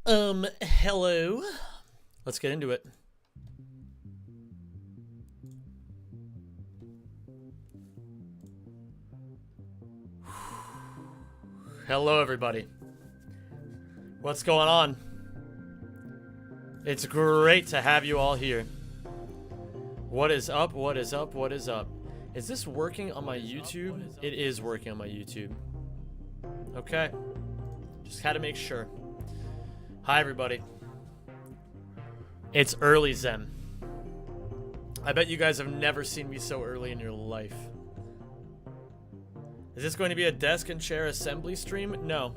Hello. Let's get into it. Hello, everybody. What's going on? It's great to have you all here. What is up? What is up? What is up? Is this working on my YouTube? It is working on my YouTube. Okay. Just had to make sure. Hi, everybody. It's early Zen. I bet you guys have never seen me so early in your life. Is this going to be a desk and chair assembly stream? No.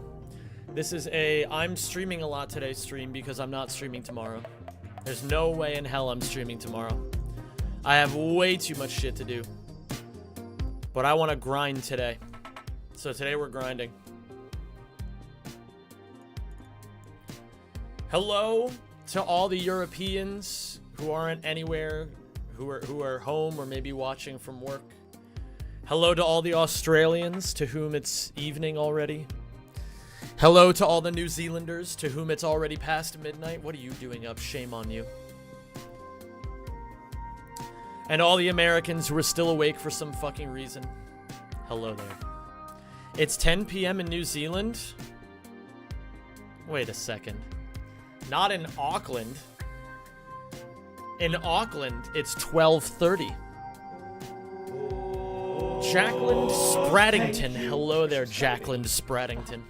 This is a I'm streaming a lot today stream because I'm not streaming tomorrow. There's no way in hell I'm streaming tomorrow. I have way too much shit to do. But I want to grind today. So today we're grinding. Hello to all the Europeans who aren't anywhere, who are home or maybe watching from work. Hello to all the Australians to whom it's evening already. Hello to all the New Zealanders to whom it's already past midnight. What are you doing up? Shame on you. And all the Americans who are still awake for some fucking reason. Hello there. It's 10 p.m. in New Zealand. Wait a second. Not in Auckland. In Auckland, it's 12:30. Jacqueline Spraddington. Hello there, Jacqueline Spraddington.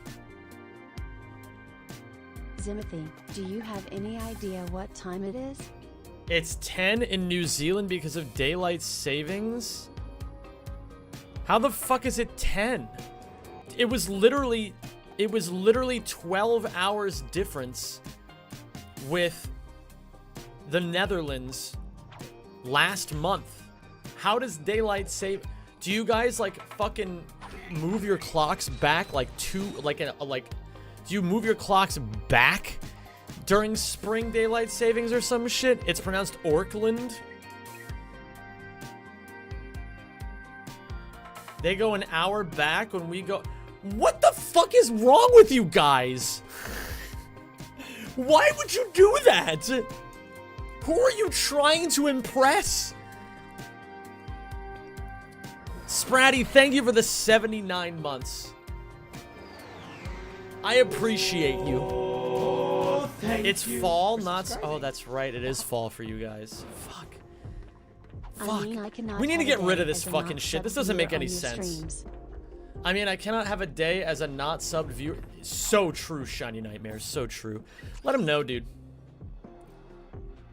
Zimothy, do you have any idea what time it is? It's 10 in New Zealand because of daylight savings? How the fuck is it 10? It was literally 12 hours difference with the Netherlands last month. How does daylight save? Do you guys like fucking move your clocks back do you move your clocks back during spring daylight savings or some shit? It's pronounced Auckland. They go an hour back when we go. What the fuck is wrong with you guys? Why would you do that? Who are you trying to impress? Spratty, thank you for the 79 months. I appreciate you. It's fall, not... Oh, that's right. It is fall for you guys. Fuck. Fuck. We need to get rid of this fucking shit. This doesn't make any sense. I mean, I cannot have a day as a not subbed viewer. So true, Shiny Nightmares. So true. Let him know, dude.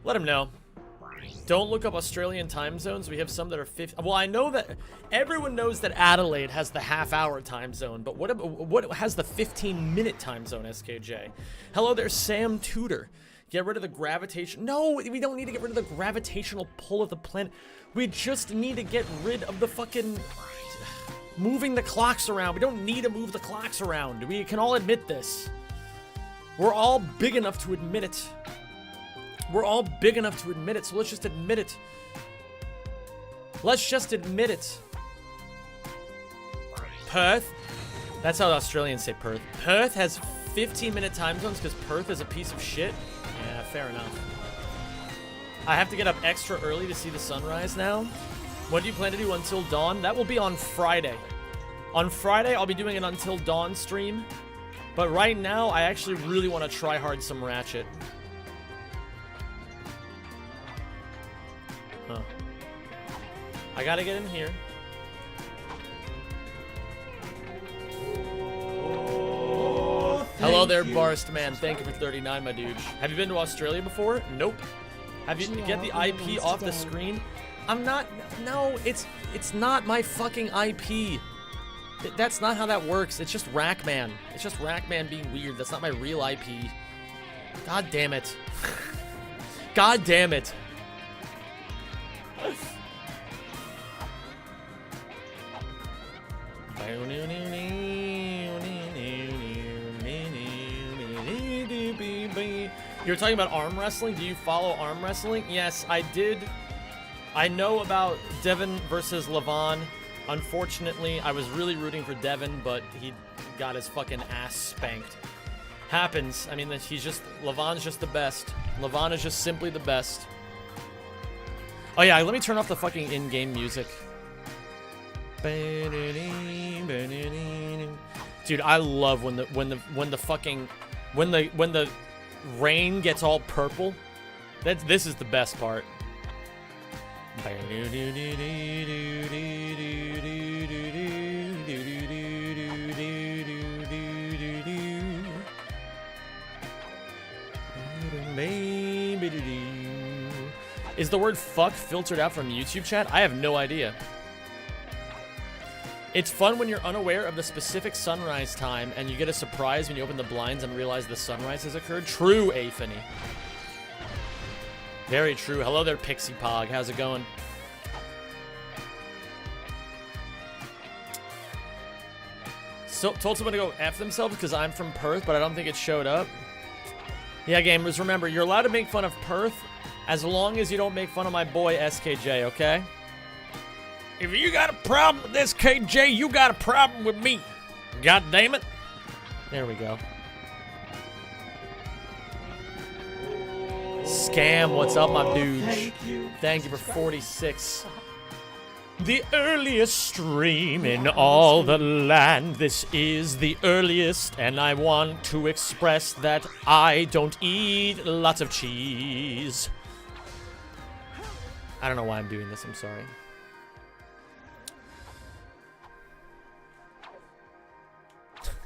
Let him know. Don't look up Australian time zones. We have some that are 50. Well, I know that everyone knows that Adelaide has the half-hour time zone, but what has the 15-minute time zone, SKJ? Hello there, Sam Tudor. Get rid of the gravitation. No, we don't need to get rid of the gravitational pull of the planet. We just need to get rid of the fucking moving the clocks around. We don't need to move the clocks around. We can all admit this. We're all big enough to admit it. We're all big enough to admit it, so let's just admit it. Let's just admit it. Perth. That's how the Australians say Perth. Perth has 15-minute time zones because Perth is a piece of shit. Yeah, fair enough. I have to get up extra early to see the sunrise now. What do you plan to do until dawn? That will be on Friday. On Friday, I'll be doing an Until Dawn stream. But right now, I actually really want to try hard some Ratchet. Huh. I gotta get in here. Hello there, Barst man. Thank you for 39, my dude. Have you been to Australia before? Nope. Have you get the IP off the screen? I'm not. No, it's not my fucking IP. That's not how that works. It's just Rackman. It's just Rackman being weird. That's not my real IP. God damn it. God damn it. You're talking about arm wrestling? Do you follow arm wrestling? Yes, I did. I know about Devin versus Levon. Unfortunately, I was really rooting for Devin, but he got his fucking ass spanked. Happens. I mean, Levon's just the best. Levon is just simply the best. Oh yeah, let me turn off the fucking in-game music. Dude, I love when the rain gets all purple. This is the best part. Is the word fuck filtered out from YouTube chat? I have no idea. It's fun when you're unaware of the specific sunrise time and you get a surprise when you open the blinds and realize the sunrise has occurred. True, Aphany. Very true. Hello there, Pixie Pog. How's it going? So, told someone to go F themselves because I'm from Perth, but I don't think it showed up. Yeah, gamers, remember, you're allowed to make fun of Perth as long as you don't make fun of my boy SKJ, okay? If you got a problem with SKJ, you got a problem with me. God damn it. There we go. Scam, what's up, my dude? Thank you for 46. The earliest stream in all the land. This is the earliest, and I want to express that I don't eat lots of cheese. I don't know why I'm doing this, I'm sorry.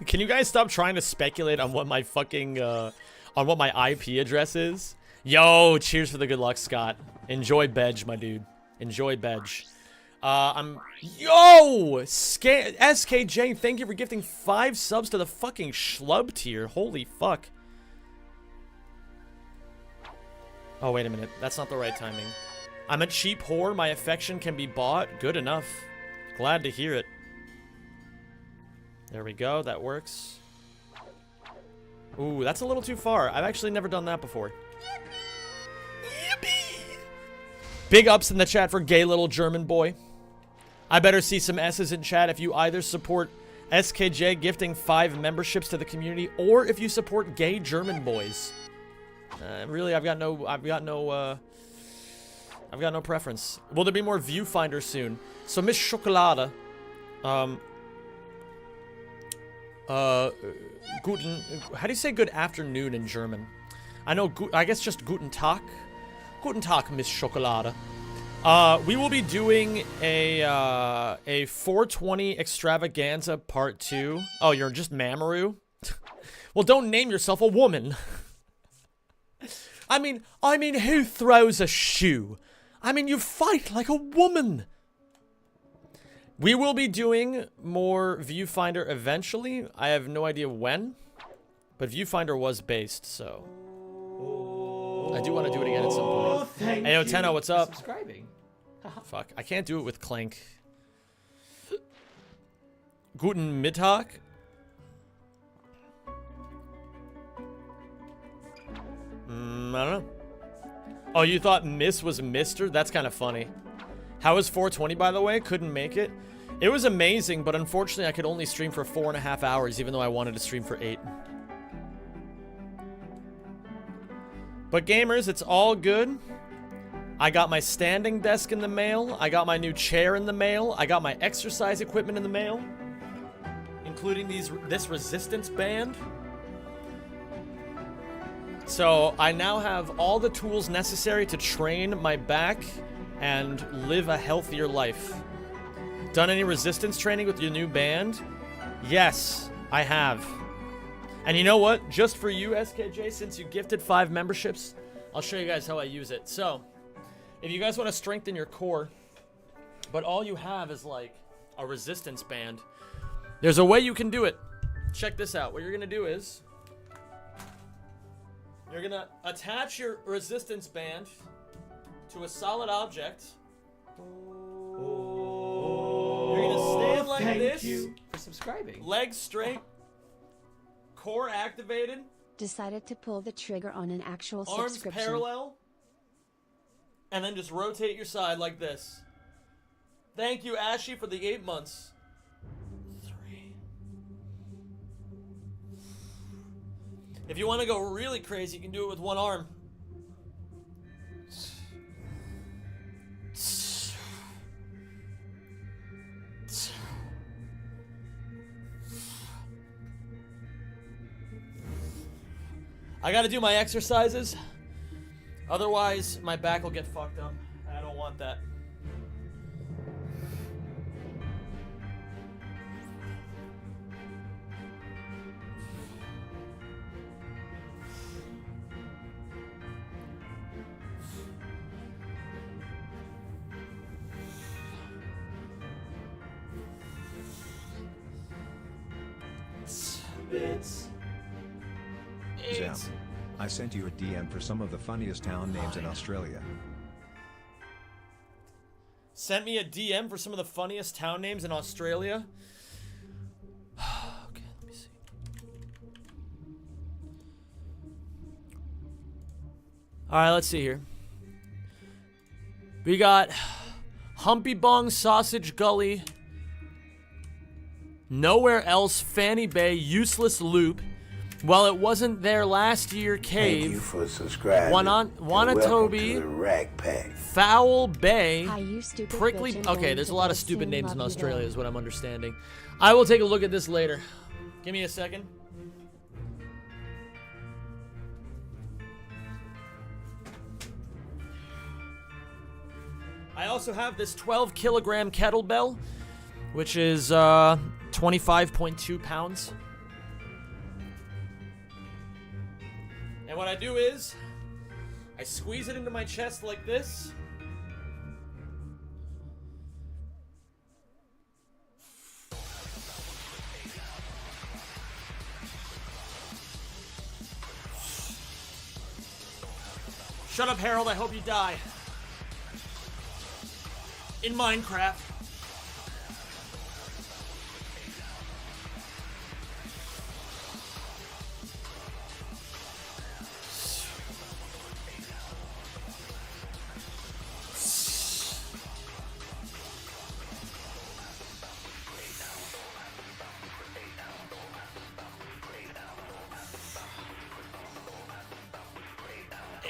Can you guys stop trying to speculate on what my fucking, on what my IP address is? Yo, cheers for the good luck, Scott. Enjoy Bedge, my dude. Enjoy Bedge. Yo! SKJ, thank you for gifting 5 subs to the fucking schlub tier. Holy fuck. Oh, wait a minute. That's not the right timing. I'm a cheap whore. My affection can be bought. Good enough. Glad to hear it. There we go. That works. Ooh, that's a little too far. I've actually never done that before. Yippee! Big ups in the chat for gay little German boy. I better see some S's in chat if you either support SKJ gifting 5 memberships to the community or if you support gay German boys. Really, I've got no preference. Will there be more viewfinder soon? So Miss Schokolade, guten, how do you say good afternoon in German? I know, I guess just guten Tag. Guten Tag, Miss Schokolade. We will be doing a 420 extravaganza part 2. Oh, you're just Mamoru? Well, don't name yourself a woman. I mean, who throws a shoe? I mean, you fight like a woman. We will be doing more Viewfinder eventually. I have no idea when, but Viewfinder was based, so I do want to do it again at some point. Hey, yo, Tenno, what's up? Subscribing. Fuck, I can't do it with Clank. Guten Mittag. I don't know. Oh, you thought Miss was Mr.? That's kind of funny. How was 420, by the way? Couldn't make it. It was amazing, but unfortunately I could only stream for 4.5 hours, even though I wanted to stream for 8. But gamers, it's all good. I got my standing desk in the mail. I got my new chair in the mail. I got my exercise equipment in the mail, including this resistance band. So I now have all the tools necessary to train my back and live a healthier life. Done any resistance training with your new band? Yes, I have. And you know what? Just for you, SKJ, since you gifted 5 memberships, I'll show you guys how I use it. So, if you guys want to strengthen your core, but all you have is like a resistance band, there's a way you can do it. Check this out. What you're going to do is you're going to attach your resistance band to a solid object. You're going to stand like this. Thank you for subscribing. Legs straight. Core activated. Decided to pull the trigger on an actual Arms subscription. parallel. And then just rotate your side like this. Thank you, Ashy, for the 8 months. 3. If you want to go really crazy, you can do it with one arm. I gotta do my exercises. Otherwise, my back will get fucked up. I don't want that. Zam, I sent you a DM for some of the funniest town names in Australia. Sent me a DM for some of the funniest town names in Australia. Okay, let me see. Alright, let's see here. We got Humpy Bong, Sausage Gully, Nowhere Else, Fanny Bay, Useless Loop. Well, it wasn't there last year, Cave. Thank you for subscribing. Wanatobi, Rack Foul Bay, Hi, you stupid Prickly. bitch, and Okay, going there's to a lot bed of stupid soon, names in love you, Australia, though. is what I'm understanding. I will take a look at this later. Give me a second. I also have this 12 kilogram kettlebell, which is 25.2 pounds. And what I do is, I squeeze it into my chest like this. Shut up, Harold, I hope you die. In Minecraft.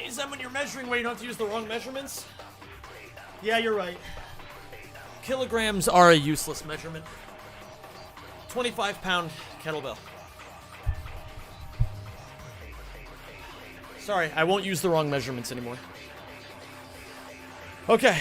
Is that when you're measuring weight, you don't have to use the wrong measurements? Yeah, you're right. Kilograms are a useless measurement. 25-pound kettlebell. Sorry, I won't use the wrong measurements anymore. Okay.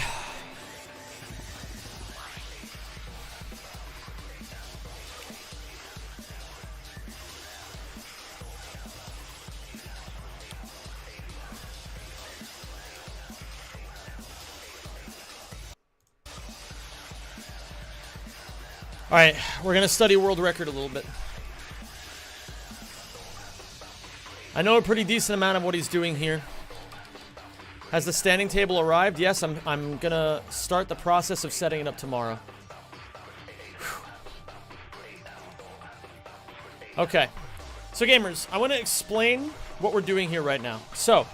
Alright, we're going to study world record a little bit. I know a pretty decent amount of what he's doing here. Has the standing table arrived? Yes, I'm going to start the process of setting it up tomorrow. Okay. So gamers, I want to explain what we're doing here right now. So,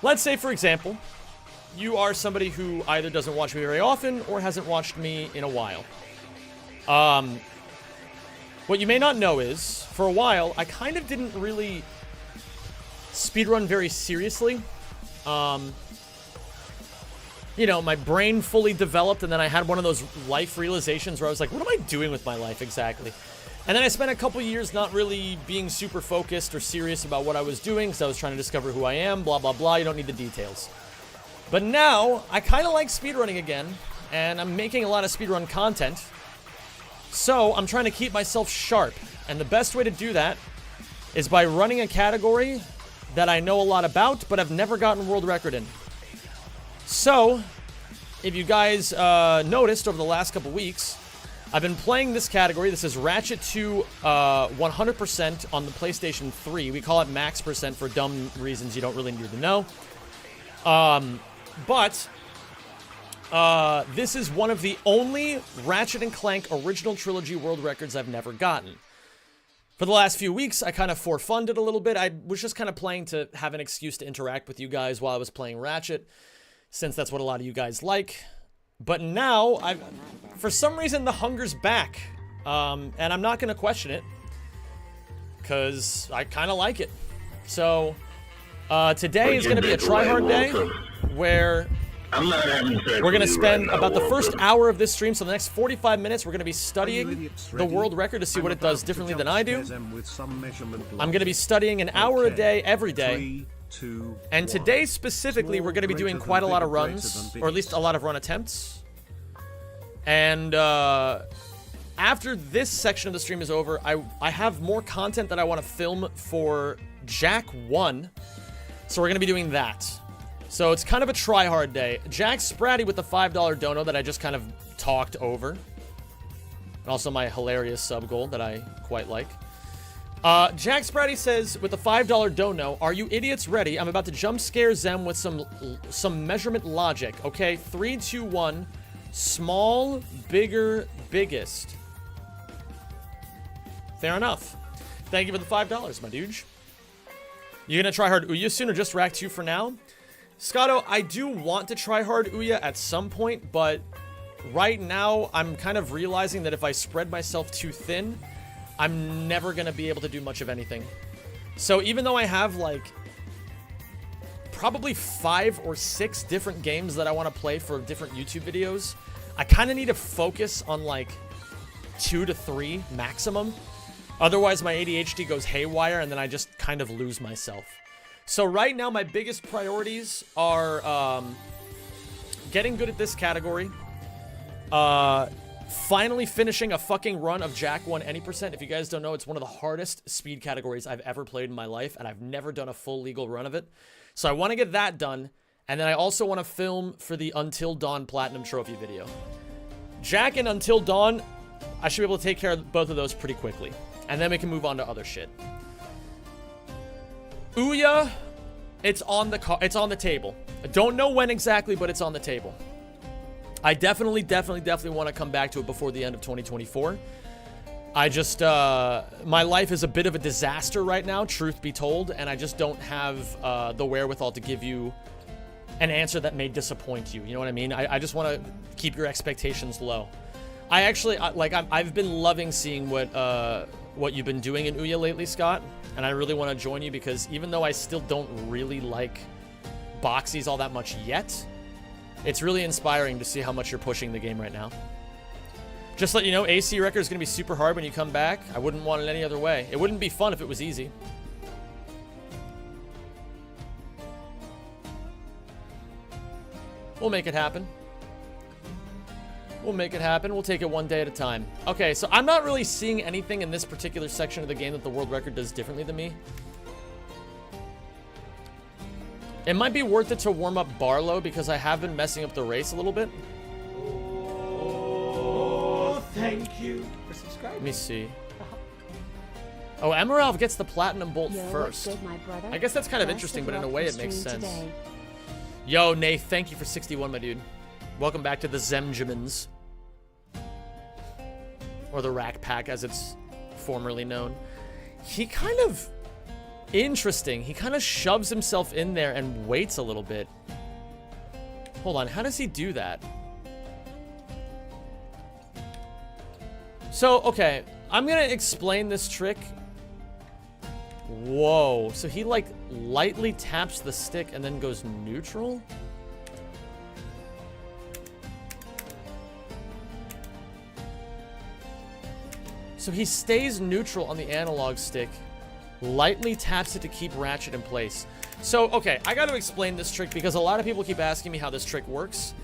let's say for example, you are somebody who either doesn't watch me very often or hasn't watched me in a while. What you may not know is, for a while, I kind of didn't really speedrun very seriously. You know, my brain fully developed, and then I had one of those life realizations where I was like, what am I doing with my life exactly? And then I spent a couple years not really being super focused or serious about what I was doing, because I was trying to discover who I am, blah, blah, blah. You don't need the details. But now, I kind of like speedrunning again, and I'm making a lot of speedrun content. So, I'm trying to keep myself sharp, and the best way to do that is by running a category that I know a lot about, but I've never gotten world record in. So, if you guys noticed over the last couple weeks, I've been playing this category. This is Ratchet 2 100% on the PlayStation 3. We call it max percent for dumb reasons you don't really need to know. This is one of the only Ratchet & Clank original trilogy world records I've never gotten. For the last few weeks, I kind of for fun did a little bit. I was just kind of playing to have an excuse to interact with you guys while I was playing Ratchet, since that's what a lot of you guys like. But now, for some reason, the hunger's back, and I'm not going to question it. because I kind of like it. So today is going to be a try-hard day where we're going to spend about the first hour of this stream, so the next 45 minutes, we're going to be studying the world record to see what it does differently than I do. I'm going to be studying an hour a day, every day. And today, specifically, we're going to be doing quite a lot of runs, or at least a lot of run attempts. And after this section of the stream is over, I have more content that I want to film for Jack 1. So we're going to be doing that. So it's kind of a try-hard day. Jack Spratty with the $5 dono that I just kind of talked over. And also my hilarious sub goal that I quite like. Jack Spratty says, with the $5 dono, are you idiots ready? I'm about to jump scare Zem with some measurement logic. Okay, 3, 2, 1. Small, bigger, biggest. Fair enough. Thank you for the $5, my dude. You gonna try hard Ouya soon or just Rack 2 for now? Scotto, I do want to try hard Ouya at some point, but right now I'm kind of realizing that if I spread myself too thin, I'm never gonna be able to do much of anything. So even though I have like probably 5 or 6 different games that I want to play for different YouTube videos, I kind of need to focus on like 2 to 3 maximum. Otherwise my ADHD goes haywire and then I just kind of lose myself. So right now my biggest priorities are getting good at this category, finally finishing a fucking run of Jack 1 any %. If you guys don't know, it's one of the hardest speed categories I've ever played in my life, and I've never done a full legal run of it. So I want to get that done, and then I also want to film for the Until Dawn Platinum Trophy video. Jack and Until Dawn, I should be able to take care of both of those pretty quickly, and then we can move on to other shit. Ouya, it's on the table. I don't know when exactly, but it's on the table. I definitely want to come back to it before the end of 2024. I just, my life is a bit of a disaster right now, truth be told, and I just don't have the wherewithal to give you an answer that may disappoint you. You know what I mean? I just want to keep your expectations low. I actually, I've been loving seeing what you've been doing in Ouya lately, Scott, and I really want to join you because even though I still don't really like boxies all that much yet, it's really inspiring to see how much you're pushing the game right now. Just to let you know, AC record is going to be super hard when you come back. I wouldn't want it any other way. It wouldn't be fun if it was easy. We'll make it happen. We'll make it happen. We'll take it one day at a time. Okay, so I'm not really seeing anything in this particular section of the game that the world record does differently than me. It might be worth it to warm up Barlow because I have been messing up the race a little bit. Oh, thank you for subscribing. Let me see. Oh, Emerald gets the Platinum Bolt first. Good, my brother. I guess that's kind of interesting, but in a way it makes sense. Yo, Nath, thank you for 61, my dude. Welcome back to the Zemjamins. Or the Rack Pack, as it's formerly known. He kind of... Interesting. He kind of shoves himself in there and waits a little bit. Hold on. How does he do that? So, okay. I'm going to explain this trick. Whoa. So he, like, lightly taps the stick and then goes neutral? So he stays neutral on the analog stick. Lightly taps it to keep Ratchet in place. So, okay, I got to explain this trick because a lot of people keep asking me how this trick works.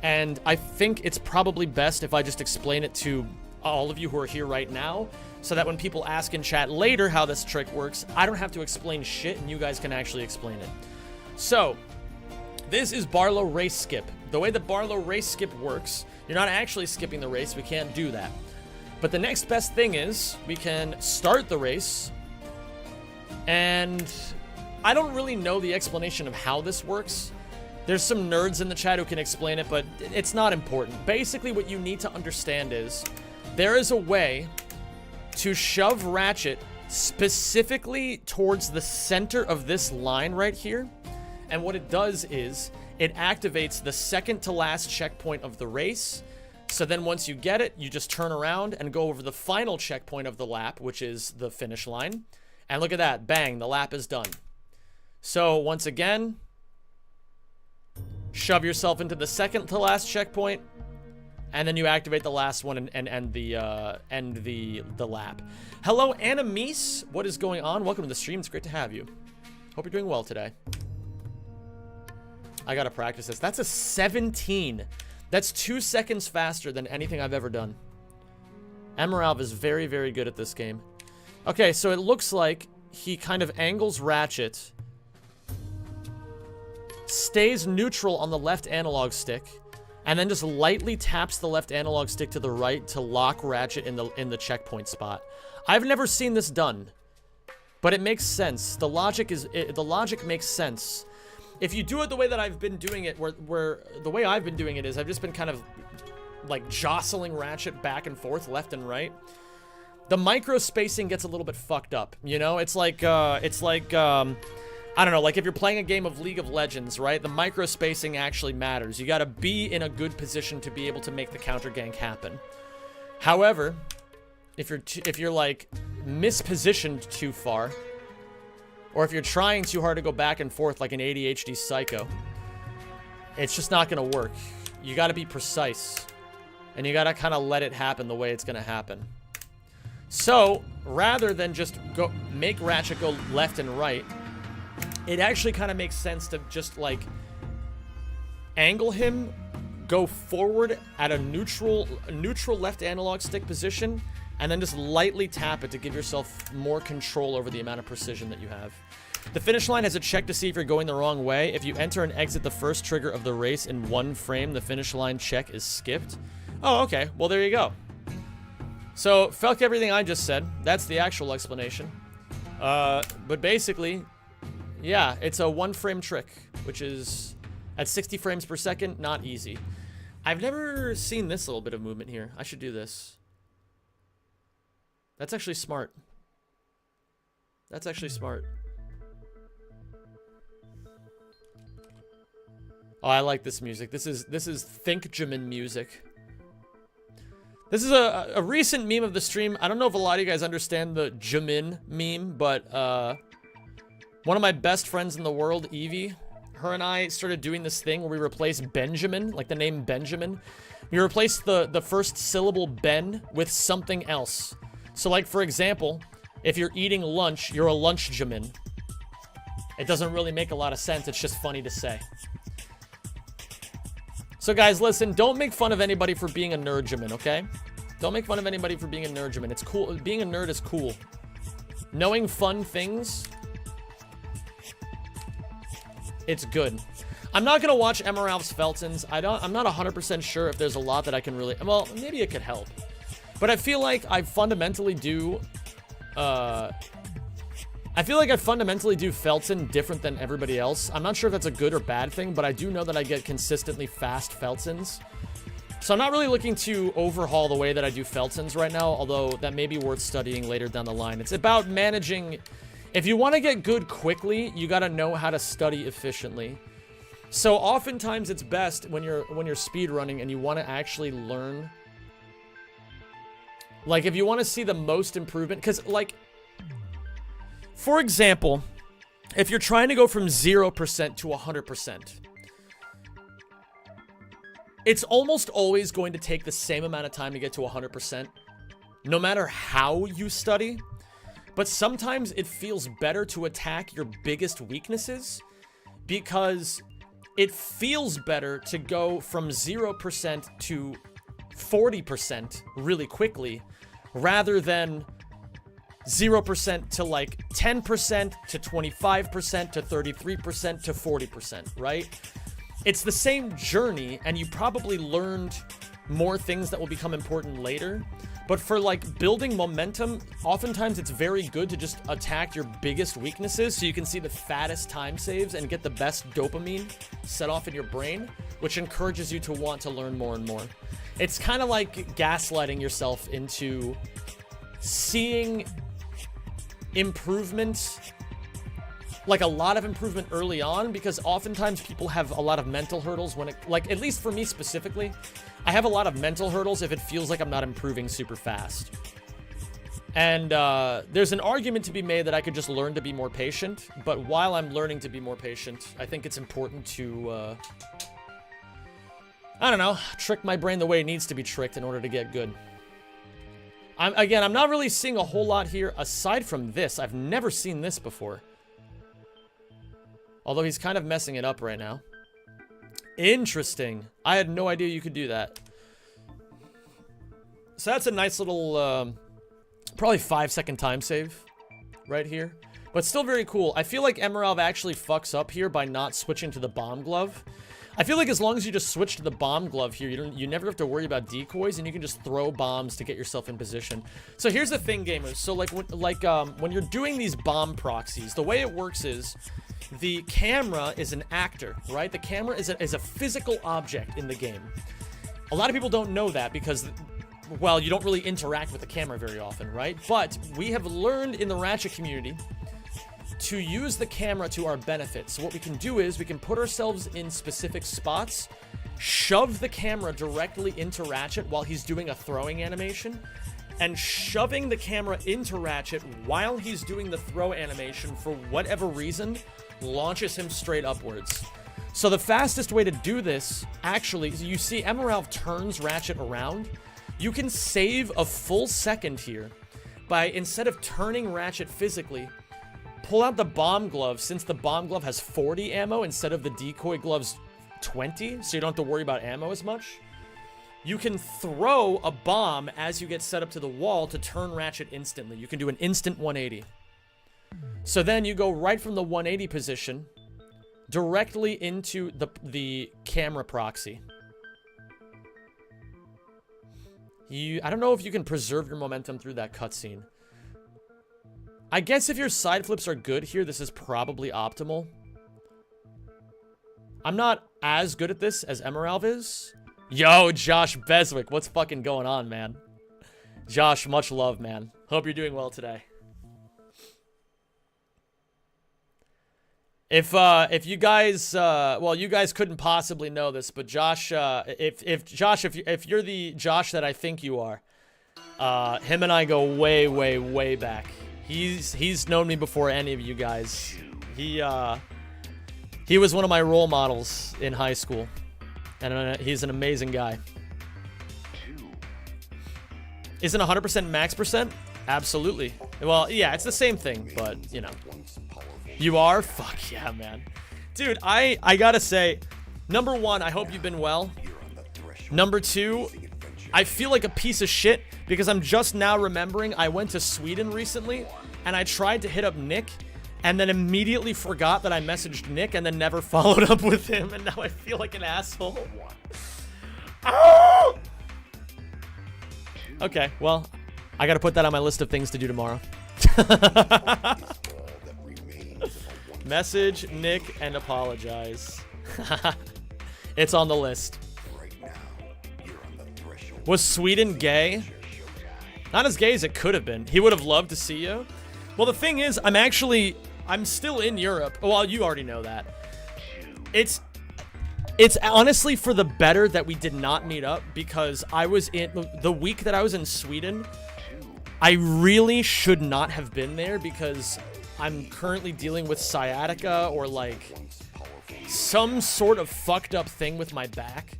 And I think it's probably best if I just explain it to all of you who are here right now, so that when people ask in chat later how this trick works, I don't have to explain shit and you guys can actually explain it. So, this is Barlow Race Skip. The way that Barlow Race Skip works, you're not actually skipping the race, we can't do that. But the next best thing is, we can start the race, and I don't really know the explanation of how this works. There's some nerds in the chat who can explain it, but it's not important. Basically, what you need to understand is there is a way to shove Ratchet specifically towards the center of this line right here. And what it does is it activates the second to last checkpoint of the race. So then once you get it, you just turn around and go over the final checkpoint of the lap, which is the finish line. And look at that. Bang, the lap is done. So once again, shove yourself into the second to last checkpoint, and then you activate the last one and end the lap. Hello, Annamise. What is going on? Welcome to the stream. It's great to have you. Hope you're doing well today. I gotta practice this. That's a 17. That's 2 seconds faster than anything I've ever done. Emerald is very, very good at this game. Okay, so it looks like he kind of angles Ratchet, stays neutral on the left analog stick, and then just lightly taps the left analog stick to the right to lock Ratchet in the checkpoint spot. I've never seen this done, but it makes sense. The logic makes sense. If you do it the way that I've been doing it, where the way I've been doing it is I've just been kind of like jostling Ratchet back and forth, left and right. The micro spacing gets a little bit fucked up, you know? It's like I don't know, like if you're playing a game of League of Legends, right? The micro spacing actually matters. You gotta be in a good position to be able to make the counter gank happen. However, if you're like mispositioned too far, or if you're trying too hard to go back and forth like an ADHD psycho, it's just not gonna work. You gotta be precise, and you gotta kind of let it happen the way it's gonna happen. So, rather than just make Ratchet go left and right, it actually kind of makes sense to just like angle him, go forward at a neutral left analog stick position, and then just lightly tap it to give yourself more control over the amount of precision that you have. The finish line has a check to see if you're going the wrong way. If you enter and exit the first trigger of the race in 1 frame, the finish line check is skipped. Oh, okay. Well, there you go. So, fuck everything I just said. That's the actual explanation. But basically, yeah, it's a 1 frame trick, which is at 60 frames per second, not easy. I've never seen this little bit of movement here. I should do this. That's actually smart. That's actually smart. Oh, I like this music. This is Think Jimin music. This is a recent meme of the stream. I don't know if a lot of you guys understand the Jimin meme, but one of my best friends in the world, Evie, her and I started doing this thing where we replace Benjamin, like the name Benjamin. We replace the first syllable Ben with something else. So like, for example, if you're eating lunch, you're a lunch-jamin. It doesn't really make a lot of sense. It's just funny to say. So guys, listen, don't make fun of anybody for being a nerdjamin, okay? Don't make fun of anybody for being a nerdjamin. It's cool. Being a nerd is cool. Knowing fun things, it's good. I'm not gonna watch Emerald's Feltons. I'm not 100% sure if there's a lot that I can really, well, maybe it could help. But I feel like I fundamentally do Felton different than everybody else. I'm not sure if that's a good or bad thing, but I do know that I get consistently fast Feltons. So I'm not really looking to overhaul the way that I do Feltons right now, although that may be worth studying later down the line. It's about managing. If you want to get good quickly, you got to know how to study efficiently. So oftentimes it's best when you're speed running and you want to actually learn. Like if you want to see the most improvement, because like, for example, if you're trying to go from 0% to 100%, it's almost always going to take the same amount of time to get to 100%, no matter how you study. But sometimes it feels better to attack your biggest weaknesses because it feels better to go from 0% to 40% really quickly rather than 0% to like 10% to 25% to 33% to 40%, right? It's the same journey, and you probably learned more things that will become important later. But for like building momentum, oftentimes it's very good to just attack your biggest weaknesses so you can see the fattest time saves and get the best dopamine set off in your brain, which encourages you to want to learn more and more. It's kind of like gaslighting yourself into seeing improvement, like a lot of improvement early on, because oftentimes people have a lot of mental hurdles when it, like, at least for me specifically, I have a lot of mental hurdles if it feels like I'm not improving super fast. And there's an argument to be made that I could just learn to be more patient, but while I'm learning to be more patient, I think it's important to, I don't know, trick my brain the way it needs to be tricked in order to get good. I'm not really seeing a whole lot here aside from this. I've never seen this before. Although he's kind of messing it up right now. Interesting. I had no idea you could do that. So that's a nice little, probably 5-second time save right here. But still very cool. I feel like Emerald actually fucks up here by not switching to the bomb glove. I feel like as long as you just switch to the bomb glove here, you never have to worry about decoys, and you can just throw bombs to get yourself in position. So here's the thing, gamers. So when you're doing these bomb proxies, the way it works is the camera is an actor, right? The camera is a physical object in the game. A lot of people don't know that because, well, you don't really interact with the camera very often, right? But we have learned in the Ratchet community to use the camera to our benefit. So what we can do is we can put ourselves in specific spots, shove the camera directly into Ratchet while he's doing a throwing animation, and shoving the camera into Ratchet while he's doing the throw animation, for whatever reason, launches him straight upwards. So the fastest way to do this, actually, you see Emerald turns Ratchet around. You can save a full second here by, instead of turning Ratchet physically, pull out the bomb glove, since the bomb glove has 40 ammo instead of the decoy glove's 20, so you don't have to worry about ammo as much. You can throw a bomb as you get set up to the wall to turn Ratchet instantly. You can do an instant 180. So then you go right from the 180 position directly into the camera proxy. I don't know if you can preserve your momentum through that cutscene. I guess if your side flips are good here, this is probably optimal. I'm not as good at this as Emerald is. Yo, Josh Beswick, what's fucking going on, man? Josh, much love, man. Hope you're doing well today. If you guys, well, you guys couldn't possibly know this, but Josh, if you're the Josh that I think you are, him and I go way, way, way back. He's known me before any of you guys. He was one of my role models in high school, and he's an amazing guy. Isn't 100% max percent? Absolutely. Well, yeah, it's the same thing, but you know. You are? Fuck yeah, man. Dude, I gotta say, number one, I hope you've been well. Number two, I feel like a piece of shit because I'm just now remembering I went to Sweden recently and I tried to hit up Nick and then immediately forgot that I messaged Nick and then never followed up with him, and now I feel like an asshole. Oh! Okay, well, I gotta put that on my list of things to do tomorrow. Message Nick and apologize. It's on the list. Was Sweden gay? Not as gay as it could have been. He would have loved to see you. Well, the thing is, I'm still in Europe. Well, you already know that. It's honestly for the better that we did not meet up, because I was in the week that I was in Sweden. I really should not have been there because I'm currently dealing with sciatica or like some sort of fucked up thing with my back.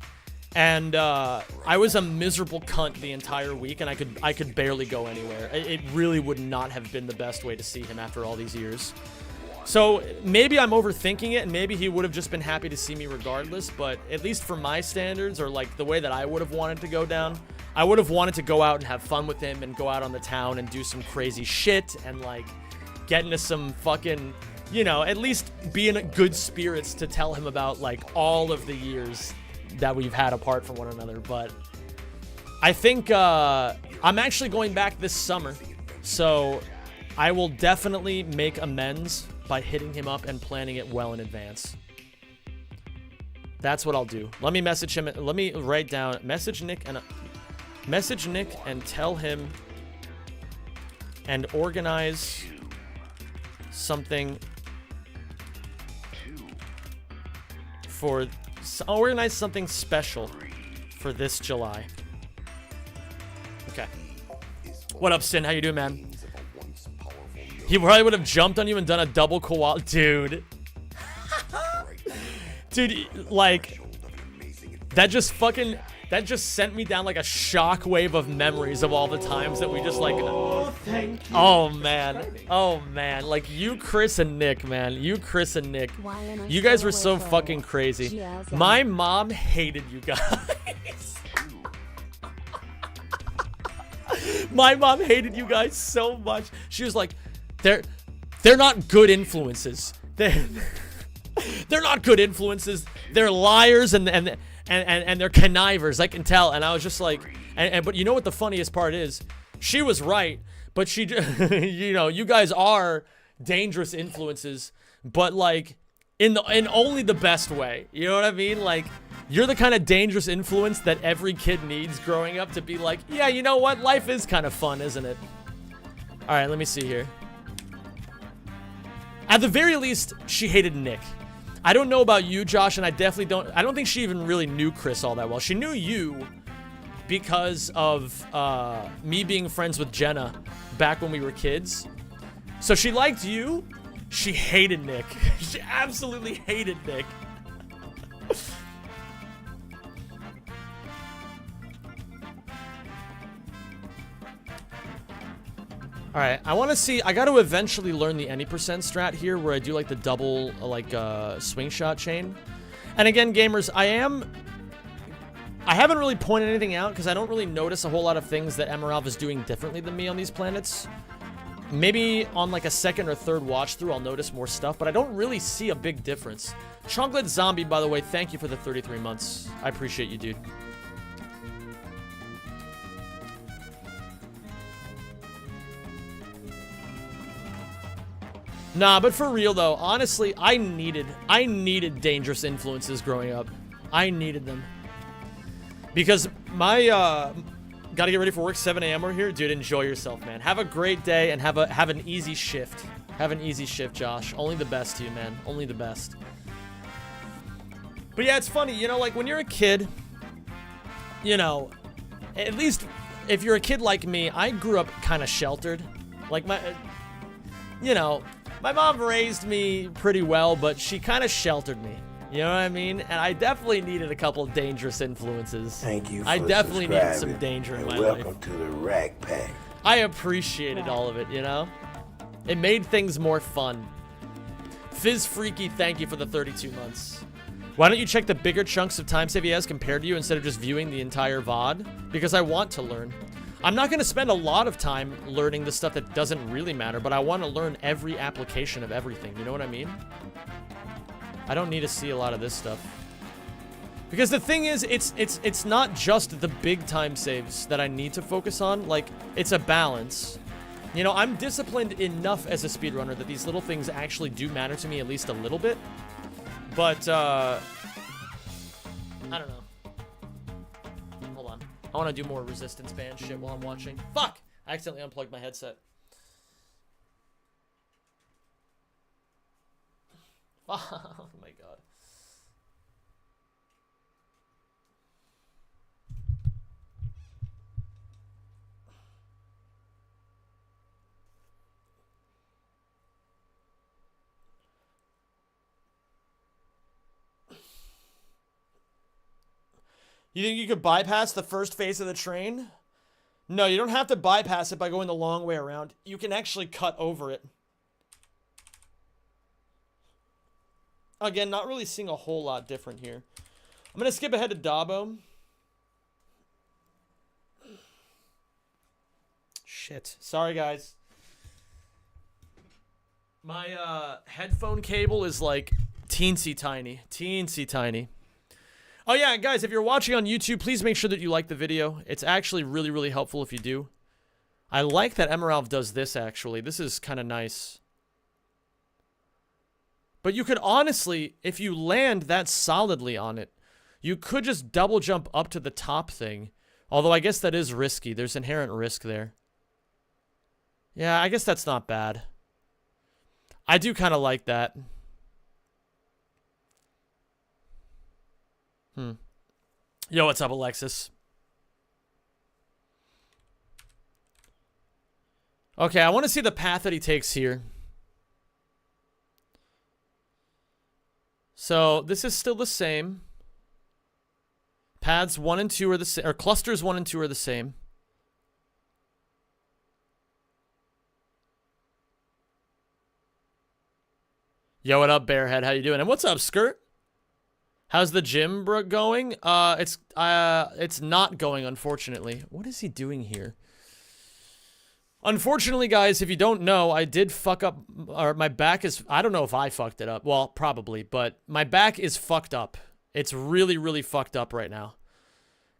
And I was a miserable cunt the entire week, and I could barely go anywhere. It really would not have been the best way to see him after all these years. So maybe I'm overthinking it, and maybe he would have just been happy to see me regardless, but at least for my standards, or like the way that I would have wanted to go down, I would have wanted to go out and have fun with him and go out on the town and do some crazy shit and like get into some fucking, you know, at least be in good spirits to tell him about like all of the years that we've had apart from one another. But I think I'm actually going back this summer, so I will definitely make amends by hitting him up and planning it well in advance. That's what I'll do. Let me message him. Let me write down, message Nick and tell him and organize something special for this July. Okay. What up, Sin? How you doing, man? He probably would have jumped on you and done a double koala. Dude. Dude, like, that just sent me down like a shockwave of memories of all the times that we just like, oh man, like you, Chris, and Nick, man, you, Chris, and Nick, you guys were so fucking crazy. My mom hated you guys. My mom hated you guys so much. She was like, they're not good influences. They're not good influences. They're liars and they're connivers. I can tell. And I was just like, but you know what the funniest part is? She was right, but she, you know, you guys are dangerous influences, but like in only the best way. You know what I mean? Like, you're the kind of dangerous influence that every kid needs growing up to be like, yeah, you know what? Life is kind of fun, isn't it? All right, let me see here. At the very least, she hated Nick. I don't know about you, Josh, and I don't think she even really knew Chris all that well. She knew you because of me being friends with Jenna back when we were kids. So she liked you. She hated Nick. She absolutely hated Nick. Alright, I want to see, I got to eventually learn the any percent strat here where I do like the double, like, swing shot chain. And again, gamers, I haven't really pointed anything out because I don't really notice a whole lot of things that Emerald is doing differently than me on these planets. Maybe on like a second or third watch through I'll notice more stuff, but I don't really see a big difference. Chocolate Zombie, by the way, thank you for the 33 months. I appreciate you, dude. Nah, but for real though, honestly, I needed dangerous influences growing up. I needed them. Because my, gotta get ready for work, 7 a.m. we're here. Dude, enjoy yourself, man. Have a great day and have an easy shift. Have an easy shift, Josh. Only the best to you, man. Only the best. But yeah, it's funny, you know, like when you're a kid, you know, at least if you're a kid like me, I grew up kind of sheltered. Like you know, my mom raised me pretty well, but she kind of sheltered me. You know what I mean? And I definitely needed a couple of dangerous influences. Thank you for I definitely needed some subscribing, danger in and my welcome life. to the Rack Pack. I appreciated all of it, you know? It made things more fun. Fizz Freaky, thank you for the 32 months. Why don't you check the bigger chunks of time save he has compared to you instead of just viewing the entire VOD? Because I want to learn. I'm not going to spend a lot of time learning the stuff that doesn't really matter, but I want to learn every application of everything. You know what I mean? I don't need to see a lot of this stuff. Because the thing is, it's not just the big time saves that I need to focus on. Like, it's a balance. You know, I'm disciplined enough as a speedrunner that these little things actually do matter to me at least a little bit. But, I don't know. Hold on. I want to do more resistance band shit while I'm watching. Fuck! I accidentally unplugged my headset. Oh my god. You think you could bypass the first phase of the train? No, you don't have to bypass it by going the long way around. You can actually cut over it. Again, not really seeing a whole lot different here. I'm going to skip ahead to Dabo. Shit. Sorry, guys. My headphone cable is like teensy tiny. Teensy tiny. Oh yeah, guys, if you're watching on YouTube, please make sure that you like the video. It's actually really, really helpful if you do. I like that Emerald does this, actually. This is kind of nice. But you could honestly, if you land that solidly on it, you could just double jump up to the top thing. Although I guess that is risky. There's inherent risk there. Yeah, I guess that's not bad. I do kind of like that. Yo, what's up, Alexis? Okay, I want to see the path that he takes here. So, this is still the same. Paths 1 and 2 are the same, or clusters 1 and 2 are the same. Yo, what up, Bearhead? How you doing? And what's up, Skirt? How's the gym going? It's not going, unfortunately. What is he doing here? Unfortunately, guys, if you don't know, I did fuck up, or my back is, I don't know if I fucked it up. Well, probably, but my back is fucked up. It's really, really fucked up right now.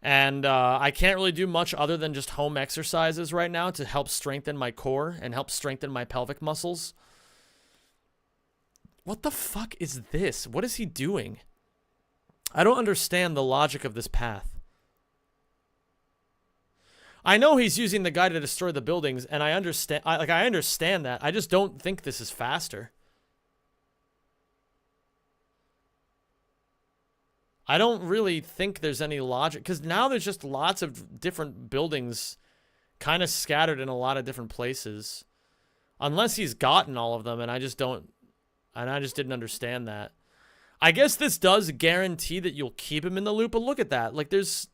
And I can't really do much other than just home exercises right now to help strengthen my core and help strengthen my pelvic muscles. What the fuck is this? What is he doing? I don't understand the logic of this path. I know he's using the guy to destroy the buildings, and I understand. I understand that. I just don't think this is faster. I don't really think there's any logic, because now there's just lots of different buildings kind of scattered in a lot of different places. Unless he's gotten all of them, and I just don't, and I just didn't understand that. I guess this does guarantee that you'll keep him in the loop, but look at that. Like, this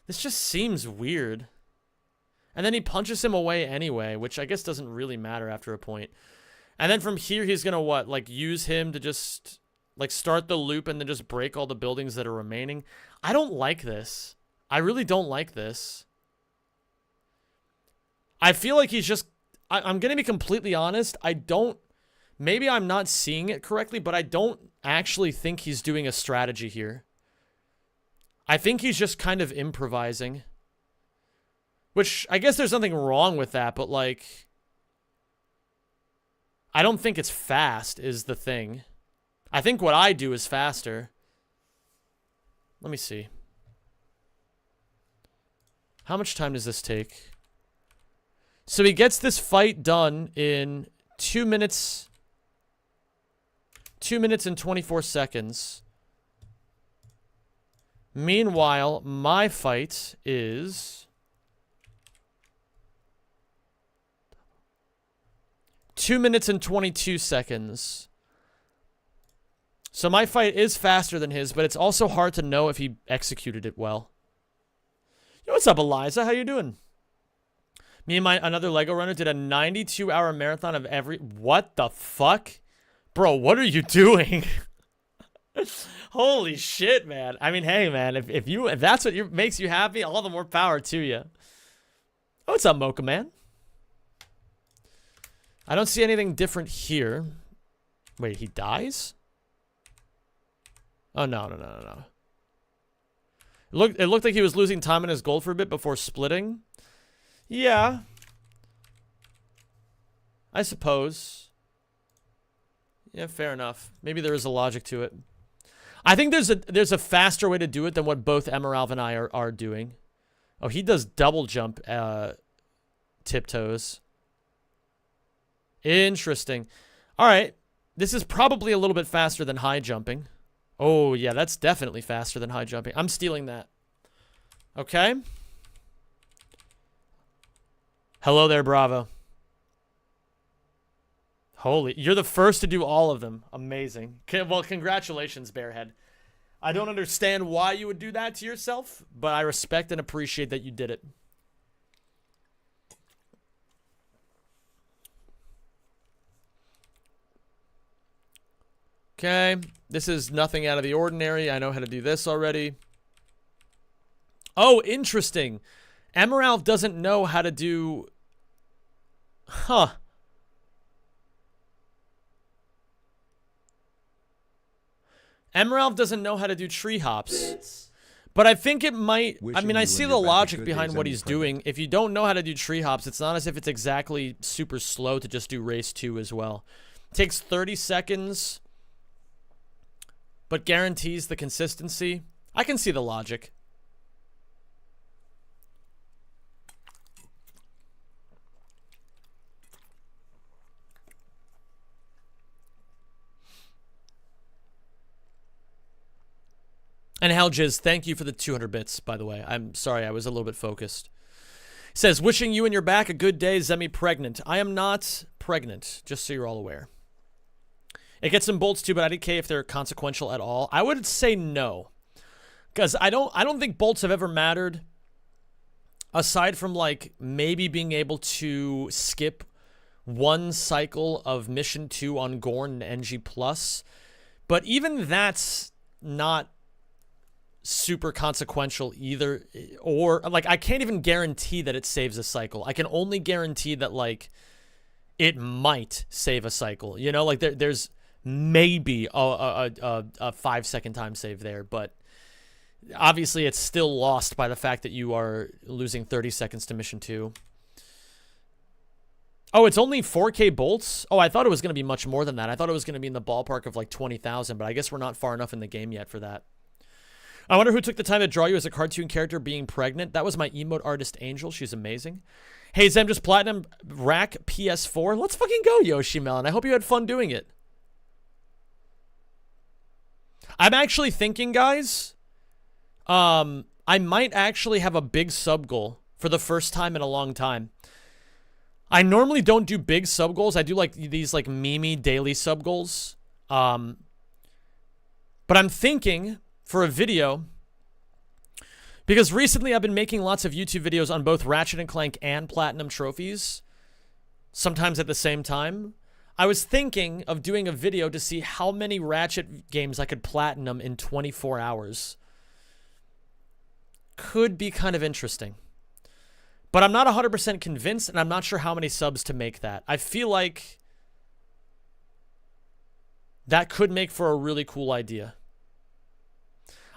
just seems weird. And then he punches him away anyway, which I guess doesn't really matter after a point. And then from here, he's gonna what? Like, use him to just, like, start the loop and then just break all the buildings that are remaining. I don't like this. I really don't like this. I feel like he's just, I'm gonna be completely honest. I don't, maybe I'm not seeing it correctly, but I don't actually think he's doing a strategy here. I think he's just kind of improvising. Which, I guess there's nothing wrong with that, but, like, I don't think it's fast is the thing. I think what I do is faster. Let me see. How much time does this take? So he gets this fight done in 2 minutes... 2 minutes and 24 seconds. Meanwhile, my fight is 2 minutes and 22 seconds. So my fight is faster than his, but it's also hard to know if he executed it well. Yo, what's up, Eliza? How you doing? Me and another Lego runner did a 92-hour marathon of every... What the fuck? Bro, what are you doing? Holy shit, man. I mean, hey, man, if that's what makes you happy, all the more power to you. Oh, what's up, Mocha Man? I don't see anything different here. Wait, he dies? Oh, no. It looked like he was losing time in his gold for a bit before splitting. Yeah. I suppose. Yeah, fair enough. Maybe there is a logic to it. I think there's a faster way to do it than what both Emerald and I are doing. Oh, he does double jump tiptoes. Interesting. All right. This is probably a little bit faster than high jumping. Oh, yeah, that's definitely faster than high jumping. I'm stealing that. Okay. Hello there, Bravo. Holy, you're the first to do all of them. Amazing. Well, congratulations, Bearhead. I don't understand why you would do that to yourself, but I respect and appreciate that you did it. Okay, this is nothing out of the ordinary. I know how to do this already. Oh, interesting. Emerald doesn't know how to do... Huh. Emerald doesn't know how to do tree hops. But I think it might... I mean, I see the logic behind what he's doing. If you don't know how to do tree hops, it's not as if it's exactly super slow to just do race 2 as well. It takes 30 seconds, but guarantees the consistency. I can see the logic. And Haljiz, thank you for the 200 bits, by the way. I'm sorry, I was a little bit focused. Says, wishing you and your back a good day, Zemi pregnant. I am not pregnant, just so you're all aware. It gets some bolts too, but I didn't care if they're consequential at all. I would say no. Because I don't think bolts have ever mattered. Aside from, like, maybe being able to skip one cycle of Mission 2 on Gorn and NG+. But even that's not super consequential either. Or, like, I can't even guarantee that it saves a cycle. I can only guarantee that, like, it might save a cycle. You know, like, there's maybe a 5-second time save there, but obviously it's still lost by the fact that you are losing 30 seconds to Mission 2. Oh, it's only 4K bolts? Oh, I thought it was going to be much more than that. I thought it was going to be in the ballpark of like 20,000, but I guess we're not far enough in the game yet for that. I wonder who took the time to draw you as a cartoon character being pregnant. That was my emote artist, Angel. She's amazing. Hey, Zem, just platinum rack PS4. Let's fucking go, Yoshi Melon. I hope you had fun doing it. I'm actually thinking, guys, I might actually have a big sub goal for the first time in a long time. I normally don't do big sub goals. I do like these like meme daily sub goals. But I'm thinking for a video, because recently I've been making lots of YouTube videos on both Ratchet and Clank and Platinum trophies, sometimes at the same time. I was thinking of doing a video to see how many Ratchet games I could Platinum in 24 hours. Could be kind of interesting. But I'm not 100% convinced, and I'm not sure how many subs to make that. I feel like that could make for a really cool idea.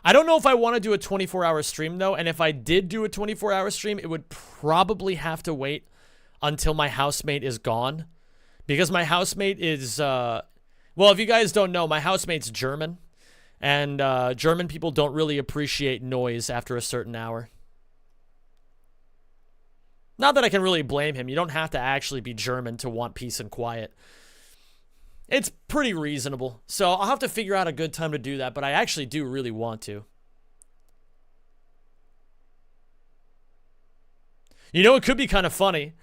I don't know if I want to do a 24-hour stream, though, and if I did do a 24-hour stream, it would probably have to wait until my housemate is gone. Because my housemate is, well, if you guys don't know, my housemate's German. And German people don't really appreciate noise after a certain hour. Not that I can really blame him. You don't have to actually be German to want peace and quiet. It's pretty reasonable. So I'll have to figure out a good time to do that, but I actually do really want to. You know, it could be kind of funny.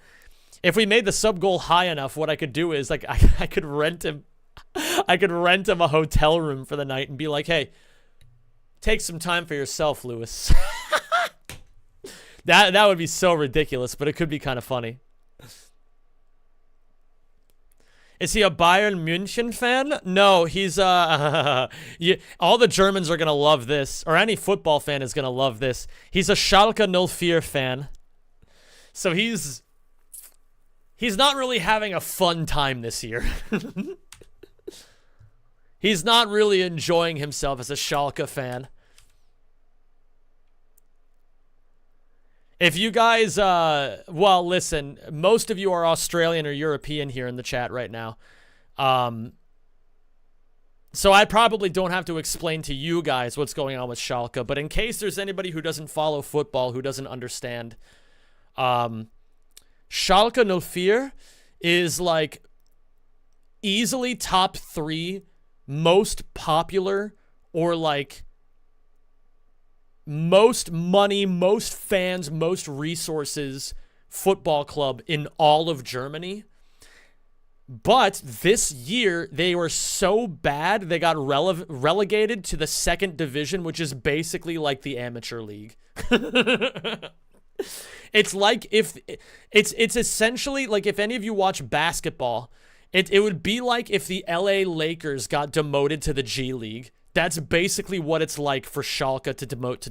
If we made the sub goal high enough, what I could do is, like, I could rent him a hotel room for the night and be like, hey, take some time for yourself, Lewis. That would be so ridiculous, but it could be kind of funny. Is he a Bayern München fan? No, he's all the Germans are going to love this, or any football fan is going to love this. He's a Schalke 04 fan. So he's not really having a fun time this year. He's not really enjoying himself as a Schalke fan. If you guys, well, listen, most of you are Australian or European here in the chat right now. So I probably don't have to explain to you guys what's going on with Schalke, but in case there's anybody who doesn't follow football, who doesn't understand, Schalke 04 is like easily top 3 most popular or like most money, most fans, most resources football club in all of Germany. But this year, they were so bad, they got relegated to the 2nd division, which is basically like the amateur league. It's like if it's essentially like if any of you watch basketball, it would be like if the LA Lakers got demoted to the G League. That's basically what it's like for Schalke to demote to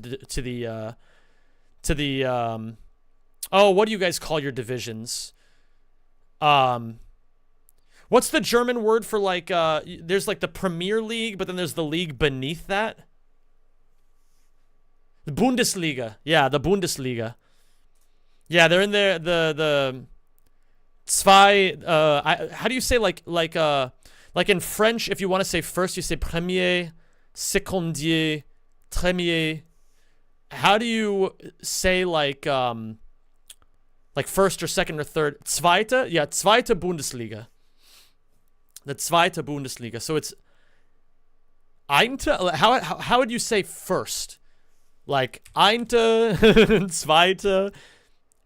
the oh, what do you guys call your divisions? What's the German word for like there's like the Premier League, but then there's the league beneath that? The Bundesliga. Yeah, the Bundesliga. Yeah, they're in there the zwei how do you say like in French, if you want to say first, you say premier, secondier, tremier. How do you say like first or second or third? Zweite? Yeah, zweite Bundesliga. The zweite Bundesliga. So it's Einte, how would you say first? Like Einte, Zweite,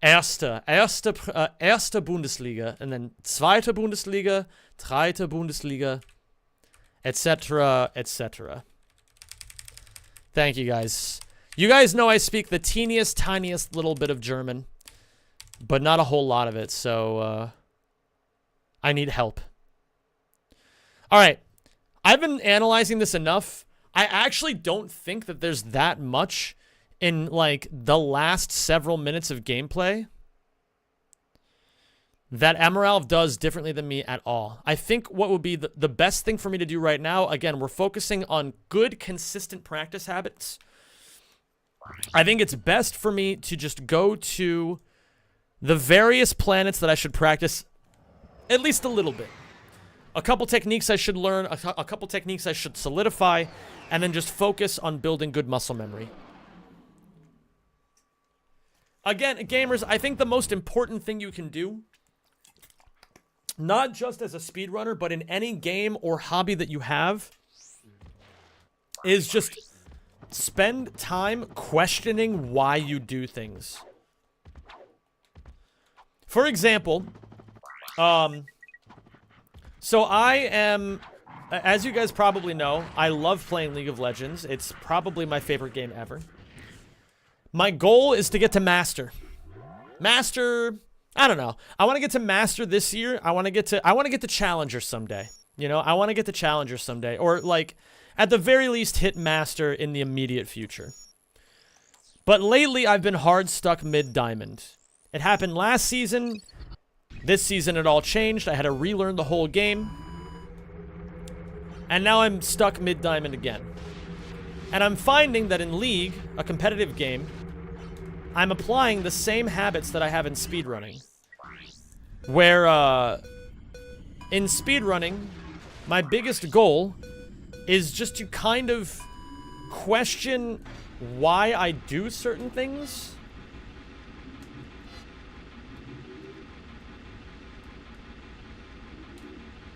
Erste Bundesliga, and then Zweite Bundesliga, Dritte Bundesliga, etc., etc. Thank you guys. You guys know I speak the teeniest, tiniest little bit of German, but not a whole lot of it, so I need help. All right. I've been analyzing this enough. I actually don't think that there's that much in, like, the last several minutes of gameplay that Emeralv does differently than me at all. I think what would be the best thing for me to do right now, again, we're focusing on good, consistent practice habits. I think it's best for me to just go to the various planets that I should practice at least a little bit. A couple techniques I should learn, a couple techniques I should solidify, and then just focus on building good muscle memory. Again, gamers, I think the most important thing you can do, not just as a speedrunner, but in any game or hobby that you have, is just spend time questioning why you do things. For example, so I am, as you guys probably know, I love playing League of Legends. It's probably my favorite game ever. My goal is to get to Master. Master, I don't know. I want to get to Master this year. I want to get to Challenger someday. You know, I want to get to Challenger someday. Or, like, at the very least, hit Master in the immediate future. But lately, I've been hard stuck mid-diamond. It happened last season. This season, it all changed. I had to relearn the whole game. And now I'm stuck mid-diamond again. And I'm finding that in League, a competitive game, I'm applying the same habits that I have in speedrunning. Where, in speedrunning, my biggest goal is just to kind of question why I do certain things.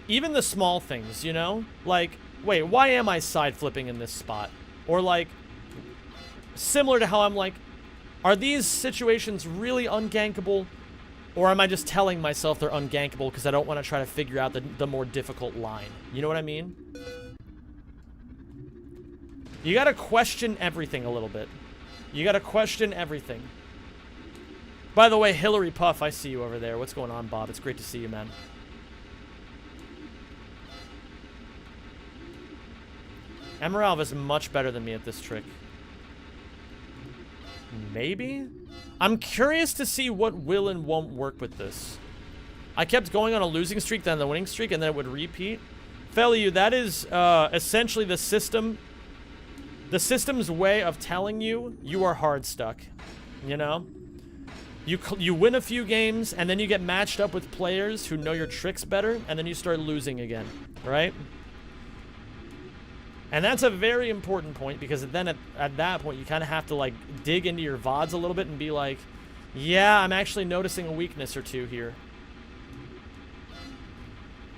Even the small things, you know? Like, wait, why am I side flipping in this spot? Or, like, similar to how I'm like, are these situations really ungankable? Or am I just telling myself they're ungankable because I don't want to try to figure out the more difficult line? You know what I mean? You gotta question everything a little bit. You gotta question everything. By the way, Hillary Puff, I see you over there. What's going on, Bob? It's great to see you, man. Emeralv is much better than me at this trick. Maybe? I'm curious to see what will and won't work with this. I kept going on a losing streak, then the winning streak, and then it would repeat. Feliu, that is essentially the system. The system's way of telling you you are hard stuck. You know? You win a few games, and then you get matched up with players who know your tricks better, and then you start losing again. Right? And that's a very important point, because then at that point, you kind of have to, like, dig into your VODs a little bit and be like, yeah, I'm actually noticing a weakness or two here.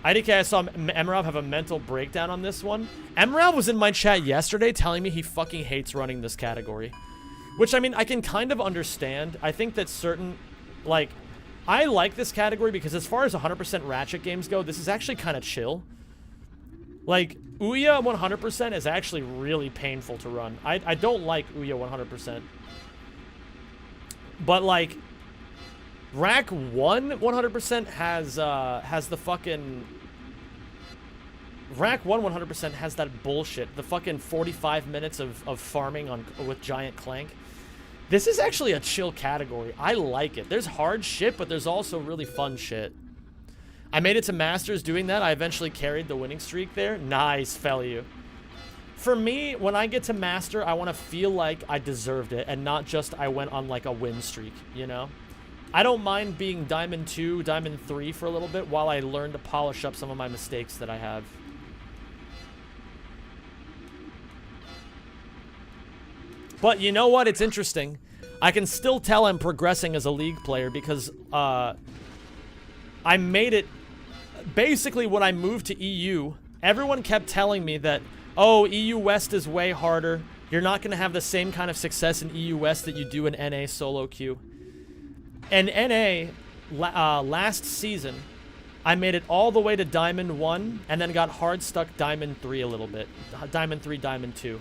IDK, I saw Emeralv have a mental breakdown on this one. Emeralv was in my chat yesterday telling me he fucking hates running this category. Which, I mean, I can kind of understand. I think that certain, like, I like this category because as far as 100% Ratchet games go, this is actually kind of chill. Like, Ouya 100% is actually really painful to run. I don't like Ouya 100%. But, like, Rack 1 100% has the fucking... Rack 1 100% has that bullshit. The fucking 45 minutes of farming with Giant Clank. This is actually a chill category. I like it. There's hard shit, but there's also really fun shit. I made it to Masters doing that. I eventually carried the winning streak there. Nice, Feliu. For me, when I get to Master, I want to feel like I deserved it and not just I went on like a win streak, you know? I don't mind being Diamond 2, Diamond 3 for a little bit while I learn to polish up some of my mistakes that I have. But you know what? It's interesting. I can still tell I'm progressing as a League player because I made it... Basically, when I moved to EU, everyone kept telling me that oh, EU West is way harder. You're not going to have the same kind of success in EU West that you do in NA solo queue. And NA, last season, I made it all the way to Diamond 1 and then got hard stuck Diamond 3 a little bit. Diamond 3, Diamond 2.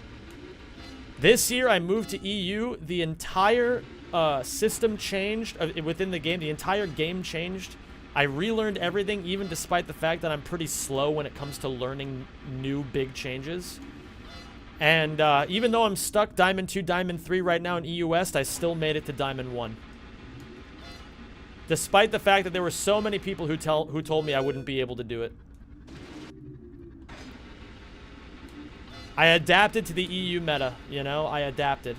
This year, I moved to EU. The entire system changed within the game. The entire game changed. I relearned everything, even despite the fact that I'm pretty slow when it comes to learning new big changes. And even though I'm stuck Diamond 2, Diamond 3 right now in EU West, I still made it to Diamond 1. Despite the fact that there were so many people who told me I wouldn't be able to do it. I adapted to the EU meta, you know? I adapted.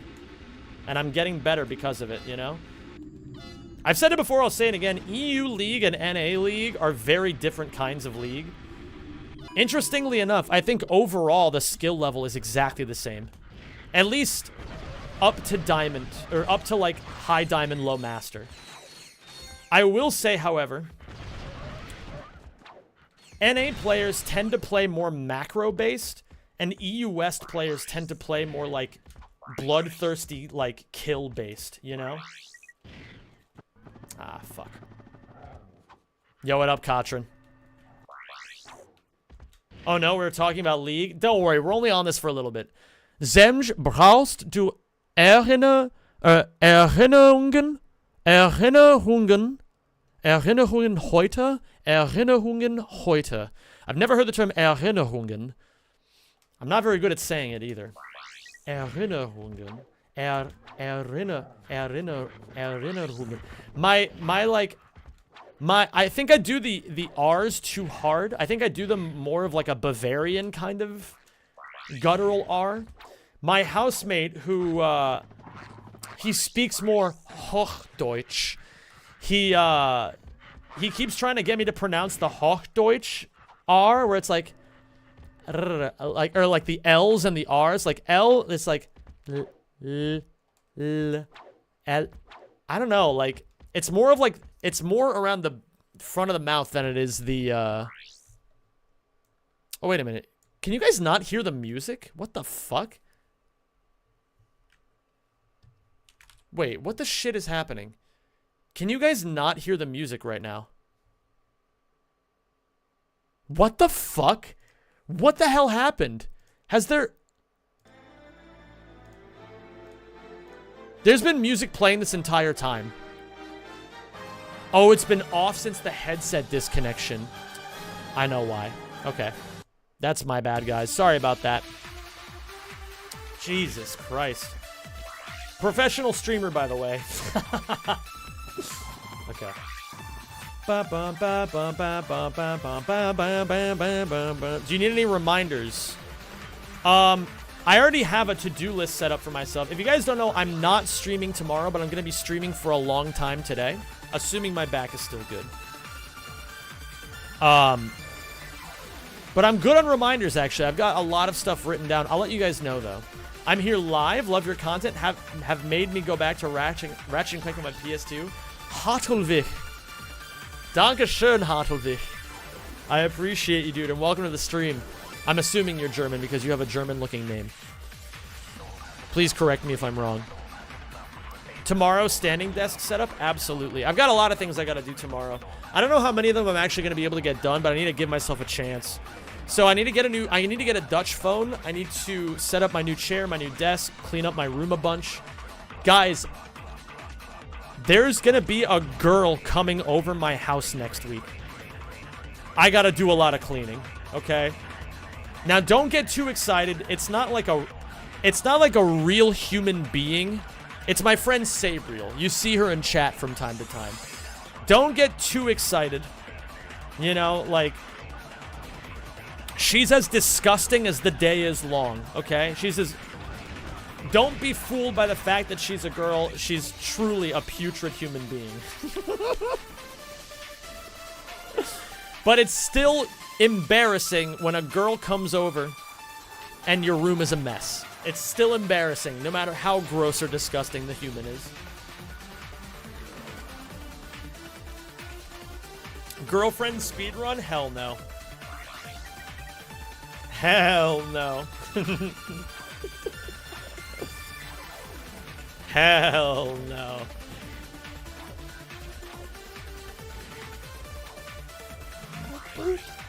And I'm getting better because of it, you know? I've said it before, I'll say it again. EU League and NA League are very different kinds of league. Interestingly enough, I think overall the skill level is exactly the same. At least up to Diamond, or up to like High Diamond, Low Master. I will say, however, NA players tend to play more macro-based, and EU West players tend to play more like bloodthirsty, like kill-based, you know? Ah, fuck. Yo, what up, Katrin? Oh no, we were talking about League? Don't worry, we're only on this for a little bit. Zemj brauchst du Erinnerungen heute? Erinnerungen heute. I've never heard the term Erinnerungen. I'm not very good at saying it either. Erinnerungen. Erinnerungen. I think I do the R's too hard. I think I do them more of like a Bavarian kind of guttural R. My housemate, who, he speaks more Hochdeutsch. He keeps trying to get me to pronounce the Hochdeutsch R, where it's like the L's and the R's. Like L, it's like L. I don't know, like, it's more of like, it's more around the front of the mouth than it is the, Oh, wait a minute. Can you guys not hear the music? What the fuck? Wait, what the shit is happening? Can you guys not hear the music right now? What the fuck? What the hell happened? Has there... There's been music playing this entire time. Oh, it's been off since the headset disconnection. I know why. Okay. That's my bad, guys. Sorry about that. Jesus Christ. Professional streamer, by the way. Okay. Do you need any reminders? I already have a to-do list set up for myself. If you guys don't know, I'm not streaming tomorrow, but I'm going to be streaming for a long time today. Assuming my back is still good. But I'm good on reminders, actually. I've got a lot of stuff written down. I'll let you guys know, though. I'm here live. Love your content. Have made me go back to Ratchet & Clank on my PS2. Hartelwig. Dankeschön, Hartelwig. I appreciate you, dude, and welcome to the stream. I'm assuming you're German because you have a German-looking name. Please correct me if I'm wrong. Tomorrow, standing desk setup? Absolutely. I've got a lot of things I gotta do tomorrow. I don't know how many of them I'm actually gonna be able to get done, but I need to give myself a chance. So I need to get a Dutch phone. I need to set up my new chair, my new desk, clean up my room a bunch. Guys, there's gonna be a girl coming over my house next week. I gotta do a lot of cleaning, okay? Now, don't get too excited. It's not like a real human being. It's my friend Sabriel. You see her in chat from time to time. Don't get too excited. You know, like, she's as disgusting as the day is long, okay? Don't be fooled by the fact that she's a girl. She's truly a putrid human being. But it's still embarrassing when a girl comes over and your room is a mess. It's still embarrassing, no matter how gross or disgusting the human is. Girlfriend speedrun? Hell no. Hell no. Hell no.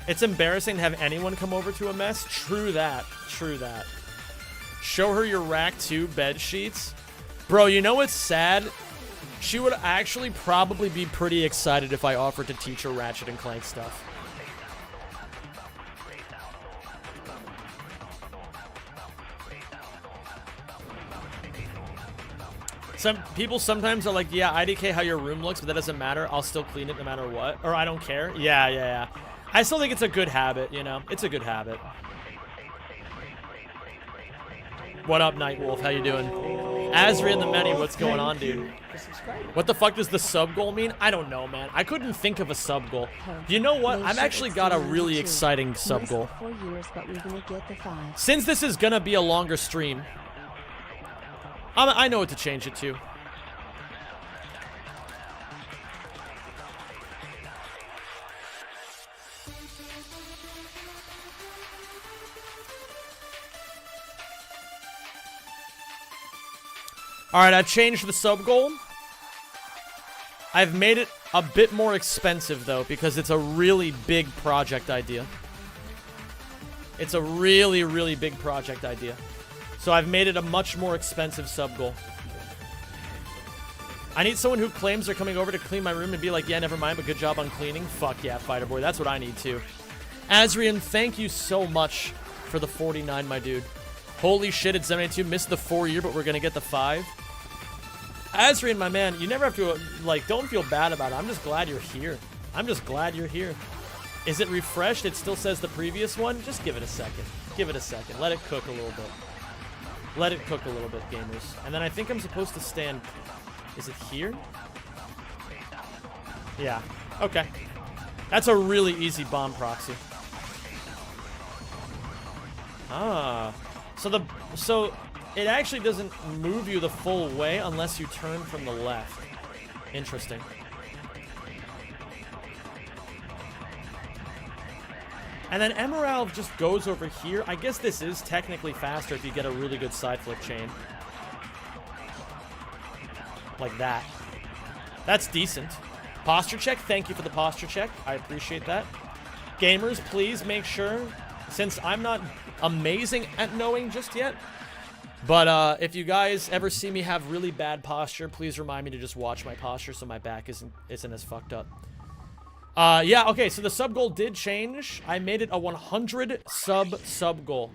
It's embarrassing to have anyone come over to a mess. True that. True that. Show her your rack 2 bed sheets. Bro, you know what's sad? She would actually probably be pretty excited if I offered to teach her Ratchet and Clank stuff. Some people sometimes are like, yeah, IDK how your room looks, but that doesn't matter. I'll still clean it no matter what. Or I don't care. Yeah. I still think it's a good habit, you know? It's a good habit. What up, Nightwolf? How you doing? Asri and the Many, what's going on, dude? What the fuck does the sub goal mean? I don't know, man. I couldn't think of a sub goal. You know what? I've actually got a really exciting sub goal. Since this is gonna be a longer stream, I know what to change it to. Alright, I've changed the sub goal. I've made it a bit more expensive, though, because it's a really big project idea. It's a really, really big project idea. So I've made it a much more expensive sub goal. I need someone who claims they're coming over to clean my room and be like, yeah, never mind, but good job on cleaning. Fuck yeah, Fighter Boy. That's what I need, too. Azrian, thank you so much for the 49, my dude. Holy shit, it's 72. Missed the 4 year, but we're going to get the 5. Azrian, my man, you never have to, like, don't feel bad about it. I'm just glad you're here. I'm just glad you're here. Is it refreshed? It still says the previous one? Just give it a second. Give it a second. Let it cook a little bit. Let it cook a little bit, gamers. And then I think I'm supposed to stand... Is it here? Yeah. Okay. That's a really easy bomb proxy. Ah. So it actually doesn't move you the full way unless you turn from the left. Interesting. And then Emerald just goes over here. I guess this is technically faster if you get a really good side flip chain. Like that. That's decent. Posture check. Thank you for the posture check. I appreciate that. Gamers, please make sure, since I'm not amazing at knowing just yet, but if you guys ever see me have really bad posture, please remind me to just watch my posture so my back isn't as fucked up. Yeah, okay, so the sub goal did change. I made it a 100 sub goal.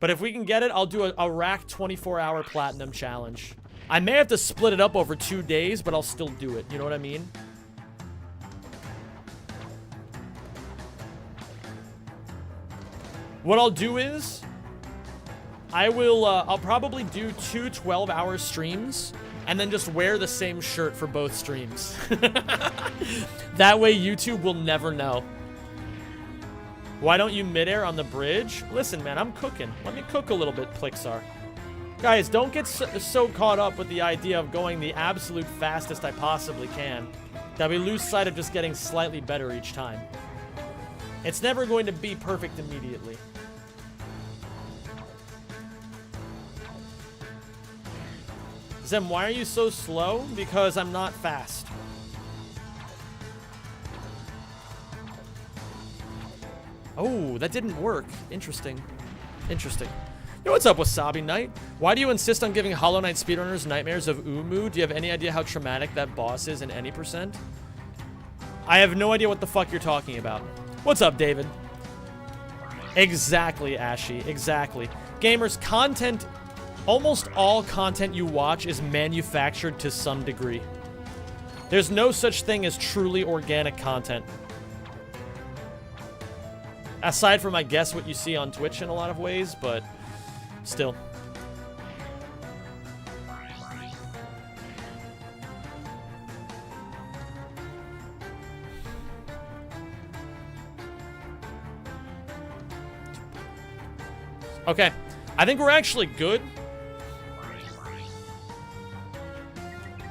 But if we can get it, I'll do a rack 24-hour platinum challenge. I may have to split it up over 2 days, but I'll still do it. You know what I mean? What I'll do is, I'll probably do 2 12-hour streams, and then just wear the same shirt for both streams. That way YouTube will never know. Why don't you midair on the bridge? Listen, man, I'm cooking. Let me cook a little bit, Plixar. Guys, don't get so caught up with the idea of going the absolute fastest I possibly can that we lose sight of just getting slightly better each time. It's never going to be perfect immediately. Zem, why are you so slow? Because I'm not fast. Oh, that didn't work. Interesting. Interesting. Yo, what's up, Wasabi Knight? Why do you insist on giving Hollow Knight speedrunners nightmares of Umu? Do you have any idea how traumatic that boss is in any percent? I have no idea what the fuck you're talking about. What's up, David? Exactly, Ashy. Exactly. Gamers, content... Almost all content you watch is manufactured to some degree. There's no such thing as truly organic content. Aside from, I guess, what you see on Twitch in a lot of ways, but still. Okay. I think we're actually good.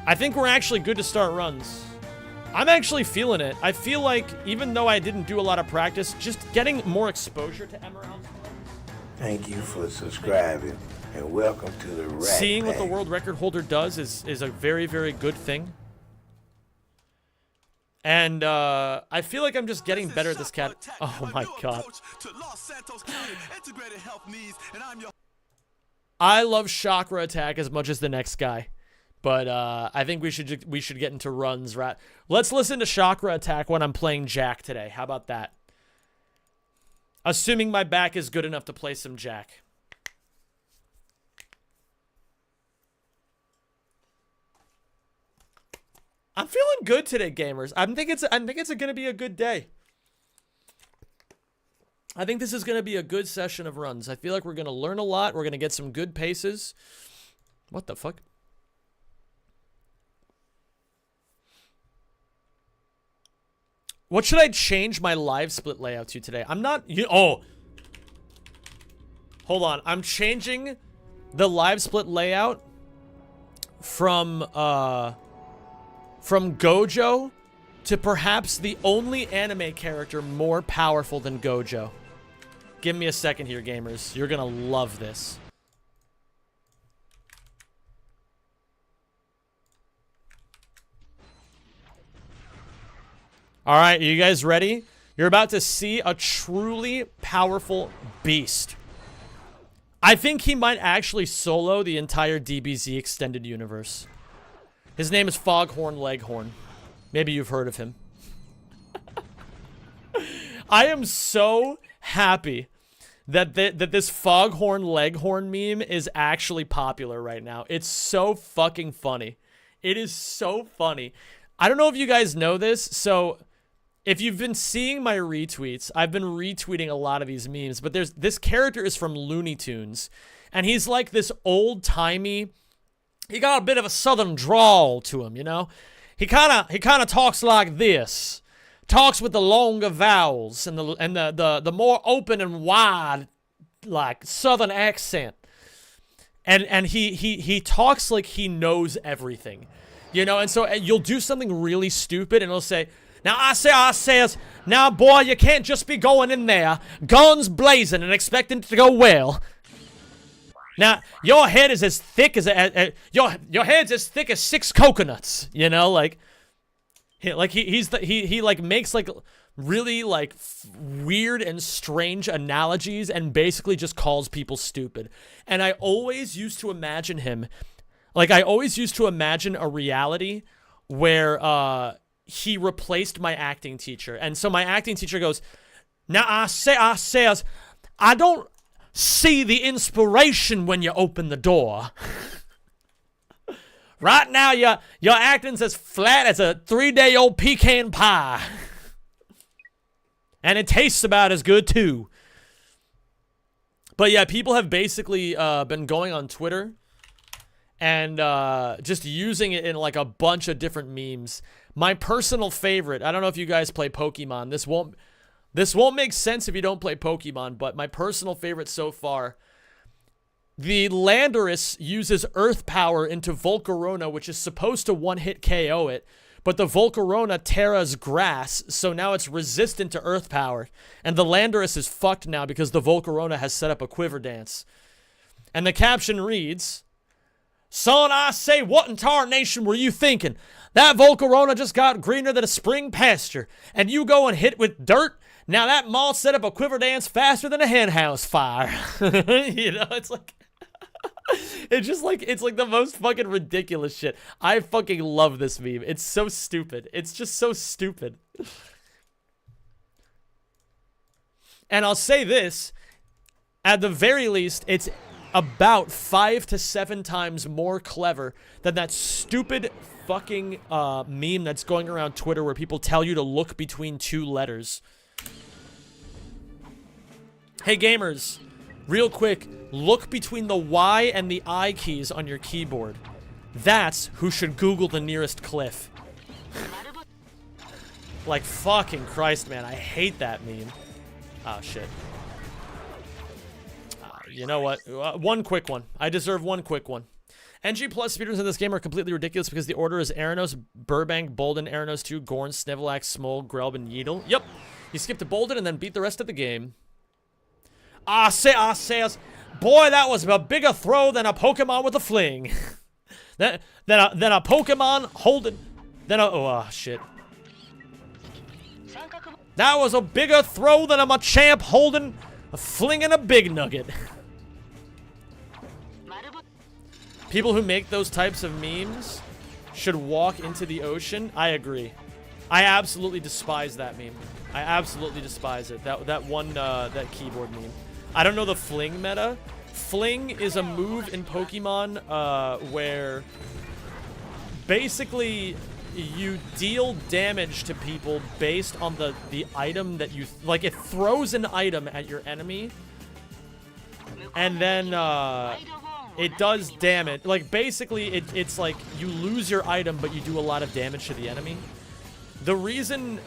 I think we're actually good to start runs. I'm actually feeling it. I feel like, even though I didn't do a lot of practice, just getting more exposure to Emerald. Thank you for subscribing, and welcome to the Ratchet. Seeing what the world record holder does is a very, very good thing. And I feel like I'm just getting better at this cat. Oh my god. I love chakra attack as much as the next guy. But I think we should get into runs. Let's listen to chakra attack when I'm playing Jack today. How about that? Assuming my back is good enough to play some Jack. I'm feeling good today, gamers. I think it's gonna be a good day. I think this is gonna be a good session of runs. I feel like we're gonna learn a lot. We're gonna get some good paces. What the fuck? What should I change my live split layout to today? I'm not... Oh. Hold on. I'm changing the live split layout from Gojo to perhaps the only anime character more powerful than Gojo. Give me a second here, gamers. You're gonna love this. Alright, you guys ready? You're about to see a truly powerful beast. I think he might actually solo the entire DBZ extended universe. His name is Foghorn Leghorn. Maybe you've heard of him. I am so happy that this Foghorn Leghorn meme is actually popular right now. It's so fucking funny. It is so funny. I don't know if you guys know this, so... If you've been seeing my retweets, I've been retweeting a lot of these memes, but this character is from Looney Tunes, and he's like this old-timey, he got a bit of a southern drawl to him, you know? He kind of talks like this. Talks with the longer vowels and the more open and wide, like, southern accent. And he talks like he knows everything. You know, and so you'll do something really stupid, and he'll say... Now, I says, now, boy, you can't just be going in there, guns blazing, and expecting it to go well. Now, your head is as thick as your head's as thick as 6 coconuts. You know, like, he like makes like really like weird and strange analogies, and basically just calls people stupid. And I always used to imagine him, like, I always used to imagine a reality where he replaced my acting teacher. And so my acting teacher goes, now I says, I don't see the inspiration when you open the door. Right now, your acting's as flat as a 3-day-old pecan pie. And it tastes about as good, too. But yeah, people have basically been going on Twitter and just using it in like a bunch of different memes. My personal favorite, I don't know if you guys play Pokemon. This won't make sense if you don't play Pokemon, but my personal favorite so far, the Landorus uses Earth Power into Volcarona, which is supposed to one-hit KO it, but the Volcarona Terra's grass, so now it's resistant to Earth Power, and the Landorus is fucked now because the Volcarona has set up a quiver dance. And the caption reads, "Son, I say, what in tarnation were you thinking? That Volcarona just got greener than a spring pasture, and you go and hit with dirt? Now that mall set up a quiver dance faster than a henhouse fire." You know, it's like... it's just like, it's like the most fucking ridiculous shit. I fucking love this meme. It's so stupid. It's just so stupid. And I'll say this, at the very least, it's about 5 to 7 times more clever than that stupid fucking meme that's going around Twitter where people tell you to look between 2 letters. Hey gamers, real quick, look between the Y and the I keys on your keyboard. That's who should Google the nearest cliff. Like fucking Christ, man, I hate that meme. Oh shit. You know what? One quick one. I deserve one quick one. NG plus speedruns in this game are completely ridiculous because the order is Aranos, Burbank, Bolden, Aranos 2, Gorn, Snivellax, Smol, Grelb, and Yeedle. Yep. You skip to Bolden and then beat the rest of the game. Says, boy, that was a bigger throw than a Pokemon with a fling. Then a Pokemon holding. Oh, shit. That was a bigger throw than a Machamp holding, flinging a big nugget. People who make those types of memes should walk into the ocean. I agree. I absolutely despise that meme. I absolutely despise it. That keyboard meme. I don't know the fling meta. Fling is a move in Pokemon where basically you deal damage to people based on the item that you like. It throws an item at your enemy, and then it does damage. Like basically, it's like you lose your item, but you do a lot of damage to the enemy. The reason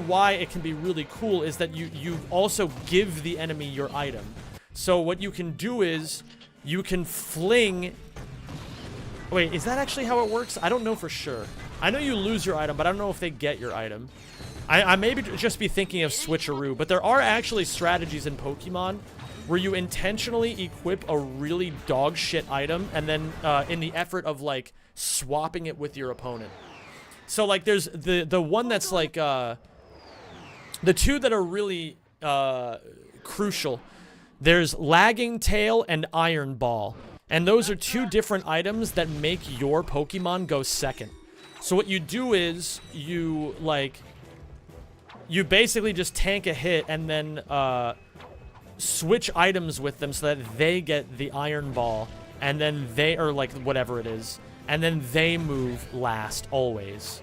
why it can be really cool is that you also give the enemy your item. So what you can do is you can fling. Wait, is that actually how it works? I don't know for sure. I know you lose your item, but I don't know if they get your item. I may just be thinking of switcheroo, but there are actually strategies in Pokemon where you intentionally equip a really dog shit item and then in the effort of like swapping it with your opponent. So like there's the one that's like the two that are really crucial. There's Lagging Tail and Iron Ball. And those are two different items that make your Pokemon go second. So what you do is you basically just tank a hit and then switch items with them so that they get the Iron Ball and then they are like whatever it is. And then they move last, always.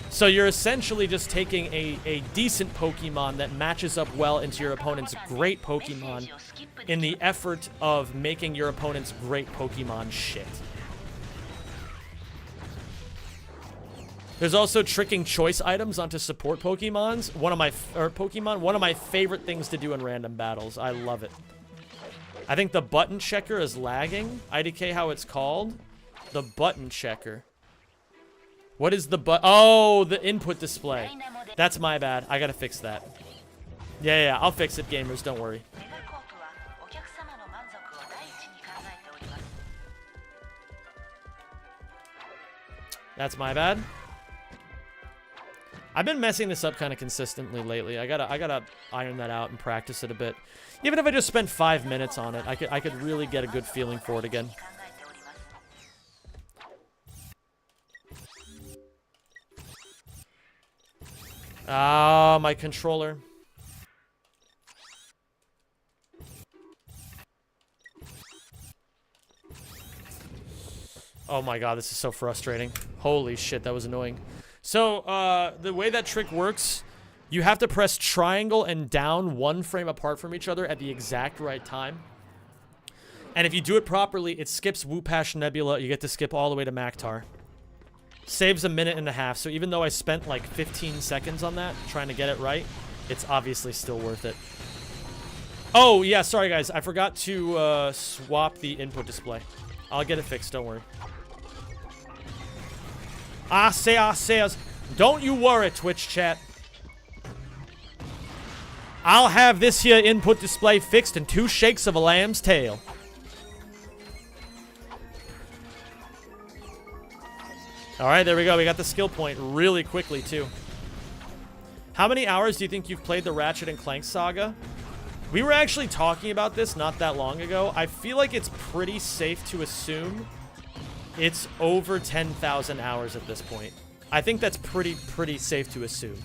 So you're essentially just taking a decent Pokemon that matches up well into your opponent's great Pokemon in the effort of making your opponent's great Pokemon shit. There's also tricking choice items onto support Pokemons. One of my favorite things to do in random battles. I love it. I think the button checker is lagging. IDK how it's called. The button checker. What is the Oh, the input display. That's my bad. I gotta fix that. Yeah, I'll fix it, gamers. Don't worry. That's my bad. I've been messing this up kind of consistently lately. I gotta iron that out and practice it a bit. Even if I just spent 5 minutes on it, I could really get a good feeling for it again. Ah, my controller. Oh my god, this is so frustrating. Holy shit, that was annoying. So, the way that trick works, you have to press triangle and down 1 frame apart from each other at the exact right time. And if you do it properly, it skips Whoopash Nebula. You get to skip all the way to Maktar. Saves a minute and a half, so even though I spent like 15 seconds on that trying to get it right, it's obviously still worth it. Oh, yeah, sorry guys. I forgot to swap the input display. I'll get it fixed, don't worry. Says, don't you worry, Twitch chat. I'll have this here input display fixed in 2 shakes of a lamb's tail. Alright, there we go. We got the skill point really quickly, too. How many hours do you think you've played the Ratchet and Clank saga? We were actually talking about this not that long ago. I feel like it's pretty safe to assume it's over 10,000 hours at this point. I think that's pretty safe to assume.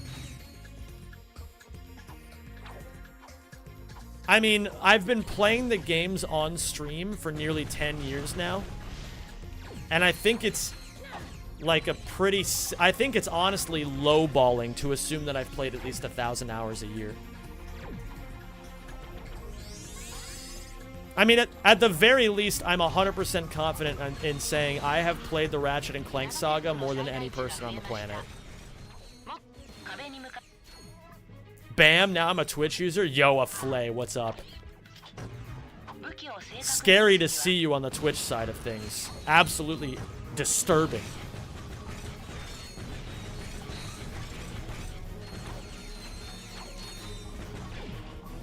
I mean, I've been playing the games on stream for nearly 10 years now. And I think it's like a pretty... I think it's honestly lowballing to assume that I've played at least 1,000 hours a year. I mean, at the very least, I'm 100% confident in saying I have played the Ratchet and Clank saga more than any person on the planet. Bam, now I'm a Twitch user. Yo, a Flay, what's up? Scary to see you on the Twitch side of things. Absolutely disturbing.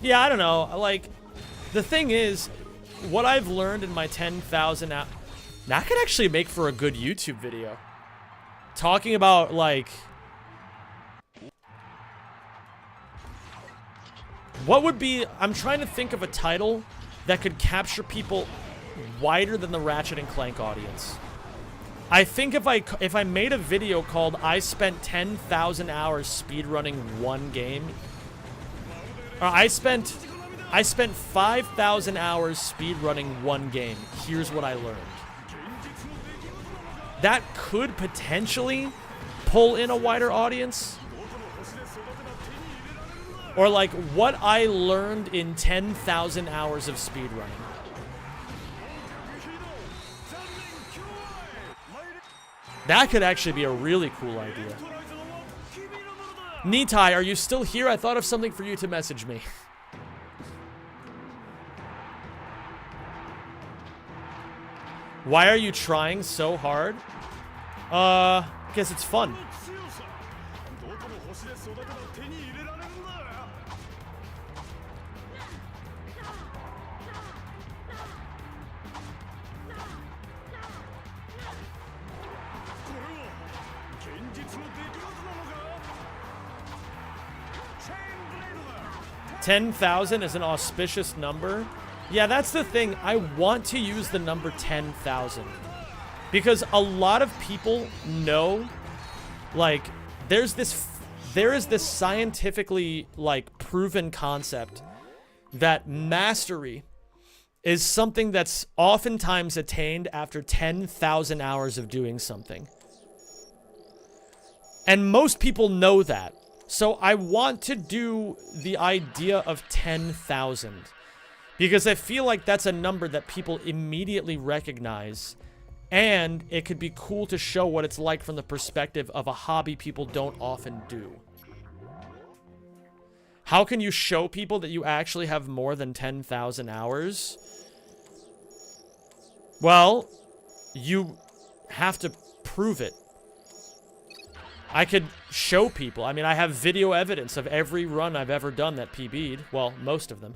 Yeah, I don't know. Like, the thing is, what I've learned in my 10,000 hours... That could actually make for a good YouTube video. Talking about, like... What would be... I'm trying to think of a title that could capture people wider than the Ratchet and Clank audience. I think if I made a video called I spent 10,000 hours speedrunning one game... I spent 5,000 hours speedrunning one game. Here's what I learned. That could potentially pull in a wider audience. Or like what I learned in 10,000 hours of speedrunning. That could actually be a really cool idea. Nitai, are you still here? I thought of something for you to message me. Why are you trying so hard? Because it's fun. $10,000 is an auspicious number. Yeah, that's the thing. I want to use the number 10,000 because a lot of people know, like, there is this scientifically, like, proven concept that mastery is something that's oftentimes attained after 10,000 hours of doing something. And most people know that. So I want to do the idea of 10,000 because I feel like that's a number that people immediately recognize, and it could be cool to show what it's like from the perspective of a hobby people don't often do. How can you show people that you actually have more than 10,000 hours? Well, you have to prove it. I could show people. I mean, I have video evidence of every run I've ever done that PB'd. Well, most of them.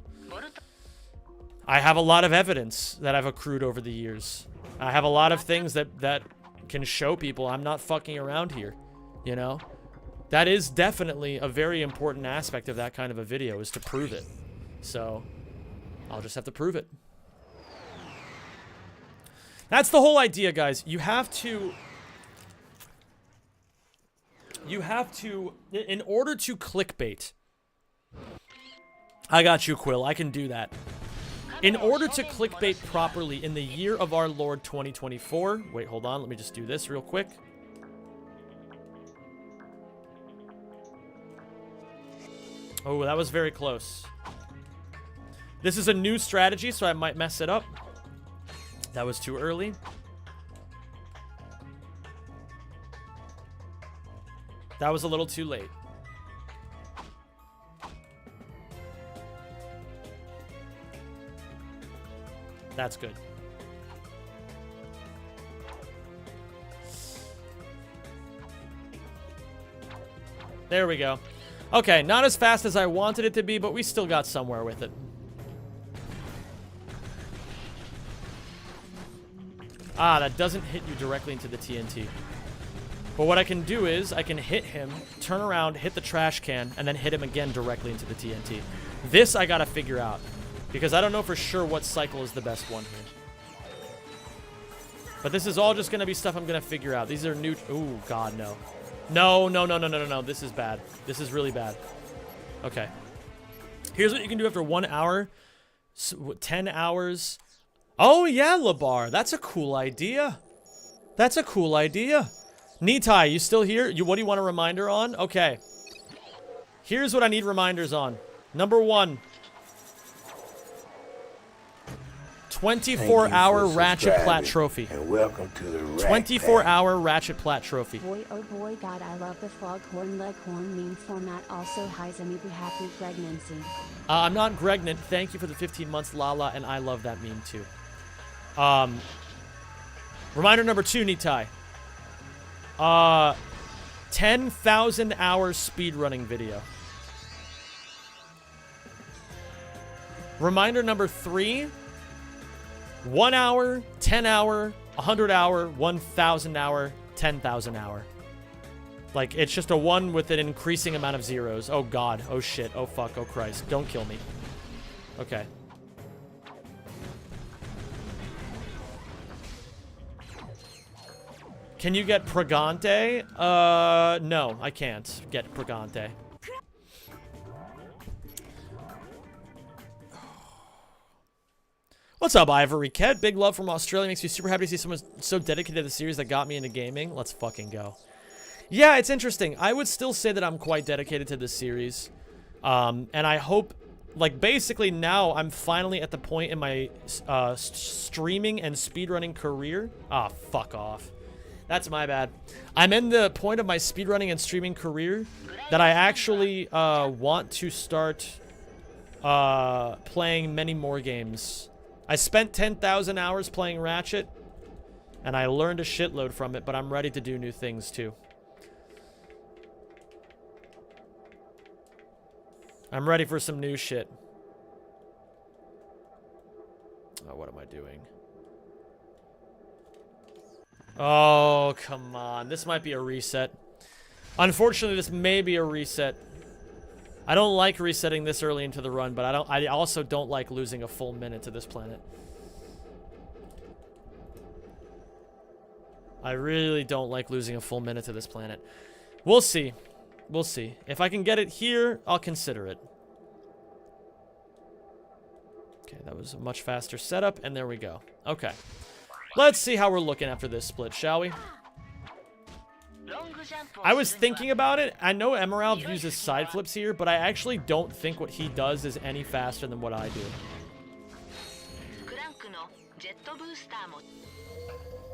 I have a lot of evidence that I've accrued over the years. I have a lot of things that can show people I'm not fucking around here. You know? That is definitely a very important aspect of that kind of a video, is to prove it. So, I'll just have to prove it. That's the whole idea, guys. You have to, in order to clickbait. I got you, Quill. I can do that. In order to clickbait properly in the year of our Lord 2024. Wait, hold on. Let me just do this real quick. Oh, that was very close. This is a new strategy, so I might mess it up. That was too early. That was a little too late. That's good. There we go. Okay, not as fast as I wanted it to be, but we still got somewhere with it. Ah, that doesn't hit you directly into the TNT. But what I can do is, I can hit him, turn around, hit the trash can, and then hit him again directly into the TNT. This I gotta figure out, because I don't know for sure what cycle is the best one here. But this is all just gonna be stuff I'm gonna figure out. These are new... Ooh, God, no. No, no, no, no, no, no, no. This is bad. This is really bad. Okay. Here's what you can do after 1 hour. 10 hours. Oh, yeah, Labar. That's a cool idea. That's a cool idea. Nitai, you still here? What do you want a reminder on? Okay. Here's what I need reminders on. Number 1. 24-hour Ratchet Plat trophy. And welcome to the 24-hour Ratchet Plat trophy. Boy, oh boy, God, I love the foghorn leghorn meme format. Also, hi, Zamibu, happy pregnancy. I'm not pregnant. Thank you for the 15 months, Lala, and I love that meme too. Reminder number 2, Nitai. 10,000 hours speedrunning video. Reminder number 3. 1 hour, 10 hour, 100 hour, 1,000 hour, 10,000 hour. Like, it's just a 1 with an increasing amount of zeros. Oh god, oh shit, oh fuck, oh Christ. Don't kill me. Okay. Can you get Pregante? No, I can't get Pregante. What's up, Ivory Cat? Big love from Australia. Makes me super happy to see someone so dedicated to the series that got me into gaming. Let's fucking go. Yeah, it's interesting. I would still say that I'm quite dedicated to this series. And I hope, like, basically now I'm finally at the point in my streaming and speedrunning career. Ah, fuck off. That's my bad. I'm in the point of my speedrunning and streaming career that I actually want to start playing many more games. I spent 10,000 hours playing Ratchet, and I learned a shitload from it, but I'm ready to do new things too. I'm ready for some new shit. Oh, what am I doing? Oh, come on. This might be a reset. Unfortunately, this may be a reset. I don't like resetting this early into the run, but I also don't like losing a full minute to this planet. I really don't like losing a full minute to this planet. We'll see. We'll see. If I can get it here, I'll consider it. Okay, that was a much faster setup, and there we go. Okay. Let's see how we're looking after this split, shall we? I was thinking about it. I know Emerald uses side flips here, but I actually don't think what he does is any faster than what I do.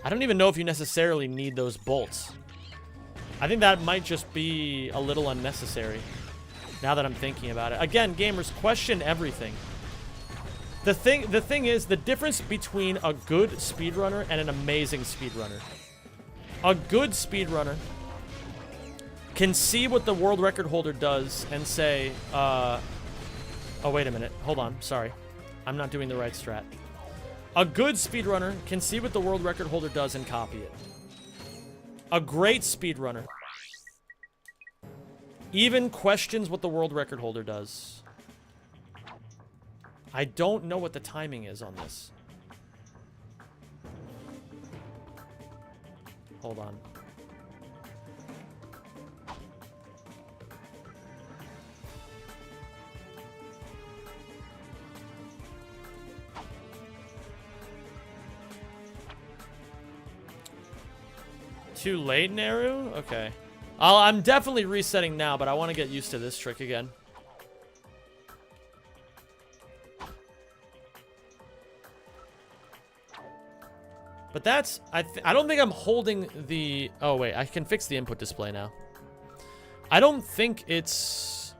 I don't even know if you necessarily need those bolts. I think that might just be a little unnecessary, now that I'm thinking about it. Again, gamers, question everything. The thing is, the difference between a good speedrunner and an amazing speedrunner. A good speedrunner can see what the world record holder does and say, oh, wait a minute. Hold on. Sorry. I'm not doing the right strat. A good speedrunner can see what the world record holder does and copy it. A great speedrunner even questions what the world record holder does. I don't know what the timing is on this. Hold on. Too late, Naru? Okay. I'm definitely resetting now, but I want to get used to this trick again. But that's... I don't think I'm holding the... Oh, wait. I can fix the input display now. I don't think it's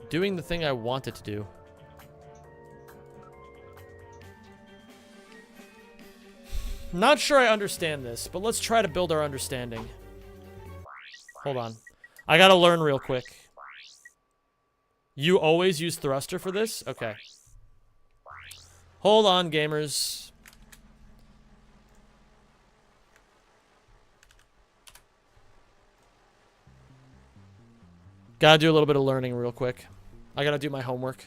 doing the thing I want it to do. Not sure I understand this, but let's try to build our understanding. Hold on. I gotta learn real quick. You always use thruster for this? Okay. Hold on, gamers. Gotta do a little bit of learning real quick. I gotta do my homework.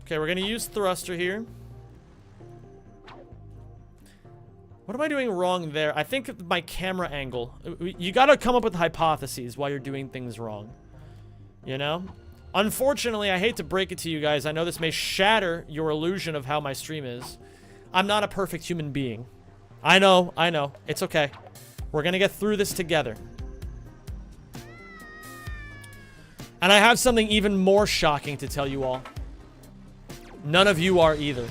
Okay, we're gonna use thruster here. What am I doing wrong there? I think my camera angle. You gotta come up with hypotheses while you're doing things wrong. You know? Unfortunately, I hate to break it to you guys. I know this may shatter your illusion of how my stream is. I'm not a perfect human being. I know. It's okay. We're gonna get through this together. And I have something even more shocking to tell you all. None of you are either.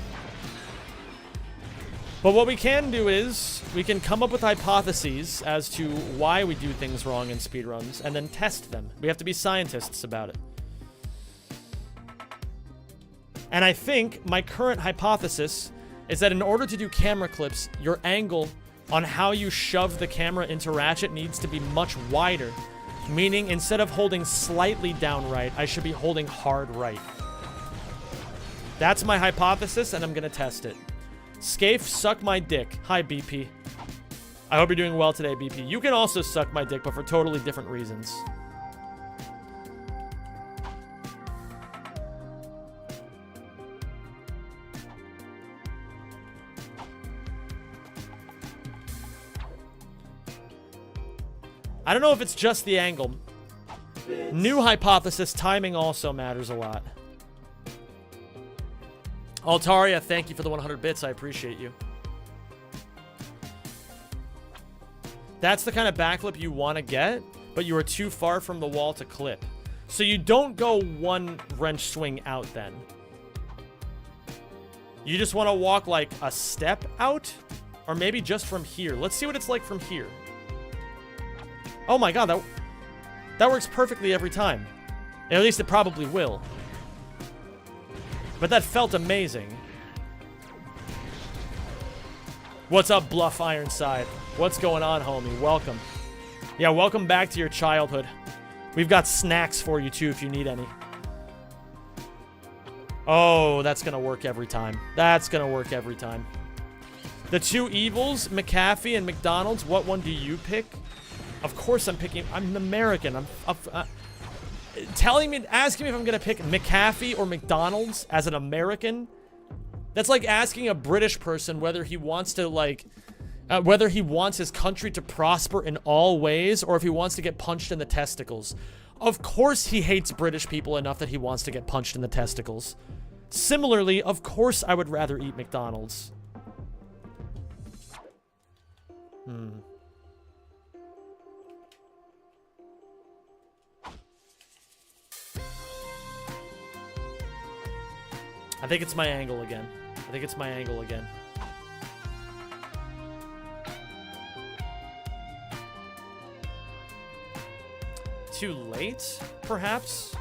But what we can do is, we can come up with hypotheses as to why we do things wrong in speedruns, and then test them. We have to be scientists about it. And I think my current hypothesis is that in order to do camera clips, your angle on how you shove the camera into Ratchet needs to be much wider. Meaning, instead of holding slightly down right, I should be holding hard right. That's my hypothesis, and I'm gonna test it. Scafe, suck my dick. Hi, BP. I hope you're doing well today, BP. You can also suck my dick, but for totally different reasons. I don't know if it's just the angle. New hypothesis, timing also matters a lot. Altaria, thank you for the 100 bits. I appreciate you. That's the kind of backflip you want to get, but you are too far from the wall to clip. So you don't go one wrench swing out then. You just want to walk like a step out, or maybe just from here. Let's see what it's like from here. Oh my god, that works perfectly every time. At least it probably will. But that felt amazing. What's up, Bluff Ironside? What's going on, homie? Welcome. Yeah, welcome back to your childhood. We've got snacks for you, too, if you need any. Oh, that's gonna work every time. That's gonna work every time. The two evils, McAfee and McDonald's, what one do you pick? Of course I'm picking... I'm an American. Asking me if I'm gonna pick McAfee or McDonald's as an American, that's like asking a British person whether he wants to, like, whether he wants his country to prosper in all ways, or if he wants to get punched in the testicles. Of course he hates British people enough that he wants to get punched in the testicles. Similarly, of course I would rather eat McDonald's. I think it's my angle again. Too late, perhaps?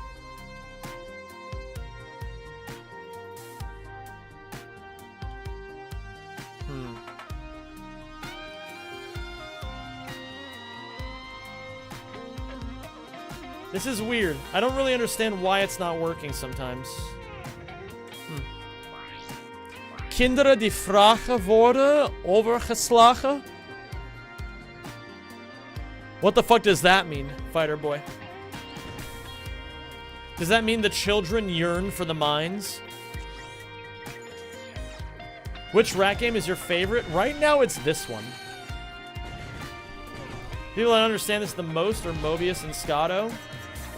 This is weird. I don't really understand why it's not working sometimes. Kinderen die vragen worden overgeslagen? What the fuck does that mean, Fighter Boy? Does that mean the children yearn for the mines? Which rat game is your favorite? Right now, it's this one. People that understand this the most are Mobius and Scotto.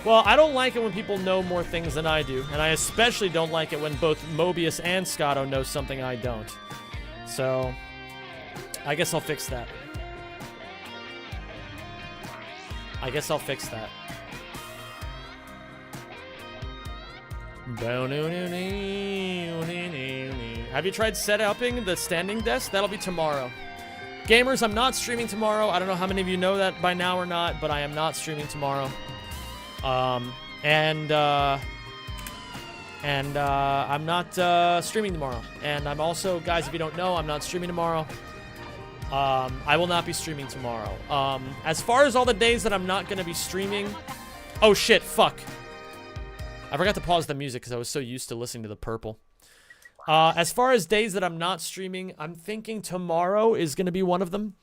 Well, I don't like it when people know more things than I do, and I especially don't like it when both Mobius and Scotto know something I don't. So, I guess I'll fix that. Have you tried setting the standing desk? That'll be tomorrow. Gamers, I'm not streaming tomorrow. I don't know how many of you know that by now or not, but I am not streaming tomorrow. I'm not streaming tomorrow. And I'm also, guys, if you don't know, I'm not streaming tomorrow. I will not be streaming tomorrow. As far as all the days that I'm not going to be streaming... Oh, shit, fuck. I forgot to pause the music because I was so used to listening to the purple. As far as days that I'm not streaming, I'm thinking tomorrow is going to be one of them.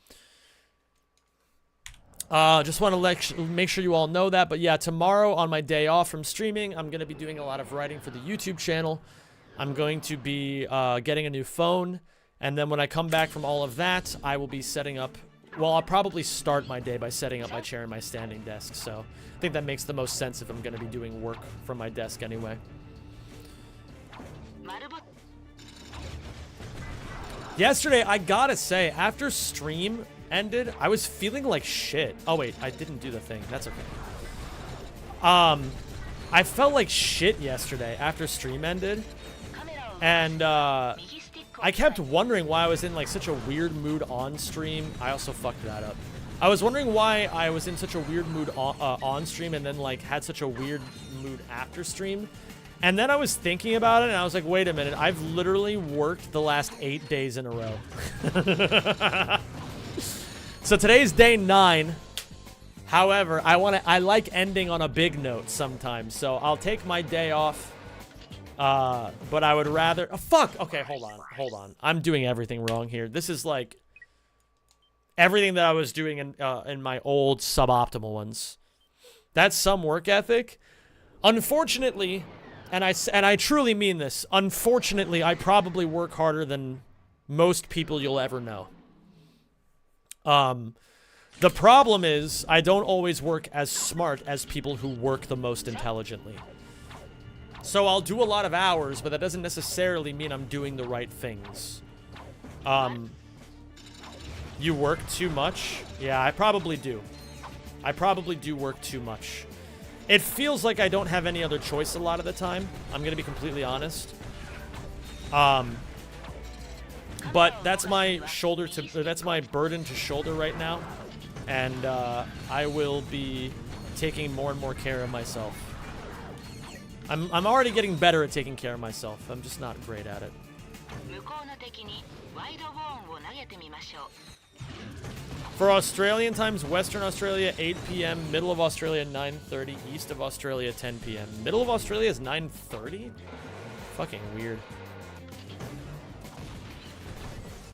Just want to make sure you all know that. But yeah, tomorrow on my day off from streaming, I'm going to be doing a lot of writing for the YouTube channel. I'm going to be getting a new phone. And then when I come back from all of that, I will be setting up well, I'll probably start my day by setting up my chair and my standing desk. So I think that makes the most sense if I'm going to be doing work from my desk anyway. Yesterday, I gotta say, after stream ended, I was feeling like shit. Oh wait, I didn't do the thing. That's okay. I felt like shit yesterday after stream ended, and I kept wondering why I was in like such a weird mood on stream. I also fucked that up. I was wondering why I was in such a weird mood on stream and then like had such a weird mood after stream. And then I was thinking about it, and I was like, wait a minute. I've literally worked the last 8 days in a row. So today's day 9. However, I like ending on a big note sometimes. So I'll take my day off. But I would rather... Oh, fuck! Okay, hold on. I'm doing everything wrong here. This is like... everything that I was doing in my old suboptimal ones. That's some work ethic. Unfortunately... And I truly mean this. Unfortunately, I probably work harder than most people you'll ever know. The problem is I don't always work as smart as people who work the most intelligently. So I'll do a lot of hours, but that doesn't necessarily mean I'm doing the right things. You work too much? Yeah, I probably do. I probably do work too much. It feels like I don't have any other choice a lot of the time. I'm gonna be completely honest. But that's my that's my burden to shoulder right now, and I will be taking more and more care of myself. I'm already getting better at taking care of myself. I'm just not great at it. For Australian times, Western Australia 8 p.m., middle of Australia 9:30, east of Australia 10 p.m. Middle of Australia is 9:30? Fucking weird.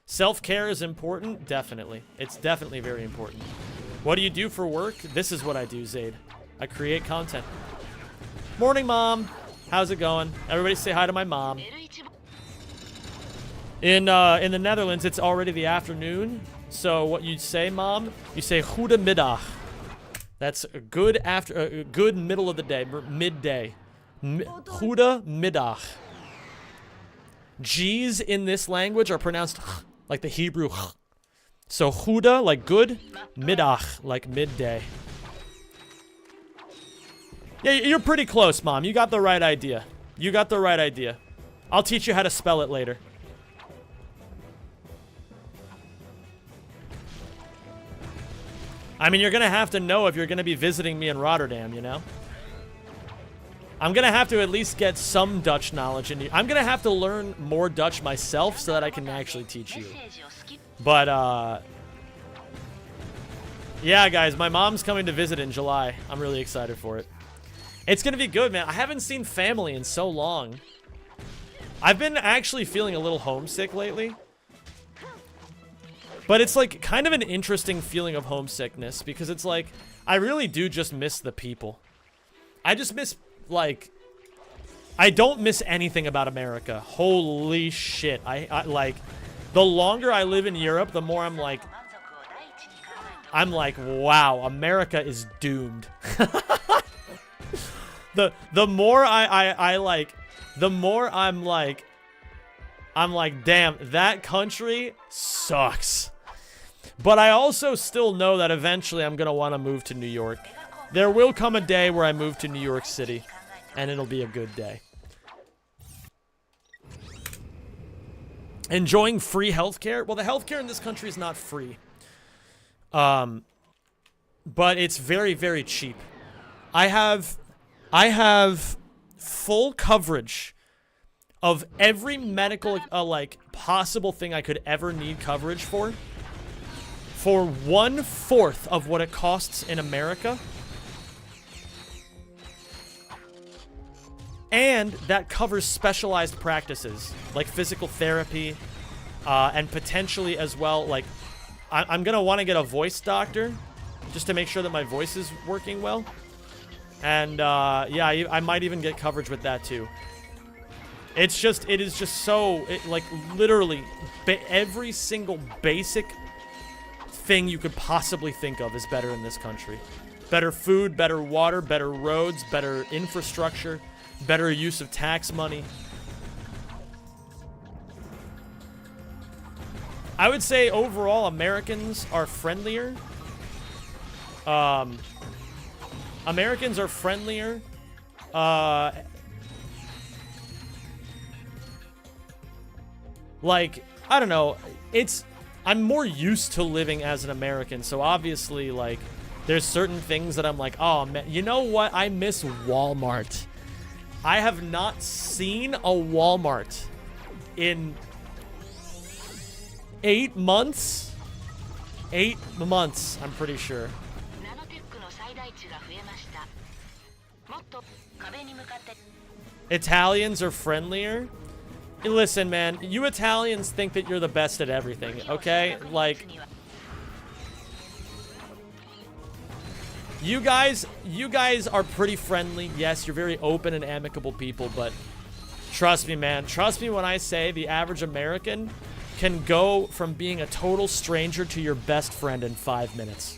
Self-care is important? Definitely. It's definitely very important. What do you do for work? This is what I do, Zaid. I create content. Morning, Mom. How's it going? Everybody say hi to my mom. In the Netherlands, it's already the afternoon. So what you say, Mom? You say goedemiddag. That's a good good middle of the day, midday. Goedemiddag. G's in this language are pronounced like the Hebrew. So goede, like good, middag, like midday. Yeah, you're pretty close, Mom. You got the right idea. You got the right idea. I'll teach you how to spell it later. I mean, you're gonna have to know if you're gonna be visiting me in Rotterdam, you know? I'm gonna have to at least get some Dutch knowledge in you. I'm gonna have to learn more Dutch myself so that I can actually teach you. But, yeah, guys, my mom's coming to visit in July. I'm really excited for it. It's gonna be good, man. I haven't seen family in so long. I've been actually feeling a little homesick lately. But it's like kind of an interesting feeling of homesickness because it's like I really do just miss the people. I just miss like I don't miss anything about America. Holy shit. I like the longer I live in Europe, the more I'm like wow, America is doomed. the more I like the more I'm like damn, that country sucks. But I also still know that eventually I'm going to want to move to New York. There will come a day where I move to New York City, and it'll be a good day. Enjoying free healthcare? Well, the healthcare in this country is not free. But it's very, very cheap. I have full coverage of every medical, like, possible thing I could ever need coverage for 1/4 of what it costs in America. And that covers specialized practices, like physical therapy, and potentially as well, like, I'm going to want to get a voice doctor, just to make sure that my voice is working well. And, yeah, I might even get coverage with that, too. It is just so, like, literally, every single basic everything you could possibly think of is better in this country. Better food, better water, better roads, better infrastructure, better use of tax money. I would say overall Americans are friendlier. Americans are friendlier. Like, I don't know. I'm more used to living as an American, so obviously, like, there's certain things that I'm like, oh, man, you know what? I miss Walmart. I have not seen a Walmart in 8 months. 8 months, I'm pretty sure. Italians are friendlier. Listen, man, you Italians think that you're the best at everything, okay? Like, you guys are pretty friendly. Yes, you're very open and amicable people, but trust me, man. Trust me when I say the average American can go from being a total stranger to your best friend in 5 minutes.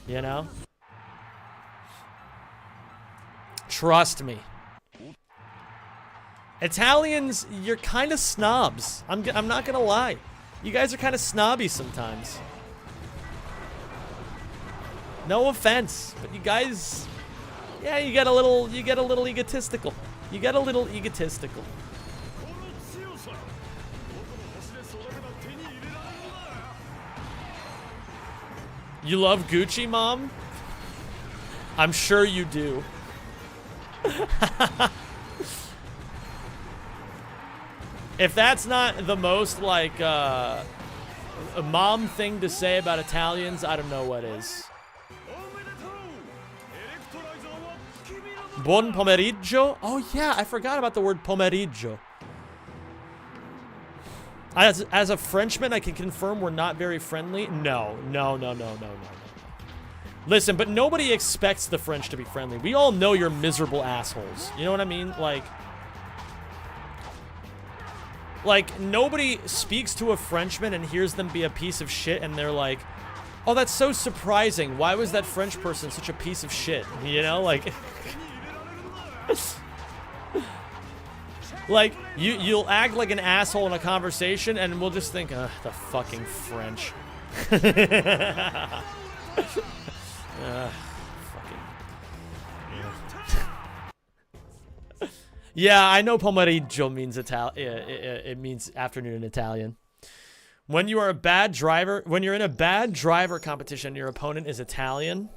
You know? Trust me. Italians, you're kind of snobs. I'm not gonna lie. You guys are kind of snobby sometimes. No offense, but you guys, yeah, you get a little egotistical. You get a little egotistical. You love Gucci, Mom? I'm sure you do. If that's not the most, like, a mom thing to say about Italians, I don't know what is. Buon pomeriggio? Oh, yeah, I forgot about the word pomeriggio. As a Frenchman, I can confirm we're not very friendly. No. Listen, but nobody expects the French to be friendly. We all know you're miserable assholes. You know what I mean? Like, nobody speaks to a Frenchman and hears them be a piece of shit, and they're like, oh, that's so surprising. Why was that French person such a piece of shit? You know, like... like, you'll act like an asshole in a conversation, and we'll just think, ugh, the fucking French. Yeah, I know pomeriggio means it means afternoon in Italian. When you are a bad driver, when you're in a bad driver competition, your opponent is Italian.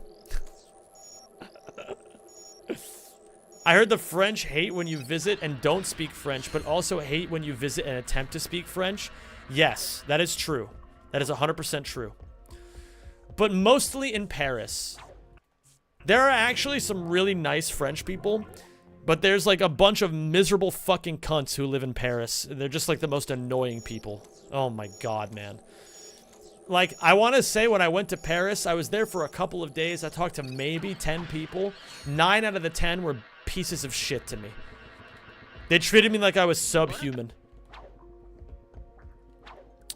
I heard the French hate when you visit and don't speak French, but also hate when you visit and attempt to speak French. Yes, that is true. That is 100% true. But mostly in Paris. There are actually some really nice French people. But there's like a bunch of miserable fucking cunts who live in Paris. They're just like the most annoying people. Oh my god, man. Like, I want to say when I went to Paris, I was there for a couple of days. I talked to maybe 10 people. 9 out of the 10 were pieces of shit to me. They treated me like I was subhuman.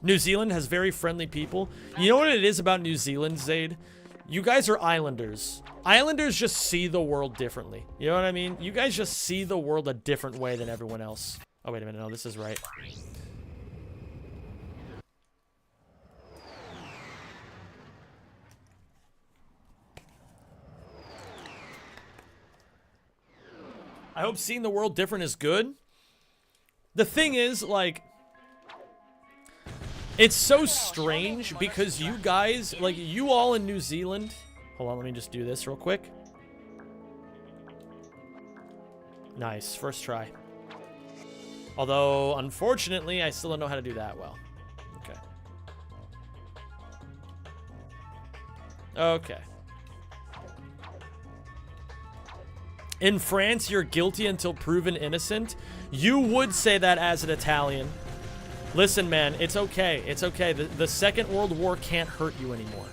New Zealand has very friendly people. You know what it is about New Zealand, Zaid? You guys are islanders. Islanders just see the world differently. You know what I mean? You guys just see the world a different way than everyone else. Oh, wait a minute. No, this is right. I hope seeing the world different is good. The thing is, like... It's so strange because you guys, like, you all in New Zealand... Hold on, let me just do this real quick. Nice, first try. Although, unfortunately, I still don't know how to do that well. Okay. Okay. In France, you're guilty until proven innocent. You would say that as an Italian. Listen, man, it's okay. It's okay. The Second World War can't hurt you anymore.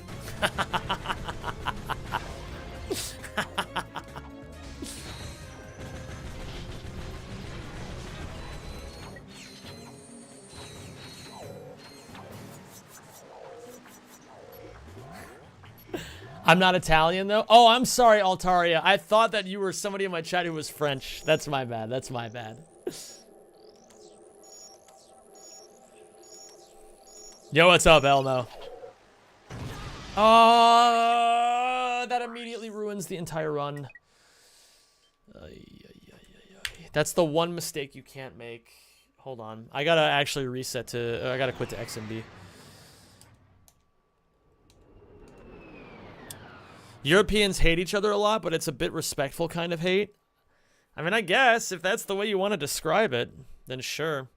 I'm not Italian, though. Oh, I'm sorry, Altaria. I thought that you were somebody in my chat who was French. That's my bad. That's my bad. Yo, what's up, Elmo? Oh, that immediately ruins the entire run. That's the one mistake you can't make. Hold on. I gotta actually reset to... I gotta quit to XMB. Europeans hate each other a lot, but it's a bit respectful kind of hate. I mean, I guess, if that's the way you want to describe it, then sure.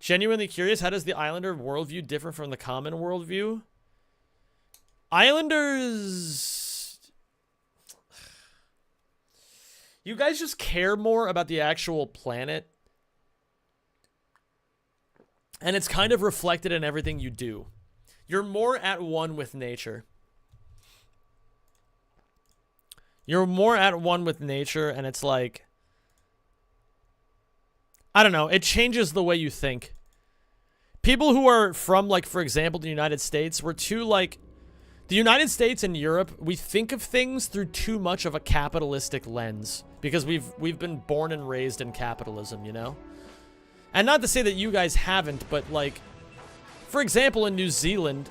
Genuinely curious, how does the Islander worldview differ from the common worldview? Islanders... You guys just care more about the actual planet. And it's kind of reflected in everything you do. You're more at one with nature. You're more at one with nature, and it's like... I don't know. It changes the way you think. People who are from, like, for example, the United States, we're too, like... The United States and Europe, we think of things through too much of a capitalistic lens. Because we've been born and raised in capitalism, you know? And not to say that you guys haven't, but, like... For example, in New Zealand...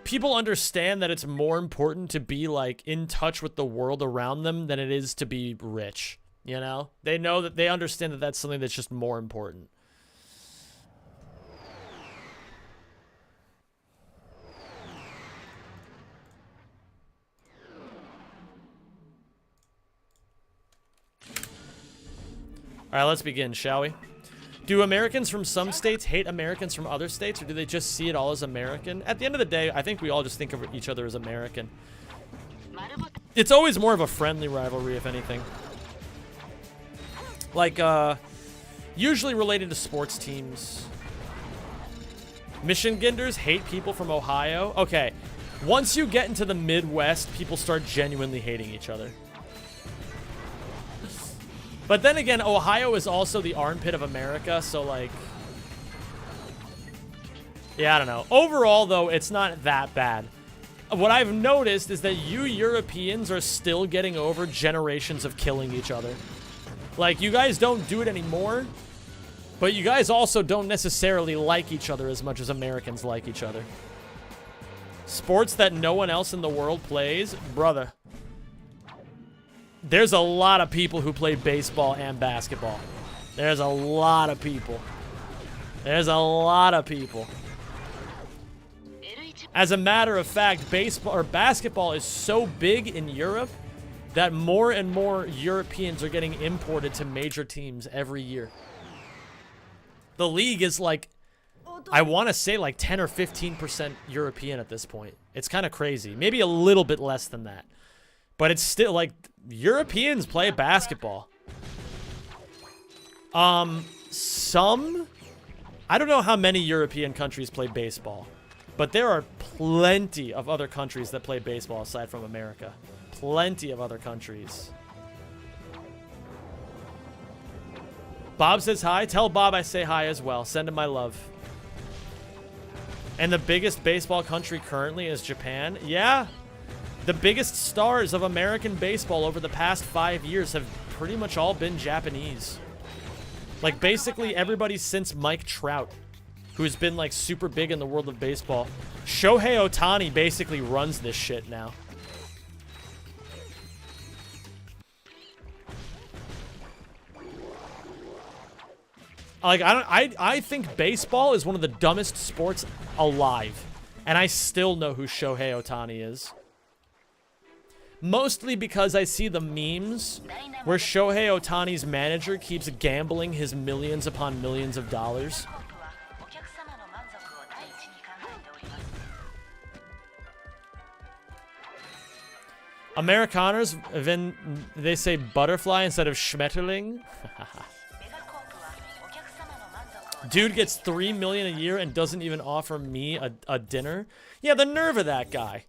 People understand that it's more important to be, like, in touch with the world around them than it is to be rich, you know? They know that they understand that that's something that's just more important. All right, let's begin, shall we? Do Americans from some states hate Americans from other states, or do they just see it all as American? At the end of the day, I think we all just think of each other as American. It's always more of a friendly rivalry, if anything. Like, usually related to sports teams. Michiganders hate people from Ohio. Okay, once you get into the Midwest, people start genuinely hating each other. But then again, Ohio is also the armpit of America, so, like... Yeah, I don't know. Overall, though, it's not that bad. What I've noticed is that you Europeans are still getting over generations of killing each other. Like, you guys don't do it anymore, but you guys also don't necessarily like each other as much as Americans like each other. Sports that no one else in the world plays, brother. There's a lot of people who play baseball and basketball. There's a lot of people. There's a lot of people. As a matter of fact, baseball or basketball is so big in Europe that more and more Europeans are getting imported to major teams every year. The league is like, I want to say like 10 or 15% European at this point. It's kind of crazy. Maybe a little bit less than that. But it's still like Europeans play basketball. Some, I don't know how many European countries play baseball, but there are plenty of other countries that play baseball aside from America. Plenty of other countries. Bob says hi. Tell Bob I say hi as well. Send him my love. And the biggest baseball country currently is Japan. Yeah. The biggest stars of American baseball over the past 5 years have pretty much all been Japanese. Like, basically everybody since Mike Trout, who's been, like, super big in the world of baseball. Shohei Ohtani basically runs this shit now. Like, I think baseball is one of the dumbest sports alive. And I still know who Shohei Ohtani is. Mostly because I see the memes where Shohei Ohtani's manager keeps gambling his millions upon millions of dollars. Amerikaners, when they say butterfly instead of Schmetterling. Dude gets $3 million a year and doesn't even offer me a dinner. Yeah, the nerve of that guy.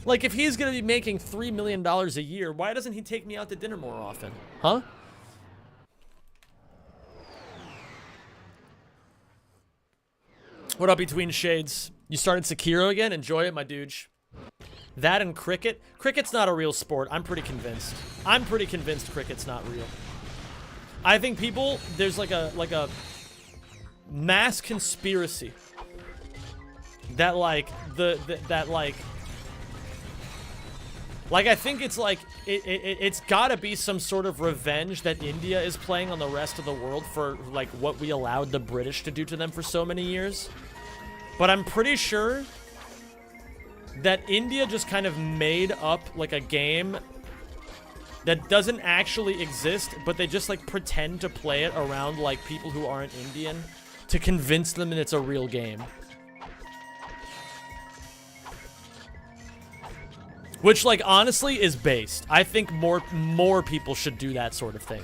Like, if he's gonna be making $3 million a year, why doesn't he take me out to dinner more often? Huh? What up, Between Shades? You started Sekiro again? Enjoy it, my dude. That and cricket. Cricket's not a real sport. I'm pretty convinced. I'm pretty convinced cricket's not real. I think people, there's like a mass conspiracy that like I think it's like it's gotta be some sort of revenge that India is playing on the rest of the world for like what we allowed the British to do to them for so many years. But I'm pretty sure that India just kind of made up like a game that doesn't actually exist, but they just like pretend to play it around like people who aren't Indian to convince them that it's a real game. Which, like, honestly is based. I think more people should do that sort of thing.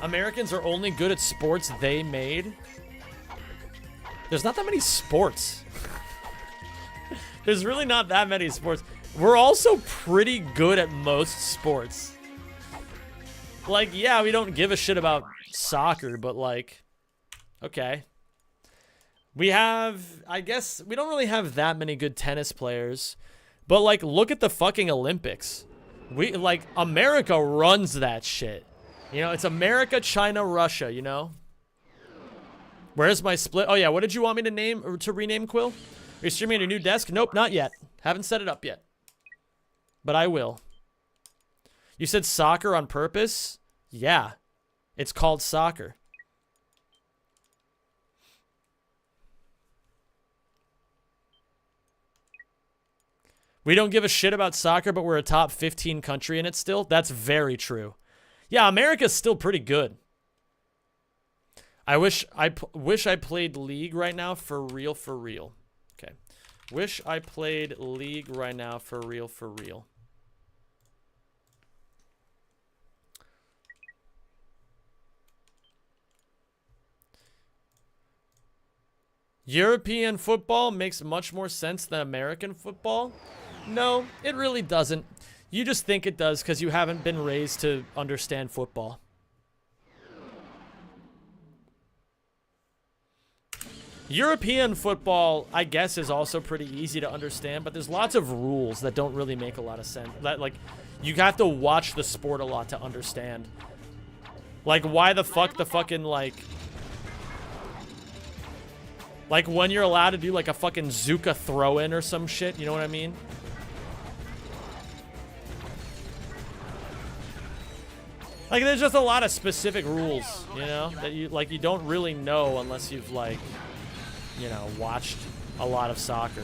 Americans are only good at sports they made. There's not that many sports. There's really not that many sports. We're also pretty good at most sports. Like, yeah, we don't give a shit about soccer, but like, okay. We have, I guess, we don't really have that many good tennis players. But like, look at the fucking Olympics. America runs that shit. You know, it's America, China, Russia, you know? Where's my split? Oh yeah, what did you want me to rename, Quill? Are you streaming at your new desk? Nope, not yet. Haven't set it up yet. But I will. You said soccer on purpose? Yeah. It's called soccer. We don't give a shit about soccer, but we're a top 15 country in it still? That's very true. Yeah, America's still pretty good. I wish I played League right now for real, for real. Okay. Wish I played League right now for real, for real. European football makes much more sense than American football? No, it really doesn't. You just think it does because you haven't been raised to understand football. European football, I guess, is also pretty easy to understand, but there's lots of rules that don't really make a lot of sense. Like, you have to watch the sport a lot to understand. Like, why the fuck the fucking, like, when you're allowed to do, like, a fucking Zuka throw-in or some shit, you know what I mean? Like, there's just a lot of specific rules, you know, that you don't really know unless you've, like, you know, watched a lot of soccer.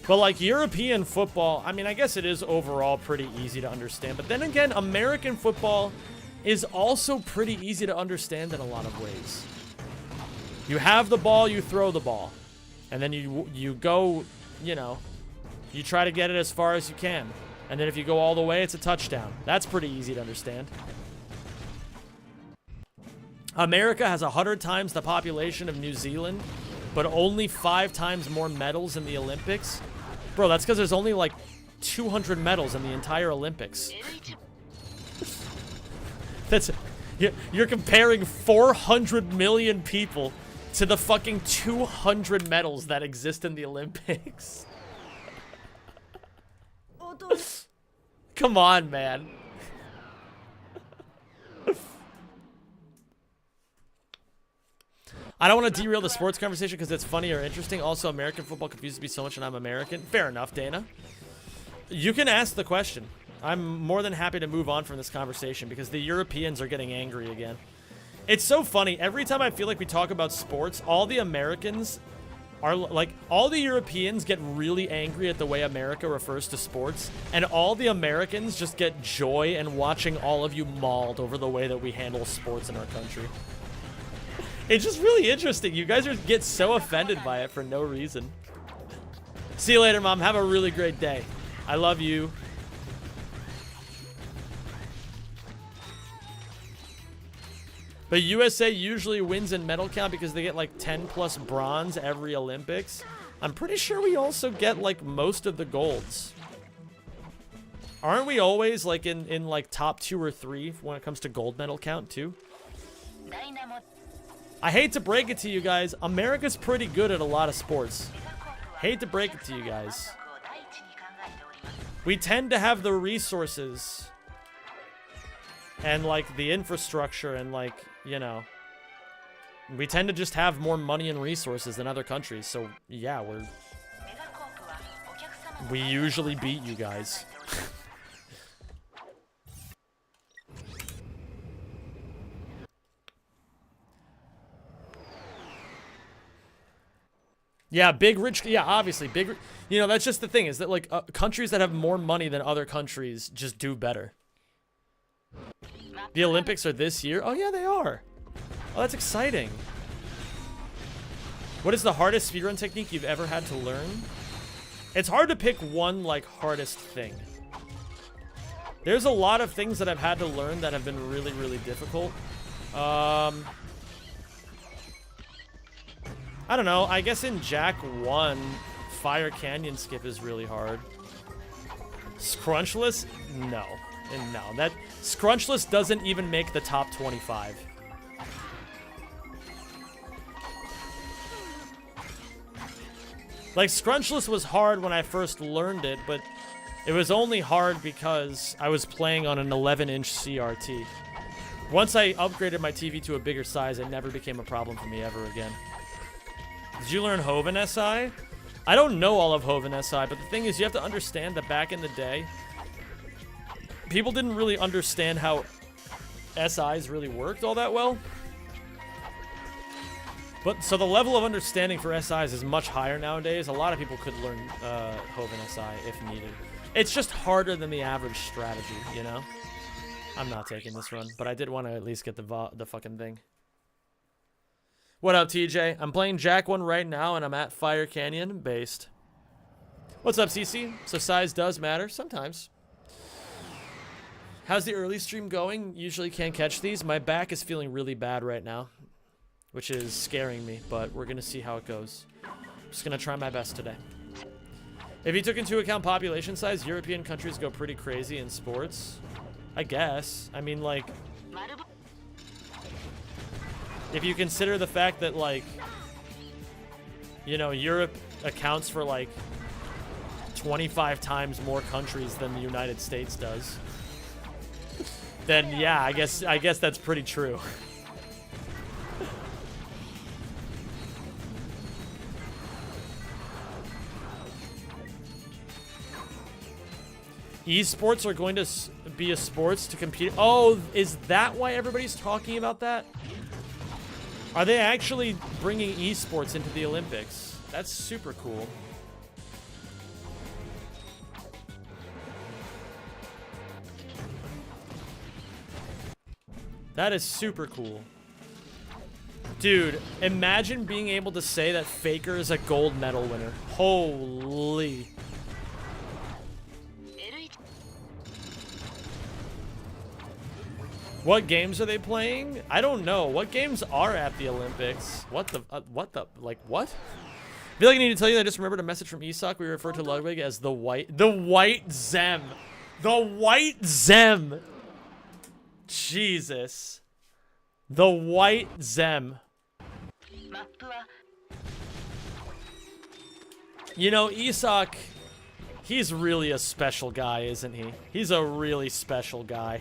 But, like, European football, I mean, I guess it is overall pretty easy to understand. But then again, American football is also pretty easy to understand in a lot of ways. You have the ball, you throw the ball. And then you go, you know, you try to get it as far as you can. And then if you go all the way, it's a touchdown. That's pretty easy to understand. America has 100 times the population of New Zealand, but only 5 times more medals in the Olympics. Bro, that's because there's only like 200 medals in the entire Olympics. That's, you're comparing 400 million people to the fucking 200 medals that exist in the Olympics. Come on, man. I don't want to derail the sports conversation because it's funny or interesting. Also, American football confuses me so much and I'm American. Fair enough, Dana. You can ask the question. I'm more than happy to move on from this conversation because the Europeans are getting angry again. It's so funny. Every time I feel like we talk about sports, all the Americans are like, all the Europeans get really angry at the way America refers to sports, and all the Americans just get joy in watching all of you mauled over the way that we handle sports in our country. It's just really interesting. You guys get so offended by it for no reason. See you later, Mom. Have a really great day. I love you. But USA usually wins in medal count because they get like 10 plus bronze every Olympics. I'm pretty sure we also get like most of the golds. Aren't we always like in like top 2 or 3 when it comes to gold medal count too? I hate to break it to you guys. America's pretty good at a lot of sports. Hate to break it to you guys. We tend to have the resources and like the infrastructure and like, you know, we tend to just have more money and resources than other countries. So yeah, we usually beat you guys. Yeah, big rich. Yeah, obviously big. You know, that's just the thing is that like countries that have more money than other countries just do better. The Olympics are this year. Oh yeah, they are. Oh, that's exciting. What is the hardest speedrun technique you've ever had to learn? It's hard to pick one like hardest thing. There's a lot of things that I've had to learn that have been really, really difficult. I don't know. I guess in Jack 1, Fire Canyon skip is really hard. Scrunchless? No. And no. That Scrunchless doesn't even make the top 25. Like, Scrunchless was hard when I first learned it, but it was only hard because I was playing on an 11-inch CRT. Once I upgraded my TV to a bigger size, it never became a problem for me ever again. Did you learn Hoven SI? I don't know all of Hoven SI, but the thing is, you have to understand that back in the day, people didn't really understand how SIs really worked all that well. But so the level of understanding for SIs is much higher nowadays. A lot of people could learn Hoven SI if needed. It's just harder than the average strategy, you know? I'm not taking this run, but I did want to at least get the fucking thing. What up, TJ? I'm playing Jack 1 right now, and I'm at Fire Canyon based. What's up, CC? So size does matter sometimes. How's the early stream going? Usually can't catch these. My back is feeling really bad right now, which is scaring me, but we're going to see how it goes. I'm just going to try my best today. If you took into account population size, European countries go pretty crazy in sports. I guess. I mean, like, if you consider the fact that, like, you know, Europe accounts for, like, 25 times more countries than the United States does, then, yeah, I guess that's pretty true. Esports are going to be a sports to compete. Oh, is that why everybody's talking about that? Are they actually bringing esports into the Olympics? That's super cool. That is super cool. Dude, imagine being able to say that Faker is a gold medal winner. Holy. What games are they playing? I don't know. What games are at the Olympics? What the, like, what? I feel like I need to tell you that I just remembered a message from Isak. We refer to Ludwig as the white Zem. The white Zem. Jesus. The white Zem. You know, Isak, he's really a special guy, isn't he? He's a really special guy.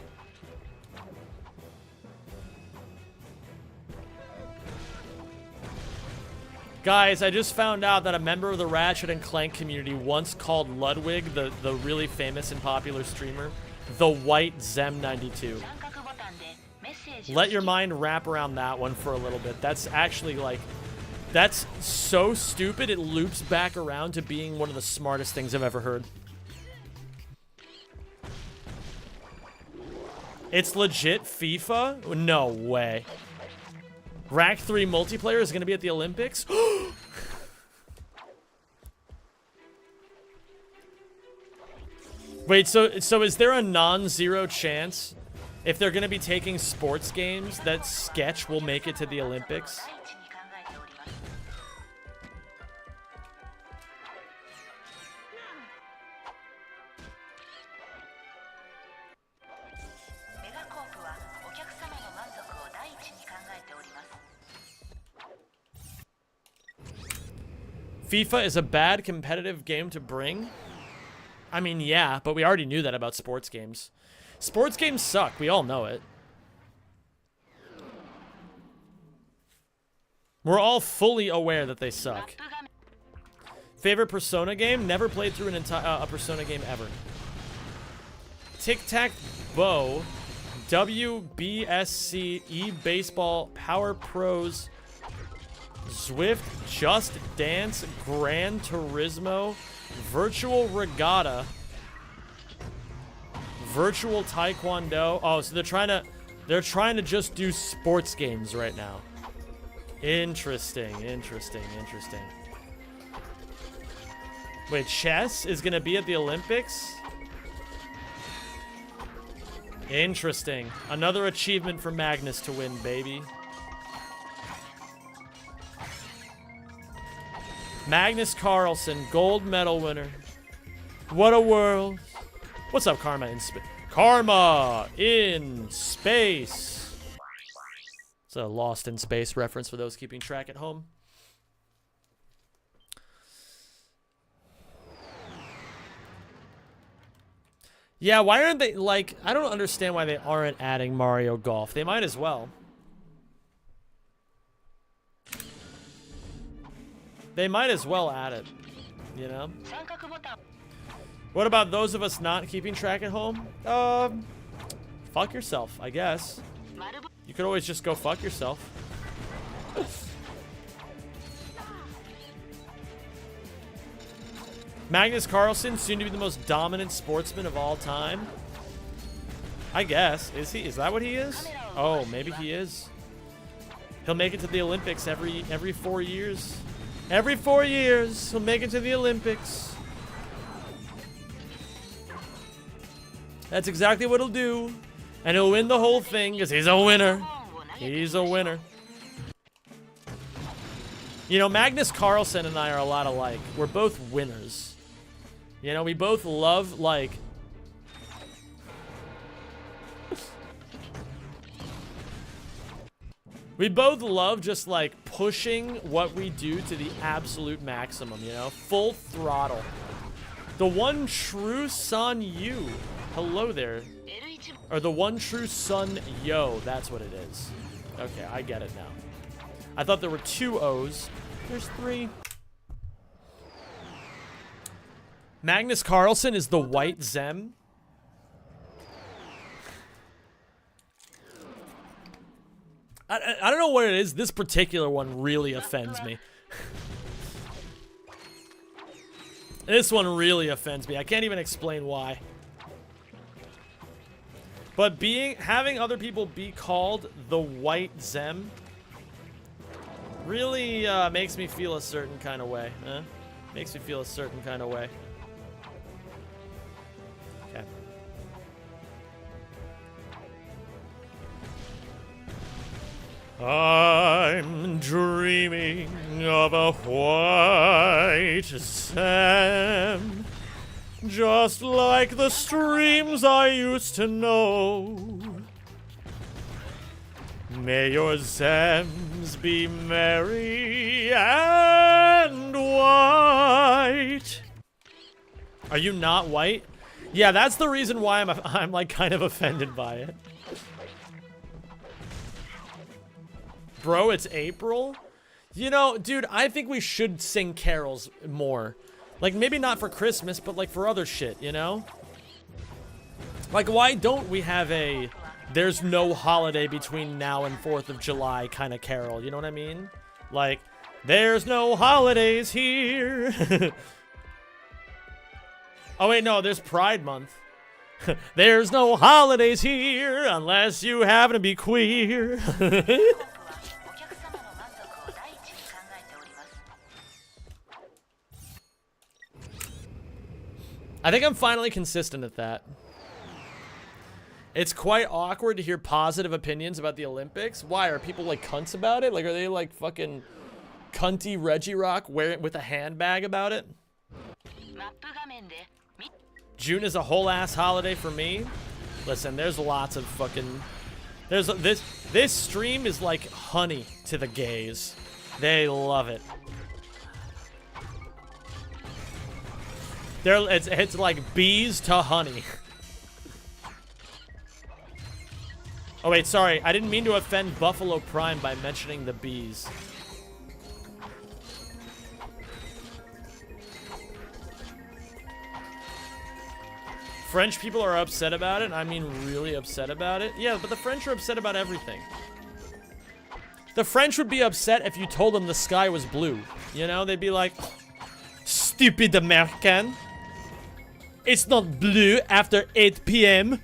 Guys, I just found out that a member of the Ratchet and Clank community once called Ludwig, the really famous and popular streamer, the White Zem 92. Let your mind wrap around that one for a little bit. That's actually, like, that's so stupid, it loops back around to being one of the smartest things I've ever heard. It's legit FIFA? No way. Rack 3 multiplayer is going to be at the Olympics? Wait, so is there a non-zero chance if they're going to be taking sports games that Sketch will make it to the Olympics? FIFA is a bad competitive game to bring? I mean, yeah, but we already knew that about sports games. Sports games suck. We all know it. We're all fully aware that they suck. Favorite Persona game? Never played through an entire a Persona game ever. Tic-Tac-Bow, WBSC, E-Baseball, Power Pros, Zwift, Just Dance, Gran Turismo, Virtual Regatta, Virtual Taekwondo. Oh, so they're trying to just do sports games right now. Interesting, interesting, interesting. Wait, chess is gonna be at the Olympics? Interesting. Another achievement for Magnus to win, baby. Magnus Carlsen, gold medal winner. What a world. What's up, Karma in space? Karma in space. It's a Lost in Space reference for those keeping track at home. Yeah, why aren't they, like, I don't understand why they aren't adding Mario Golf. They might as well. They might as well add it, you know? What about those of us not keeping track at home? Fuck yourself, I guess. You could always just go fuck yourself. Magnus Carlsen, soon to be the most dominant sportsman of all time. I guess. Is he? Is that what he is? Oh, maybe he is. He'll make it to the Olympics every 4 years. Every 4 years, he'll make it to the Olympics. That's exactly what he'll do. And he'll win the whole thing because he's a winner. He's a winner. You know, Magnus Carlsen and I are a lot alike. We're both winners. You know, we both love, like... we both love just, like, pushing what we do to the absolute maximum, you know? Full throttle. The one true Sun Yu. Hello there. Or the one true Sun Yo. That's what it is. Okay, I get it now. I thought there were 2 O's. There's 3. Magnus Carlsen is the white Zem. I don't know what it is. This particular one really offends me. This one really offends me. I can't even explain why. But having other people be called the white Zem really makes me feel a certain kind of way. Huh? Makes me feel a certain kind of way. Okay. I'm dreaming of a white Zem, just like the streams I used to know. May your Zems be merry and white. Are you not white? Yeah, that's the reason why I'm like kind of offended by it. Bro, it's April? You know, dude, I think we should sing carols more. Like, maybe not for Christmas, but like for other shit, you know? Like, why don't we have a there's no holiday between now and 4th of July kind of carol, you know what I mean? Like, there's no holidays here. Oh, wait, no, there's Pride Month. There's no holidays here unless you happen to be queer. I think I'm finally consistent at that. It's quite awkward to hear positive opinions about the Olympics. Why? Are people like cunts about it? Like, are they like fucking cunty Reggie Rock wearing with a handbag about it? June is a whole ass holiday for me. Listen, there's lots of fucking... This stream is like honey to the gays. They love it. It's like bees to honey. Oh wait, sorry. I didn't mean to offend Buffalo Prime by mentioning the bees. French people are upset about it. I mean, really upset about it. Yeah, but the French are upset about everything. The French would be upset if you told them the sky was blue. You know, they'd be like, stupid American. It's not blue after 8 p.m.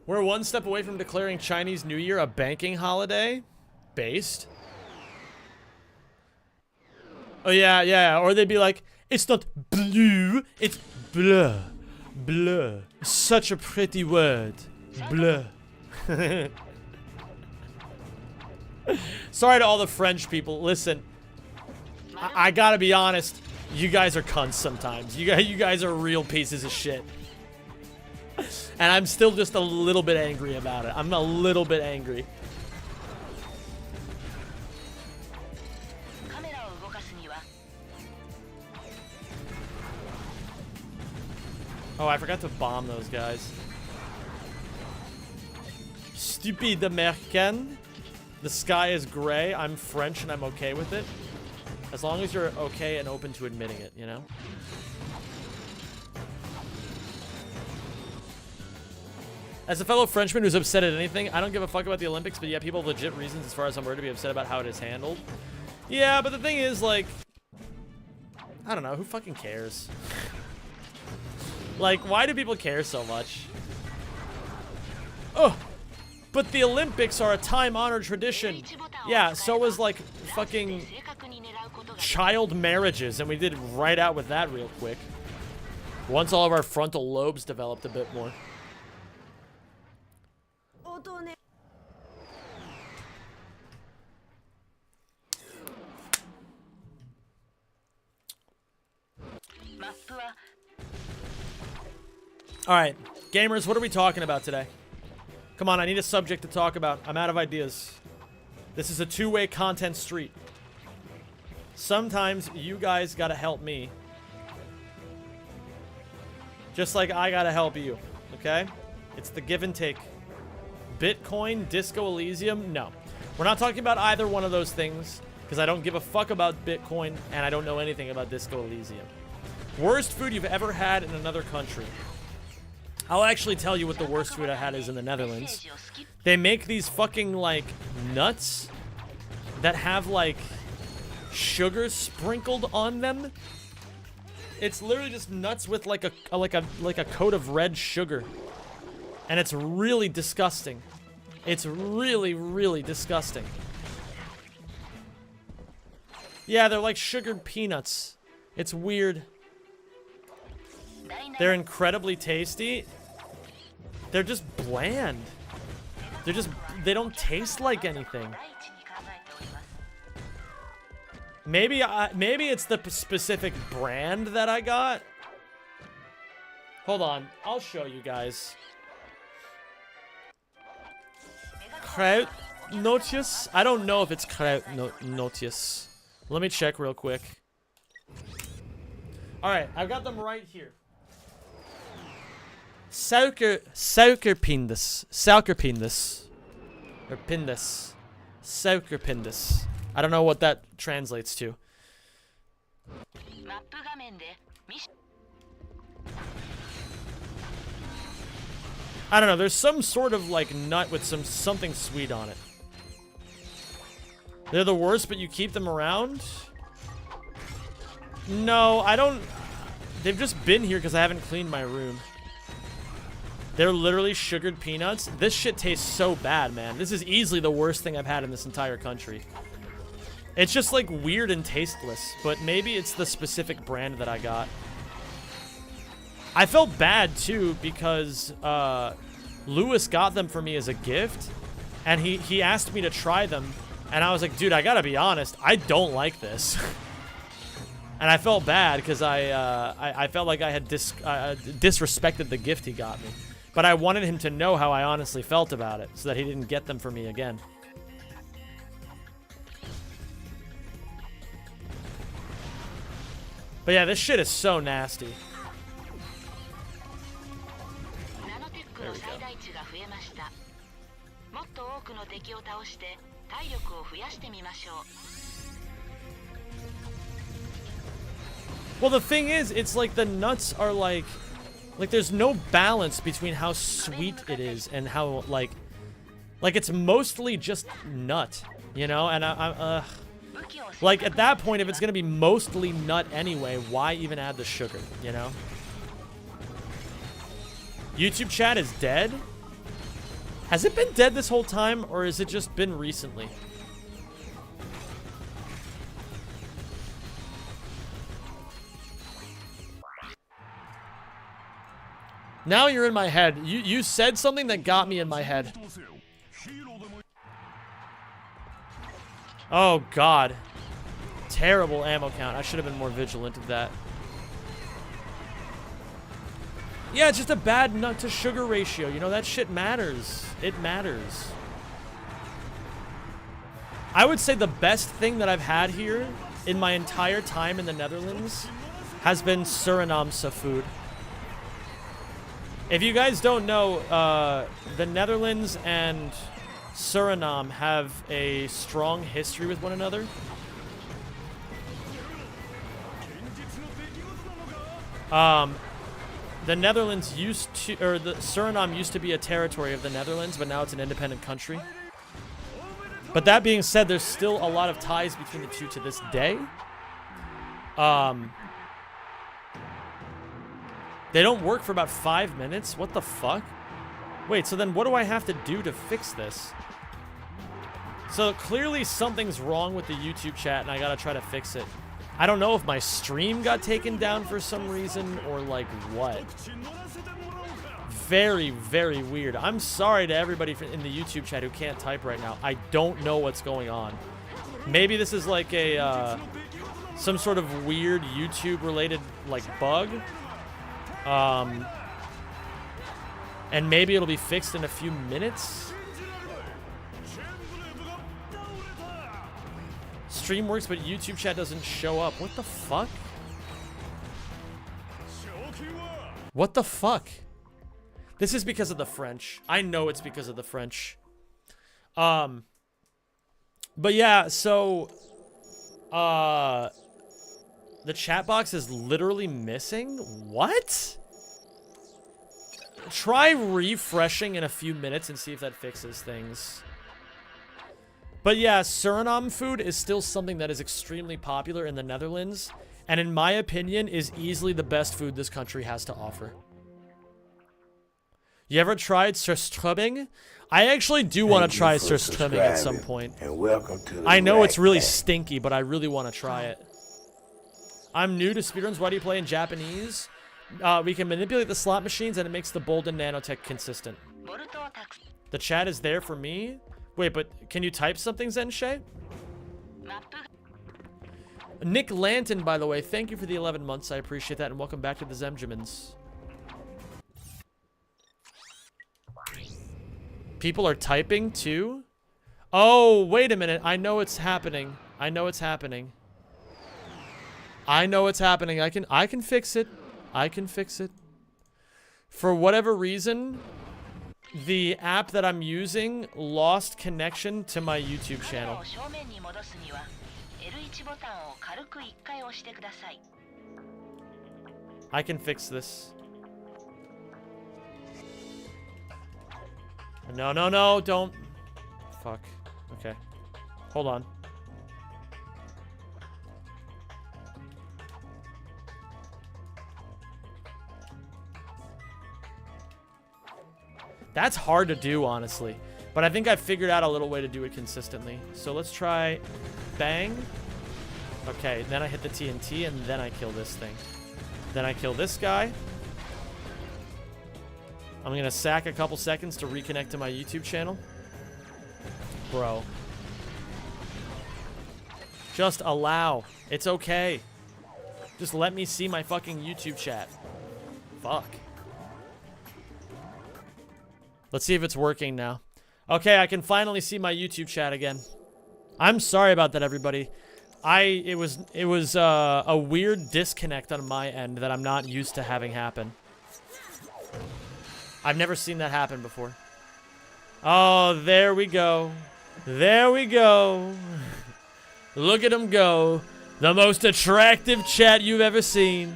We're one step away from declaring Chinese New Year a banking holiday. Based. Oh, yeah, yeah. Or they'd be like, it's not blue, it's bleu. Bleu. Such a pretty word. Bleu. Sorry to all the French people. Listen, I gotta be honest. You guys are cunts sometimes. You guys are real pieces of shit. And I'm still just a little bit angry about it. I'm a little bit angry. Oh, I forgot to bomb those guys. Stupid American. The sky is gray. I'm French and I'm okay with it. As long as you're okay and open to admitting it, you know? As a fellow Frenchman who's upset at anything, I don't give a fuck about the Olympics, but yeah, people have legit reasons as far as I'm worried to be upset about how it is handled. Yeah, but the thing is, like, I don't know, who fucking cares? Like, why do people care so much? Oh, but the Olympics are a time-honored tradition. Yeah, so was, like, fucking child marriages, and we did right out with that real quick. Once all of our frontal lobes developed a bit more. Alright, gamers, what are we talking about today? Come on, I need a subject to talk about. I'm out of ideas. This is a two-way content street. Sometimes you guys gotta help me. Just like I gotta help you, okay? It's the give and take. Bitcoin, Disco Elysium, no. We're not talking about either one of those things, because I don't give a fuck about Bitcoin, and I don't know anything about Disco Elysium. Worst food you've ever had in another country. I'll actually tell you what the worst food I had is in the Netherlands. They make these fucking, like, nuts that have, like, sugar sprinkled on them. It's literally just nuts with, like a coat of red sugar. And it's really disgusting. It's really, really disgusting. Yeah, they're like sugared peanuts. It's weird. They're incredibly tasty. They're just bland. They don't taste like anything. Maybe it's the specific brand that I got. Hold on, I'll show you guys. Kraut Notius? I don't know if it's Kraut Notius. Let me check real quick. Alright, I've got them right here. Suikerpindus. Or pindus. Suikerpindus. I don't know what that translates to. I don't know, there's some sort of like nut with something sweet on it. They're the worst, but you keep them around? No, I don't. They've just been here because I haven't cleaned my room. They're literally sugared peanuts. This shit tastes so bad, man. This is easily the worst thing I've had in this entire country. It's just like weird and tasteless, but maybe it's the specific brand that I got. I felt bad too because Lewis got them for me as a gift, and he asked me to try them, and I was like, dude, I gotta be honest, I don't like this. And I felt bad because I felt like I had disrespected the gift he got me. But I wanted him to know how I honestly felt about it so that he didn't get them for me again. But yeah, this shit is so nasty. There we go. Well, the thing is, it's like the nuts are like there's no balance between how sweet it is and how like it's mostly just nut, you know? And like at that point, if it's gonna be mostly nut anyway, why even add the sugar, you know? YouTube chat is dead? Has it been dead this whole time, or has it just been recently? Now you're in my head. You said something that got me in my head. Oh, God. Terrible ammo count. I should have been more vigilant of that. Yeah, it's just a bad nut to sugar ratio. You know, that shit matters. It matters. I would say the best thing that I've had here in my entire time in the Netherlands has been Surinaamse food. If you guys don't know, the Netherlands and Suriname have a strong history with one another. The Netherlands used to, or the Suriname used to be a territory of the Netherlands, but now it's an independent country. But that being said, there's still a lot of ties between the two to this day. They don't work for about 5 minutes? What the fuck? Wait, so then what do I have to do to fix this? So clearly something's wrong with the YouTube chat and I gotta try to fix it. I don't know if my stream got taken down for some reason or like what. Very, very weird. I'm sorry to everybody in the YouTube chat who can't type right now. I don't know what's going on. Maybe this is like a, some sort of weird YouTube related like bug. And maybe it'll be fixed in a few minutes. Stream works, but YouTube chat doesn't show up. What the fuck? What the fuck? This is because of the French. I know it's because of the French. But yeah, so the chat box is literally missing? What? Try refreshing in a few minutes and see if that fixes things. But yeah, Suriname food is still something that is extremely popular in the Netherlands, and in my opinion is easily the best food this country has to offer. You ever tried surströmming? I actually do want to try surströmming at some point. And welcome to the I know it's really stinky, but I really want to try it. I'm new to speedruns. Why do you play in Japanese? We can manipulate the slot machines and it makes the bold and nanotech consistent. The chat is there for me? Wait, but can you type something, Zenshay? Nick Lanton, by the way, thank you for the 11 months. I appreciate that, and welcome back to the Zemjamins. People are typing too? Oh, wait a minute. I know it's happening. I know it's happening. I know it's happening. I can fix it. I can fix it. For whatever reason, the app that I'm using lost connection to my YouTube channel. I can fix this. No, no, no, don't. Fuck. Okay. Hold on. That's hard to do, honestly. But I think I figured out a little way to do it consistently. So let's try bang. Okay, then I hit the TNT and then I kill this thing. Then I kill this guy. I'm gonna sack a couple seconds to reconnect to my YouTube channel. Bro. Just allow. It's okay. Just let me see my fucking YouTube chat. Fuck. Let's see if it's working now. Okay, I can finally see my YouTube chat again. I'm sorry about that, everybody. It was a weird disconnect on my end that I'm not used to having happen. I've never seen that happen before. Oh, there we go. There we go. Look at him go. The most attractive chat you've ever seen.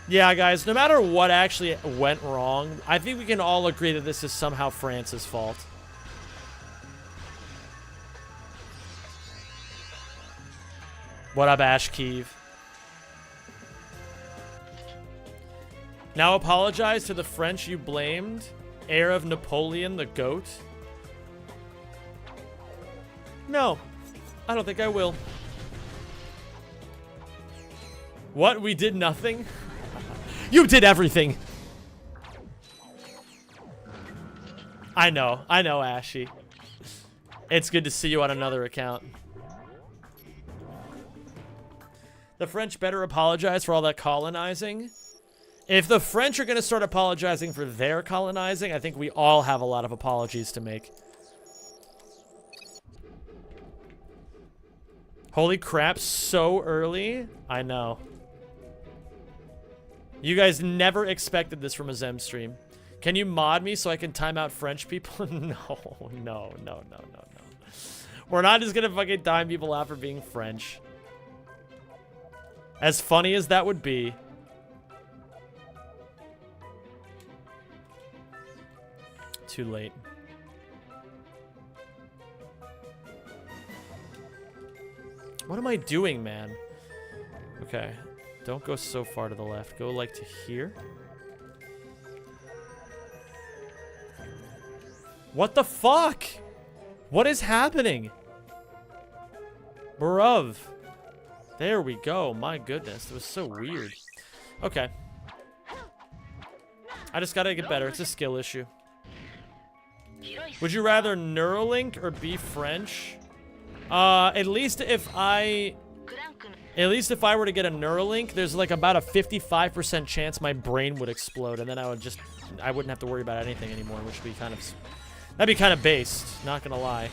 Yeah, guys, no matter what actually went wrong, I think we can all agree that this is somehow France's fault. What up, Ash Keeve? Now apologize to the French you blamed. Heir of Napoleon the goat. No, I don't think I will. What? We did nothing? You did everything. I know, Ashy. It's good to see you on another account. The French better apologize for all that colonizing. If the French are going to start apologizing for their colonizing, I think we all have a lot of apologies to make. Holy crap, so early? I know. You guys never expected this from a Zem stream. Can you mod me so I can time out French people? No. We're not just gonna fucking time people out for being French. As funny as that would be. Too late. What am I doing, man? Okay. Don't go so far to the left. Go, like, to here. What the fuck? What is happening? Bruv. There we go. My goodness. It was so weird. Okay. I just gotta get better. It's a skill issue. Would you rather Neuralink or be French? At least if I were to get a Neuralink, there's like about a 55% chance my brain would explode, and then I wouldn't have to worry about anything anymore, which would be that'd be kind of based, not gonna lie.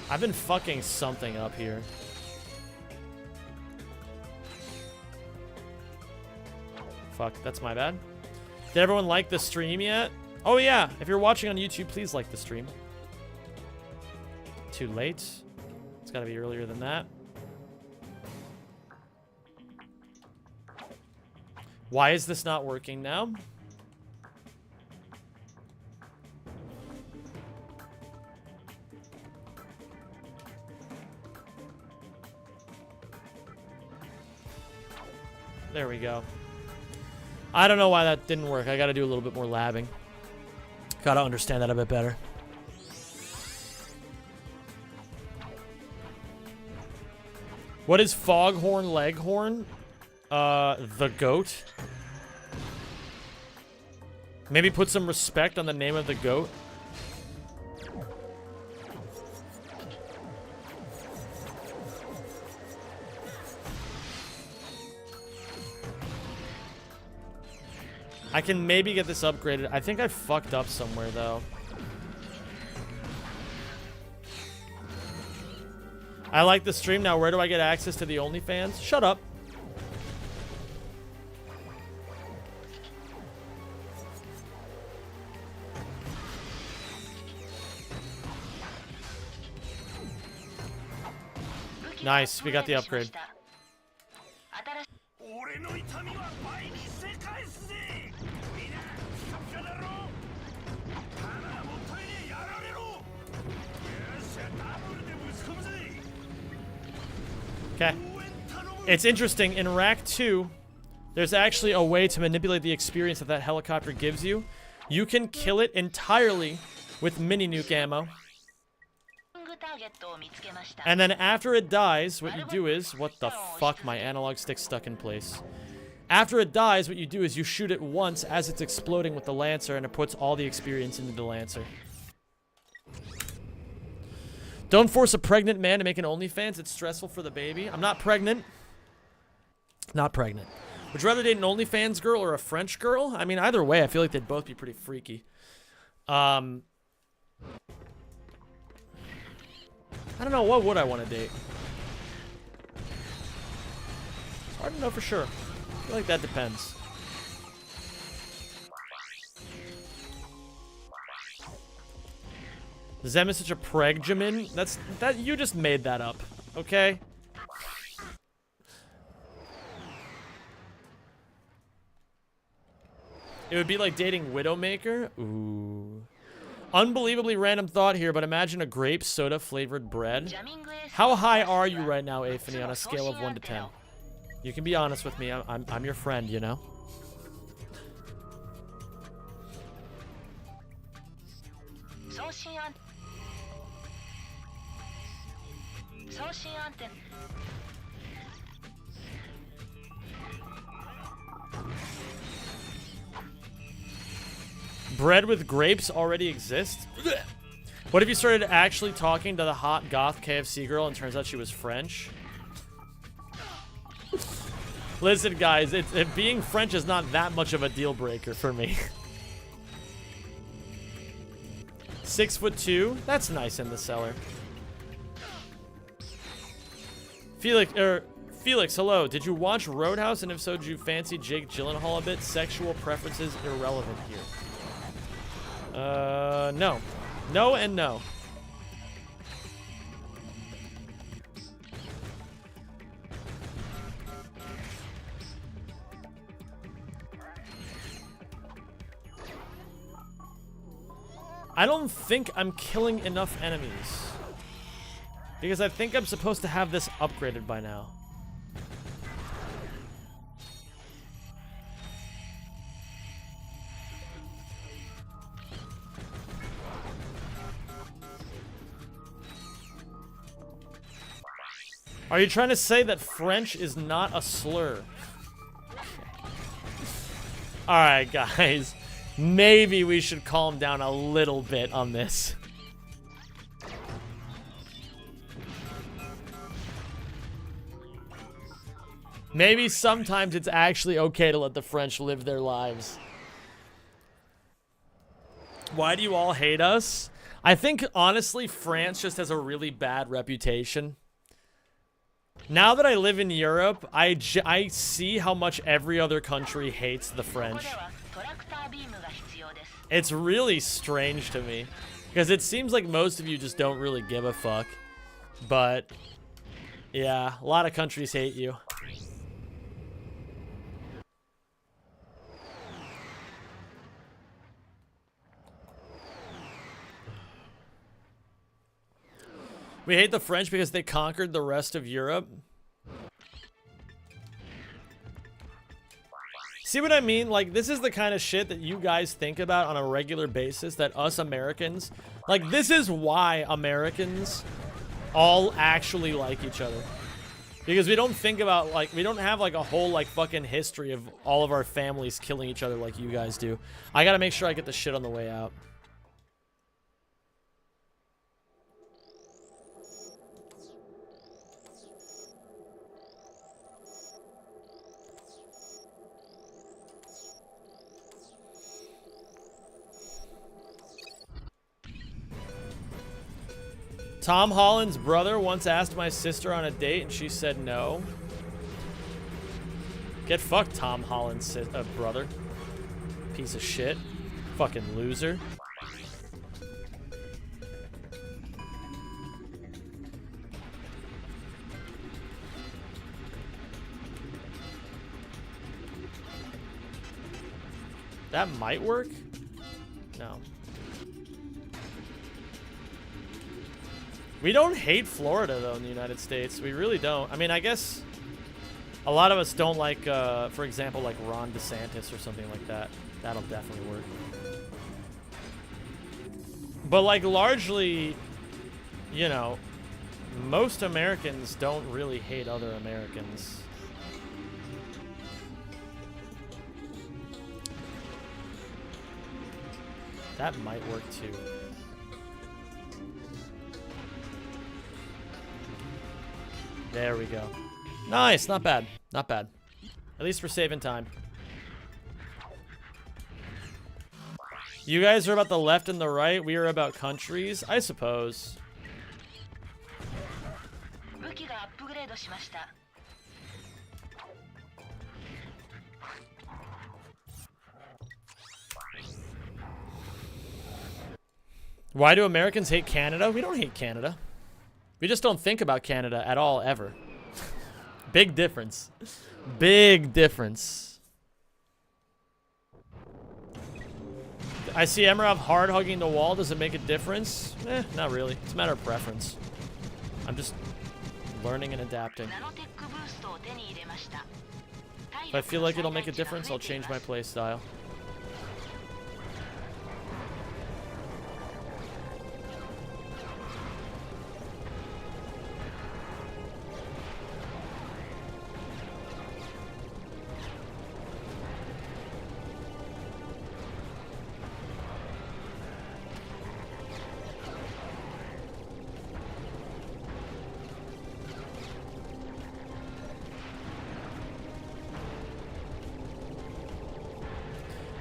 I've been fucking something up here. Fuck, that's my bad. Did everyone like the stream yet? Oh yeah, if you're watching on YouTube, please like the stream. Too late. It's gotta be earlier than that. Why is this not working now? There we go. I don't know why that didn't work. I gotta do a little bit more labbing. Gotta understand that a bit better. What is Foghorn Leghorn? The goat? Maybe put some respect on the name of the goat. I can maybe get this upgraded. I think I fucked up somewhere, though. I like the stream. Now, where do I get access to the OnlyFans? Shut up. Nice. We got the upgrade. Okay. It's interesting. In Rack 2, there's actually a way to manipulate the experience that that helicopter gives you. You can kill it entirely with mini nuke ammo. And then after it dies, what you do is... What the fuck? My analog stick's stuck in place. After it dies, what you do is you shoot it once as it's exploding with the Lancer, and it puts all the experience into the Lancer. Don't force a pregnant man to make an OnlyFans. It's stressful for the baby. I'm not pregnant. Not pregnant. Would you rather date an OnlyFans girl or a French girl? I mean, either way, I feel like they'd both be pretty freaky. I don't know. What would I want to date? It's hard to know for sure. I feel like that depends. Zem is such a pregjamin. That you just made that up, okay? It would be like dating Widowmaker. Ooh. Unbelievably random thought here, but imagine a grape soda flavored bread. How high are you right now, Aphany, on a scale of 1 to 10? You can be honest with me. I'm your friend, you know? Bread with grapes already exists? What if you started actually talking to the hot goth KFC girl and turns out she was French? Listen, guys, being French is not that much of a deal breaker for me. 6'2"? That's nice in the cellar. Felix, hello. Did you watch Roadhouse? And if so, did you fancy Jake Gyllenhaal a bit? Sexual preferences irrelevant here. No. No and no. I don't think I'm killing enough enemies. Because I think I'm supposed to have this upgraded by now. Are you trying to say that French is not a slur? Alright, guys. Maybe we should calm down a little bit on this. Maybe sometimes it's actually okay to let the French live their lives. Why do you all hate us? I think, honestly, France just has a really bad reputation. Now that I live in Europe, I see how much every other country hates the French. It's really strange to me. Because it seems like most of you just don't really give a fuck. But, yeah, a lot of countries hate you. We hate the French because they conquered the rest of Europe. See what I mean? Like, this is the kind of shit that you guys think about on a regular basis, that us Americans... Like, this is why Americans all actually like each other. Because we don't think about, like, we don't have, like, a whole, like, fucking history of all of our families killing each other like you guys do. I gotta make sure I get the shit on the way out. Tom Holland's brother once asked my sister on a date and she said no. Get fucked, Tom Holland's brother. Piece of shit. Fucking loser. That might work? No. We don't hate Florida, though, in the United States. We really don't. I mean, I guess a lot of us don't like, for example, like Ron DeSantis or something like that. That'll definitely work. But, like, largely, you know, most Americans don't really hate other Americans. That might work, too. There we go. Nice, not bad. Not bad. At least we're saving time. You guys are about the left and the right. We are about countries, I suppose. Why do Americans hate Canada? We don't hate Canada. We just don't think about Canada at all, ever. Big difference. Big difference. I see Emerov hard hugging the wall. Does it make a difference? Eh, not really. It's a matter of preference. I'm just learning and adapting. If I feel like it'll make a difference, I'll change my play style.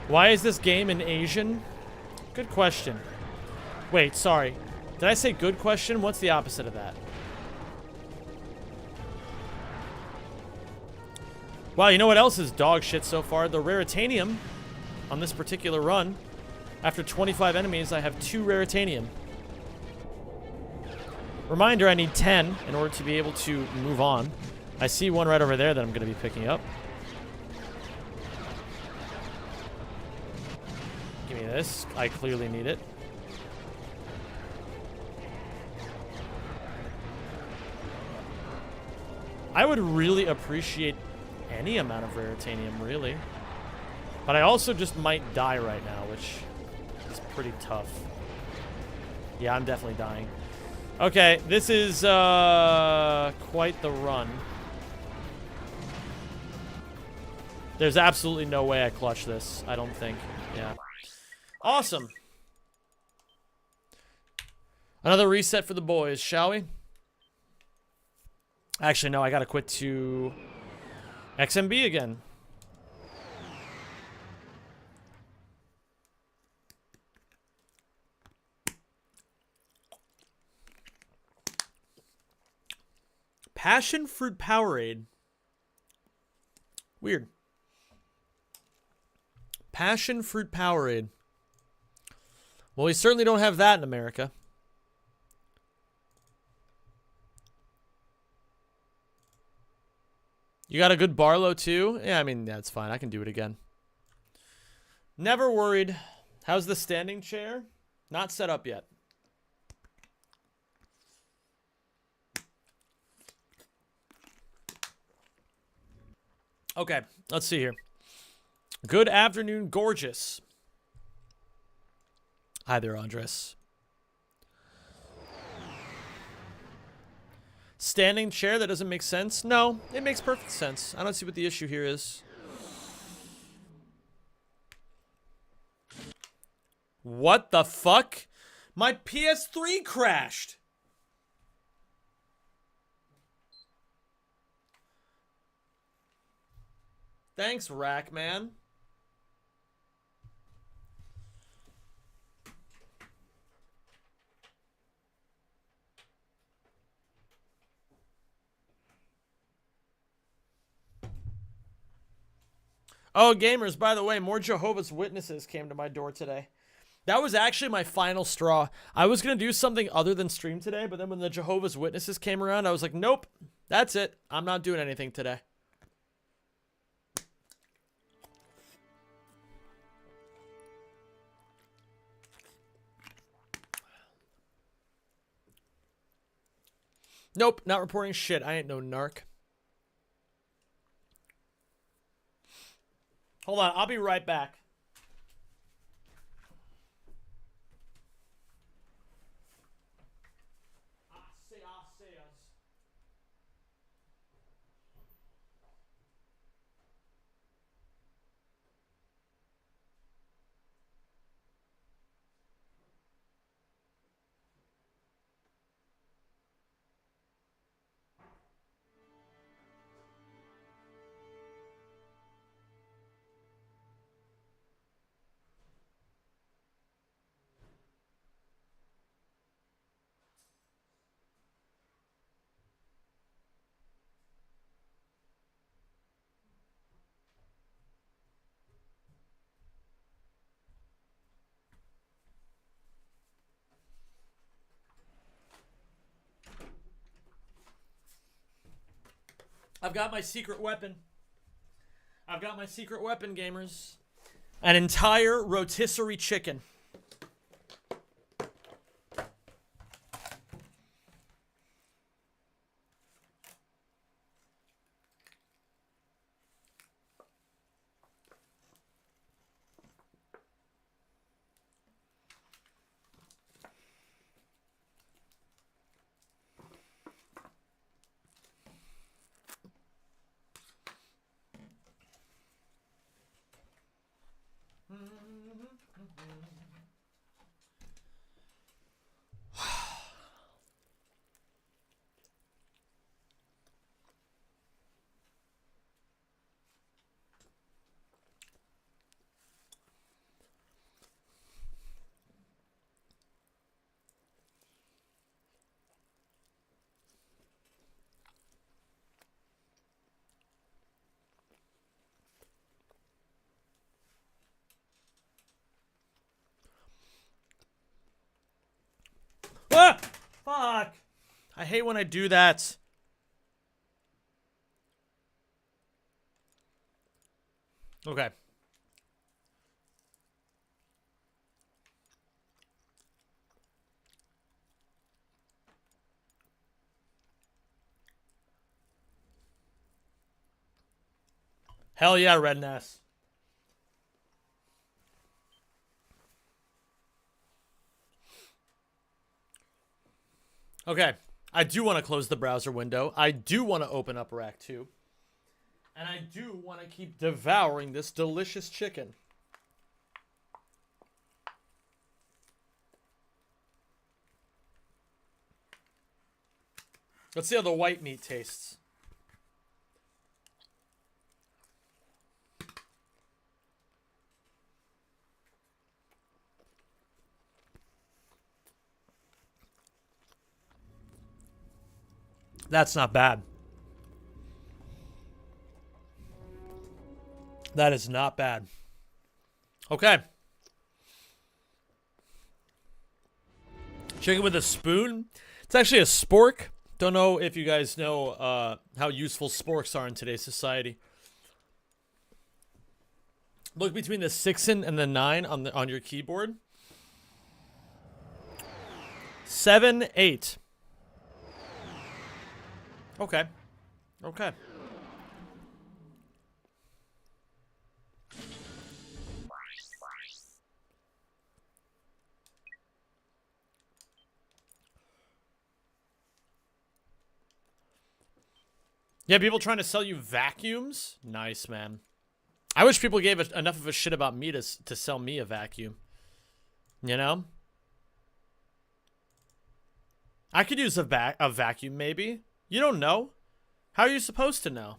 Why is this game in Asian? Good question. Wait, sorry. Did I say good question? What's the opposite of that? Wow, you know what else is dog shit so far? The Raritanium on this particular run. After 25 enemies, I have 2 Raritanium. Reminder, I need 10 in order to be able to move on. I see one right over there that I'm going to be picking up. Give me this. I clearly need it. I would really appreciate any amount of Raritanium, really. But I also just might die right now, which is pretty tough. Yeah, I'm definitely dying. Okay, this is quite the run. There's absolutely no way I clutch this, I don't think. Yeah. Awesome. Another reset for the boys, shall we? Actually, no, I gotta quit to XMB again. Passion Fruit Powerade. Weird. Passion Fruit Powerade. Well, we certainly don't have that in America. You got a good Barlow too? Yeah, I mean, that's fine. I can do it again. Never worried. How's the standing chair? Not set up yet. Okay, let's see here. Good afternoon, gorgeous. Hi there, Andres. Standing chair, that doesn't make sense? No, it makes perfect sense. I don't see what the issue here is. What the fuck? My PS3 crashed. Thanks, Rack Man. Oh, gamers, by the way, more Jehovah's Witnesses came to my door today. That was actually my final straw. I was going to do something other than stream today, but then when the Jehovah's Witnesses came around, I was like, nope, that's it. I'm not doing anything today. Nope, not reporting shit. I ain't no narc. Hold on, I'll be right back. I've got my secret weapon. I've got my secret weapon, gamers. An entire rotisserie chicken. Ah! Fuck! I hate when I do that. Okay. Hell yeah, Red Ness. Okay, I do want to close the browser window. I do want to open up Rack 2. And I do want to keep devouring this delicious chicken. Let's see how the white meat tastes. That's not bad. That is not bad. Okay. Chicken with a spoon. It's actually a spork. Don't know if you guys know how useful sporks are in today's society. Look between the 6 and the 9 on your keyboard. 7, 8. Okay. Okay. Yeah, people trying to sell you vacuums? Nice, man. I wish people gave enough of a shit about me to sell me a vacuum. You know? I could use a vacuum, maybe. You don't know. How are you supposed to know?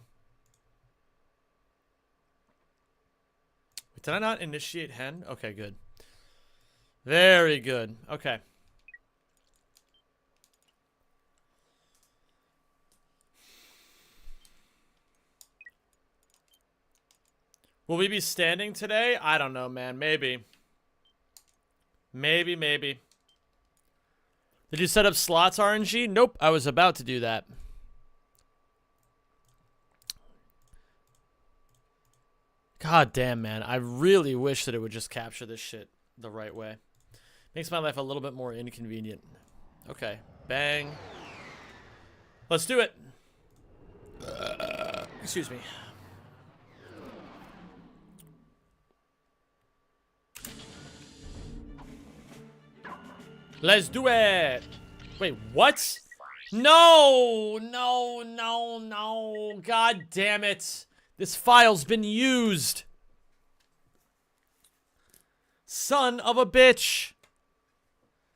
Did I not initiate hen? Okay, good. Very good. Okay. Will we be standing today? I don't know, man. Maybe. Maybe. Did you set up slots, RNG? Nope. I was about to do that. God damn, man. I really wish that it would just capture this shit the right way. Makes my life a little bit more inconvenient. Okay. Bang. Let's do it. Excuse me. Let's do it. Wait, what? No. God damn it. This file's been used. Son of a bitch.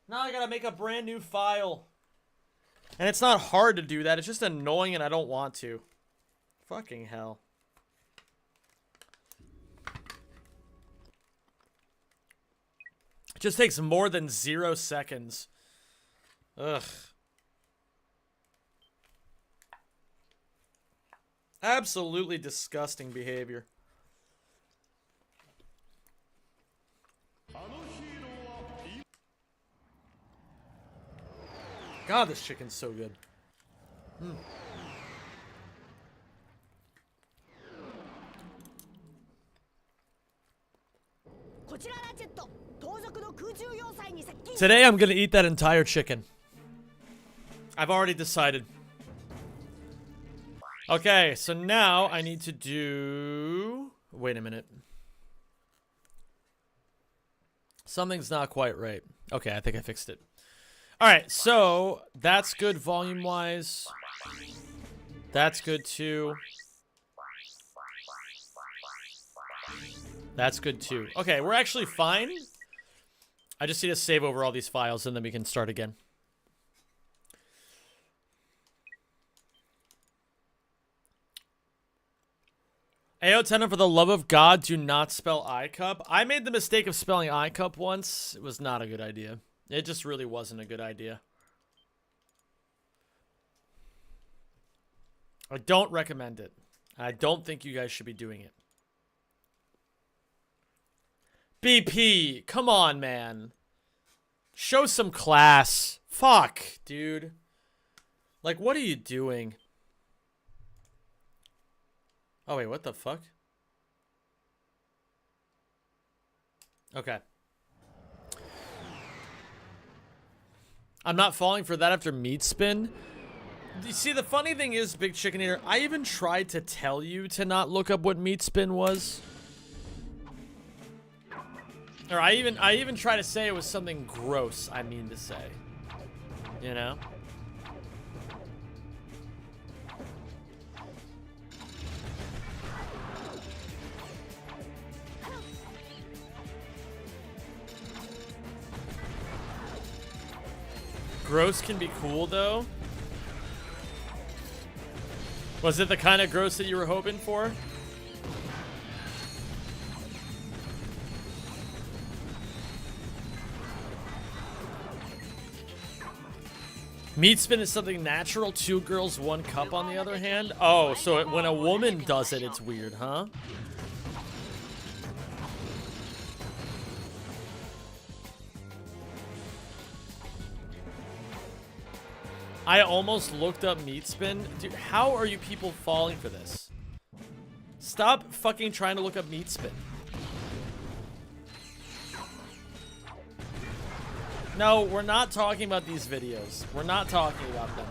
Now I gotta make a brand new file. And it's not hard to do that. It's just annoying and I don't want to. Fucking hell. It just takes more than 0 seconds. Ugh. Absolutely disgusting behavior. God, this chicken's so good. Today I'm gonna eat that entire chicken. I've already decided. Okay, so now I need to do... Wait a minute. Something's not quite right. Okay, I think I fixed it. Alright, so that's good volume-wise. That's good too. That's good too. Okay, we're actually fine. I just need to save over all these files and then we can start again. Ayo Tenor, for the love of God, do not spell iCup. I made the mistake of spelling iCup once. It was not a good idea. It just really wasn't a good idea. I don't recommend it. I don't think you guys should be doing it. BP, come on, man. Show some class. Fuck, dude. Like, what are you doing? Oh, wait, what the fuck? Okay. I'm not falling for that after meat spin. You see, the funny thing is, Big Chicken Eater, I even tried to tell you to not look up what meat spin was. Or I even try to say it was something gross, I mean to say. You know? Gross can be cool, though. Was it the kind of gross that you were hoping for? Meat spin is something natural. 2 girls, 1 cup, on the other hand. Oh, so when a woman does it, it's weird, huh? I almost looked up meat spin. Dude, how are you people falling for this? Stop fucking trying to look up meat spin. No, we're not talking about these videos. We're not talking about them.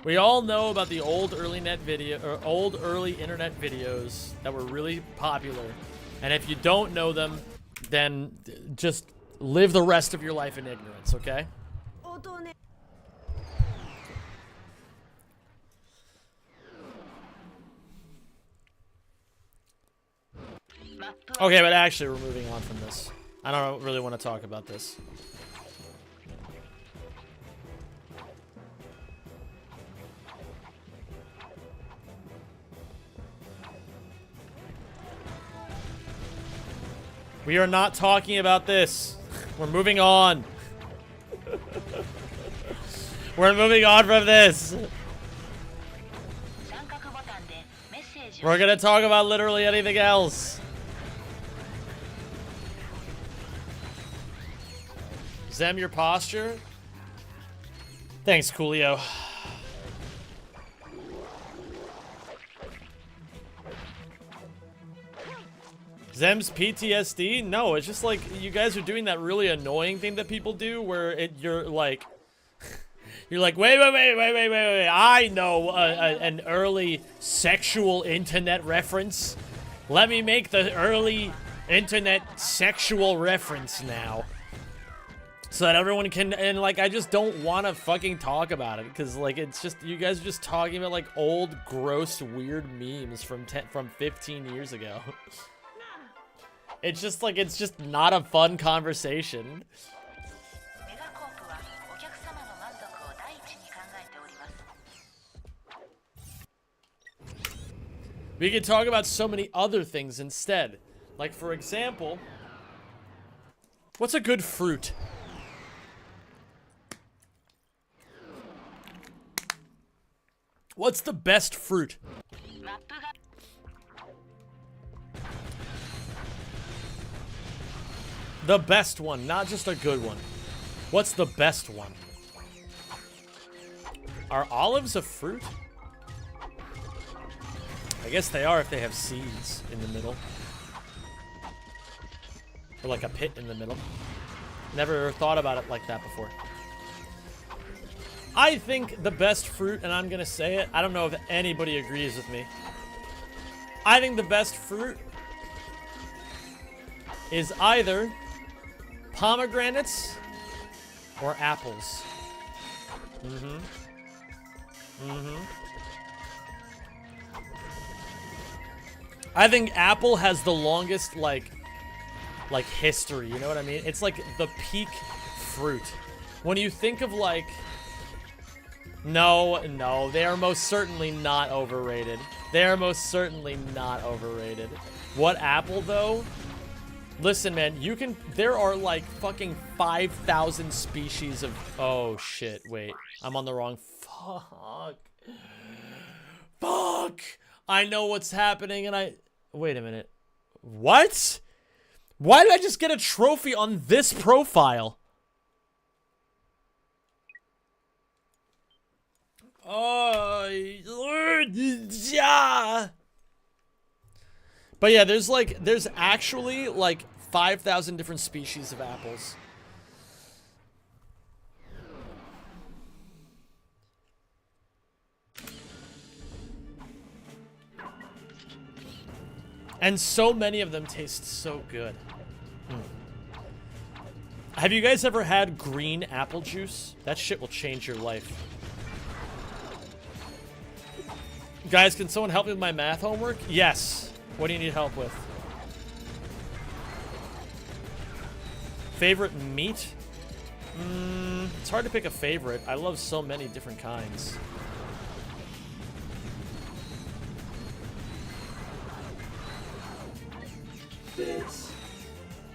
We all know about the old early internet videos that were really popular. And if you don't know them, then just live the rest of your life in ignorance, okay? Okay, but actually, we're moving on from this. I don't really want to talk about this. We are not talking about this. We're moving on. We're moving on from this. We're gonna talk about literally anything else. Zem, your posture? Thanks, Coolio. Zem's PTSD? No, it's just like you guys are doing that really annoying thing that people do where you're like, wait. I know an early sexual internet reference. Let me make the early internet sexual reference now. So that everyone can, and like, I just don't want to fucking talk about it because like it's just, you guys are just talking about like old, gross, weird memes from 15 years ago. It's just like, it's just not a fun conversation. We could talk about so many other things instead. Like, for example, what's a good fruit? What's the best fruit? The best one, not just a good one. What's the best one? Are olives a fruit? I guess they are if they have seeds in the middle. Or like a pit in the middle. Never thought about it like that before. I think the best fruit, and I'm gonna say it, I don't know if anybody agrees with me. I think the best fruit is either pomegranates or apples. I think apple has the longest, like history, you know what I mean? It's like the peak fruit. When you think of, like... No, they are most certainly not overrated. They are most certainly not overrated. What apple, though? Listen, man, you can... There are, like, fucking 5,000 species of... Oh, shit, wait. I'm on the wrong... Fuck! I know what's happening, and I... Wait a minute. What? Why did I just get a trophy on this profile? Oh, yeah. But yeah, there's actually like 5,000 different species of apples. And so many of them taste so good. Have you guys ever had green apple juice? That shit will change your life. Guys, can someone help me with my math homework? Yes. What do you need help with? Favorite meat? It's hard to pick a favorite. I love so many different kinds. It's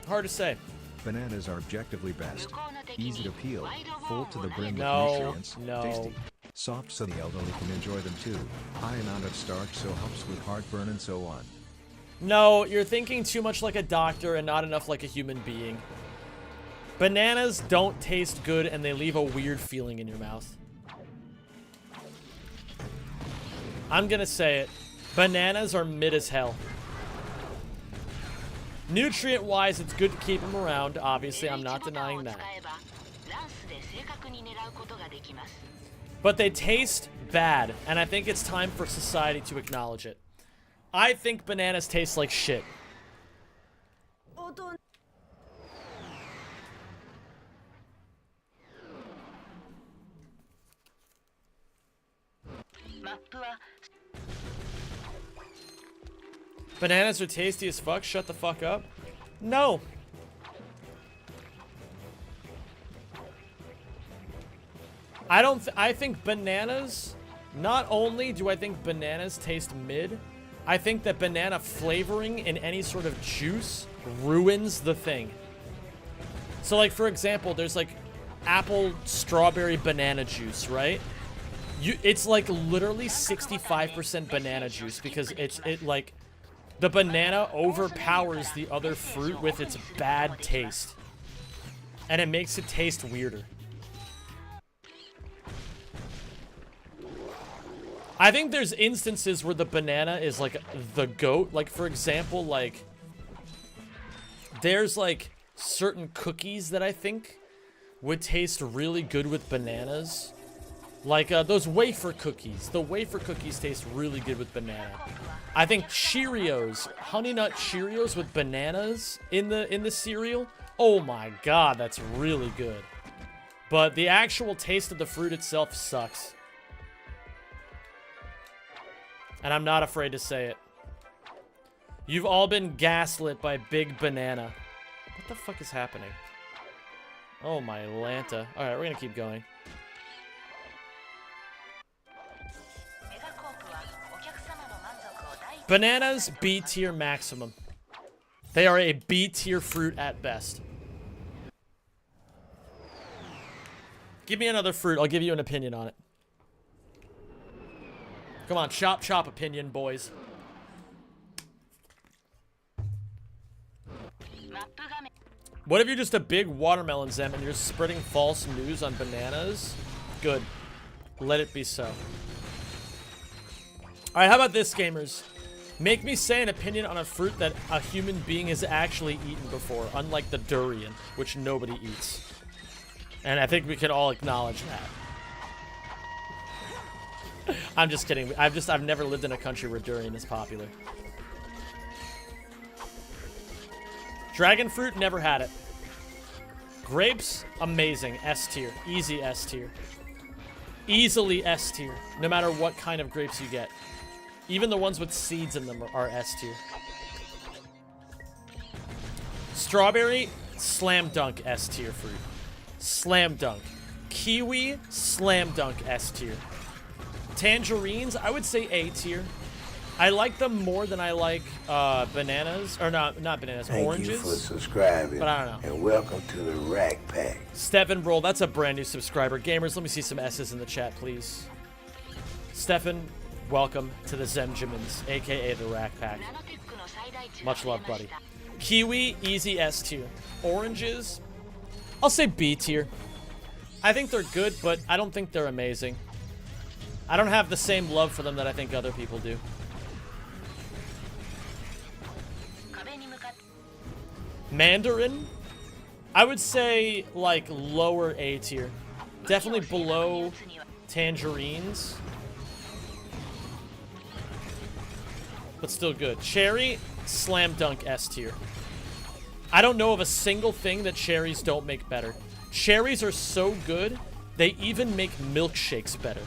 hard to say. Bananas are objectively best. Easy to peel, full to the brim with No, nutrients, no. tasty. Soft so the elderly can enjoy them too. High amount of starch so helps with heartburn and so on. No, you're thinking too much like a doctor and not enough like a human being. Bananas don't taste good and they leave a weird feeling in your mouth. I'm gonna say it. Bananas are mid as hell. Nutrient-wise, it's good to keep them around. Obviously, I'm not denying that. But they taste bad, and I think it's time for society to acknowledge it. I think bananas taste like shit. Bananas are tasty as fuck. Shut the fuck up. No. I think bananas, not only do I think bananas taste mid, I think that banana flavoring in any sort of juice ruins the thing. So like, for example, there's like apple, strawberry, banana juice, right? It's like literally 65% banana juice because like the banana overpowers the other fruit with its bad taste. And it makes it taste weirder. I think there's instances where the banana is like the goat. Like, for example, like there's like certain cookies that I think would taste really good with bananas. Like those wafer cookies. The wafer cookies taste really good with banana. I think Cheerios, Honey Nut Cheerios with bananas in the cereal. Oh my god, that's really good. But the actual taste of the fruit itself sucks. And I'm not afraid to say it. You've all been gaslit by Big Banana. What the fuck is happening? Oh my Lanta. Alright, we're gonna keep going. Bananas, B tier maximum. They are a B tier fruit at best. Give me another fruit. I'll give you an opinion on it. Come on, chop chop opinion, boys. What if you're just a big watermelon Zem and you're spreading false news on bananas? Good. Let it be so. Alright, how about this, gamers? Make me say an opinion on a fruit that a human being has actually eaten before, unlike the durian, which nobody eats. And I think we can all acknowledge that. I'm just kidding. I've never lived in a country where durian is popular. Dragon fruit, never had it. Grapes, amazing. S tier. Easy S tier. Easily S tier. No matter what kind of grapes you get. Even the ones with seeds in them are S tier. Strawberry, slam dunk S tier fruit. Slam dunk. Kiwi, slam dunk S tier. Tangerines, I would say A tier. I like them more than I like bananas, or not bananas, oranges. Thank you for subscribing. But I don't know. And welcome to the Rack Pack. Stefan Roll, that's a brand new subscriber. Gamers, let me see some S's in the chat, please. Stefan, welcome to the Zemjamins, aka the Rack Pack. Much love, buddy. Kiwi, easy S tier. Oranges, I'll say B tier. I think they're good, but I don't think they're amazing. I don't have the same love for them that I think other people do. Mandarin, I would say like lower A tier. Definitely below tangerines. But still good. Cherry, slam dunk S tier. I don't know of a single thing that cherries don't make better. Cherries are so good, they even make milkshakes better.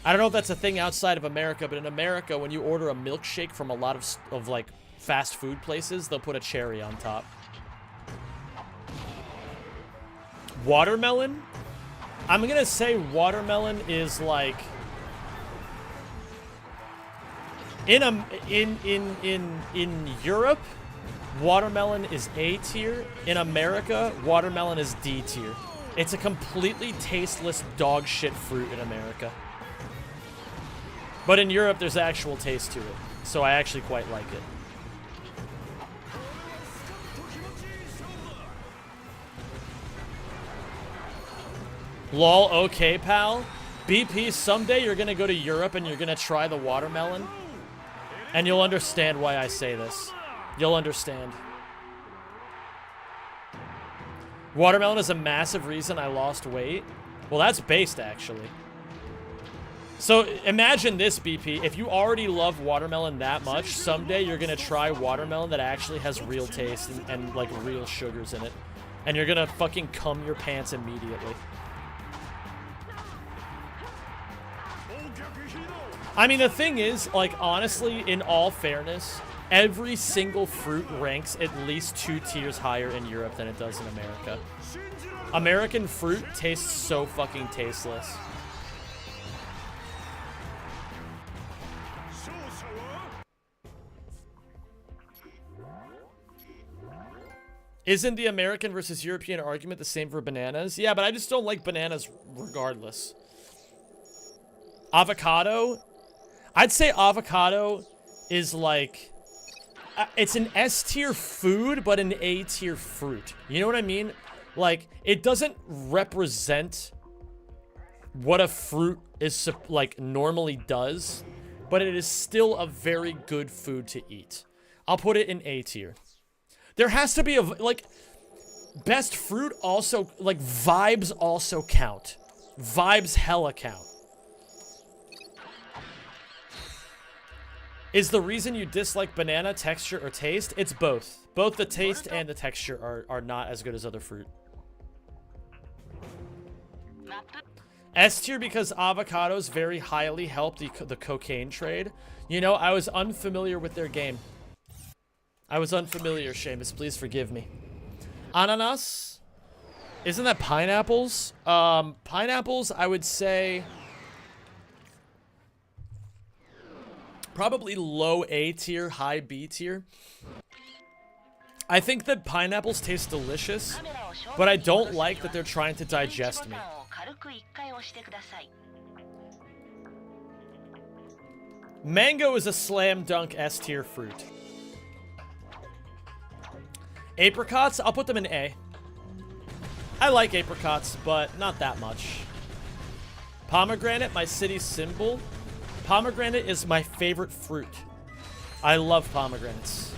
I don't know if that's a thing outside of America, but in America, when you order a milkshake from a lot of like fast food places, they'll put a cherry on top. Watermelon? I'm gonna say watermelon is like in Europe, watermelon is A tier. In America, watermelon is D tier. It's a completely tasteless dog shit fruit in America. But in Europe, there's actual taste to it. So I actually quite like it. Lol, okay, pal. BP, someday you're gonna go to Europe and you're gonna try the watermelon. And you'll understand why I say this. You'll understand. Watermelon is a massive reason I lost weight. Well, that's based, actually. So imagine this, BP. If you already love watermelon that much, someday you're gonna try watermelon that actually has real taste and like real sugars in it. And you're gonna fucking cum your pants immediately. I mean, the thing is, like, honestly, in all fairness, every single fruit ranks at least 2 tiers higher in Europe than it does in America. American fruit tastes so fucking tasteless. Isn't the American versus European argument the same for bananas? Yeah, but I just don't like bananas regardless. Avocado? I'd say avocado is like... it's an S tier food, but an A tier fruit. You know what I mean? Like, it doesn't represent what a fruit is, like, normally does, but it is still a very good food to eat. I'll put it in A tier. There has to be a, like, best fruit also, like, vibes also count. Vibes hella count. Is the reason you dislike banana texture or taste? It's both. Both the taste and the texture are not as good as other fruit. S tier because avocados very highly help the cocaine trade. You know, I was unfamiliar with their game. I was unfamiliar, Seamus. Please forgive me. Ananas? Isn't that pineapples? Pineapples, I would say... probably low A tier, high B tier. I think that pineapples taste delicious, but I don't like that they're trying to digest me. Mango is a slam dunk S tier fruit. Apricots, I'll put them in A. I like apricots, but not that much. Pomegranate, my city's symbol. Pomegranate is my favorite fruit. I love pomegranates.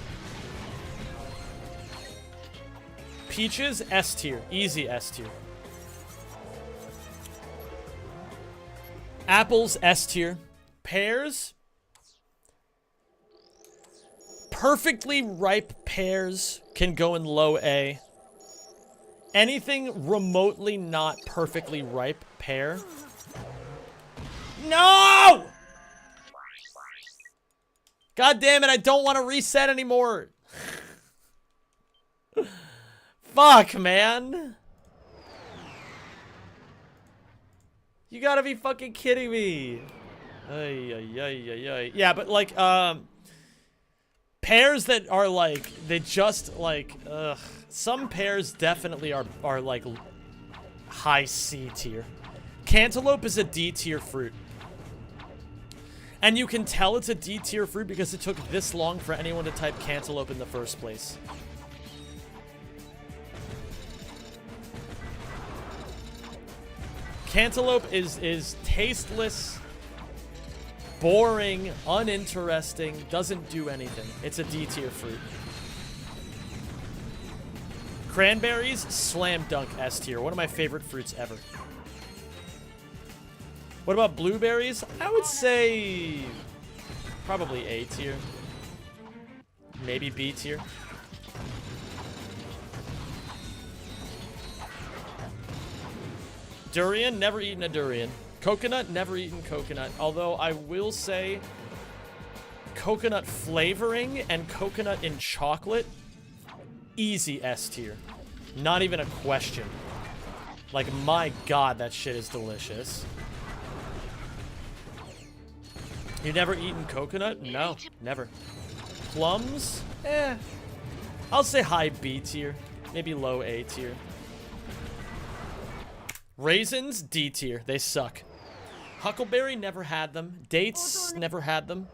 Peaches, S tier. Easy S tier. Apples, S tier. Pears. Perfectly ripe pears can go in low A. Anything remotely not perfectly ripe pear. No! God damn it, I don't want to reset anymore. Fuck, man. You gotta be fucking kidding me. Ay, ay, ay, ay, ay. Yeah, but like, pears that are like, they just like, some pears definitely are like high C tier. Cantaloupe is a D tier fruit. And you can tell it's a D tier fruit because it took this long for anyone to type cantaloupe in the first place. Cantaloupe is tasteless, boring, uninteresting, doesn't do anything. It's a D tier fruit. Cranberries, slam dunk S tier. One of my favorite fruits ever. What about blueberries? I would say probably A tier. Maybe B tier. Durian, never eaten a durian. Coconut, never eaten coconut. Although I will say coconut flavoring and coconut in chocolate, easy S tier. Not even a question. Like, my God, that shit is delicious. You never eaten coconut? No, never. Plums? Eh. I'll say high B tier. Maybe low A tier. Raisins, D tier. They suck. Huckleberry, never had them. Dates, never had them.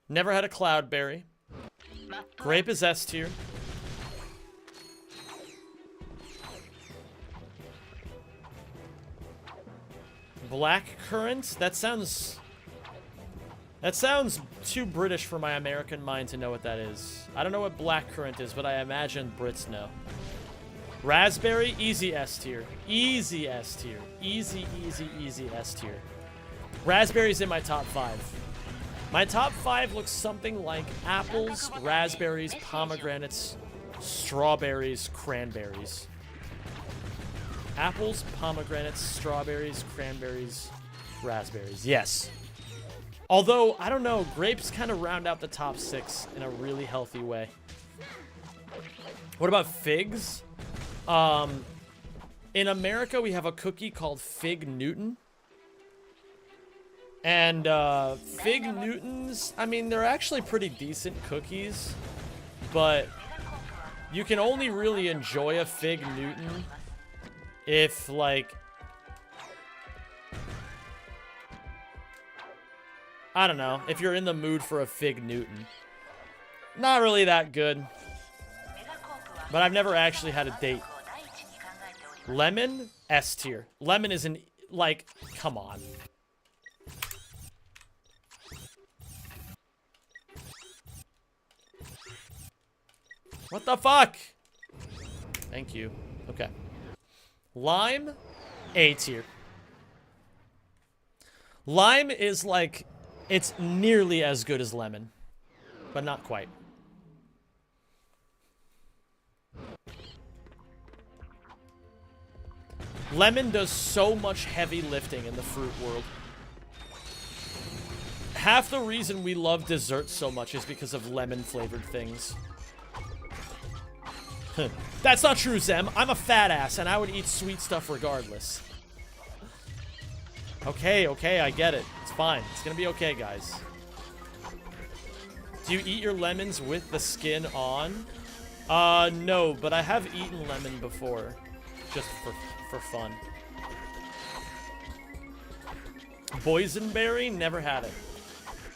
Never had a cloudberry. Grape is S tier. Black currant? That sounds too British for my American mind to know what that is. I don't know what black currant is, but I imagine Brits know. Raspberry, easy S tier. Easy S tier. Easy, easy, easy S tier. Raspberry's in my top 5. My top 5 looks something like apples, raspberries, pomegranates, strawberries, cranberries. Apples, pomegranates, strawberries, cranberries, raspberries. Yes. Although, I don't know, grapes kind of round out the top 6 in a really healthy way. What about figs? In America, we have a cookie called Fig Newton. And Fig Newtons, I mean, they're actually pretty decent cookies. But you can only really enjoy a Fig Newton if, like, I don't know, if you're in the mood for a Fig Newton. Not really that good. But I've never actually had a date. Lemon, S tier. Lemon is an, like, come on. What the fuck? Thank you. Okay. Lime, A tier. Lime is like, it's nearly as good as lemon, but not quite. Lemon does so much heavy lifting in the fruit world. Half the reason we love dessert so much is because of lemon-flavored things. That's not true, Zem. I'm a fat ass, and I would eat sweet stuff regardless. Okay, okay, I get it. It's fine. It's gonna be okay, guys. Do you eat your lemons with the skin on? No, but I have eaten lemon before. Just for fun. Boysenberry? Never had it.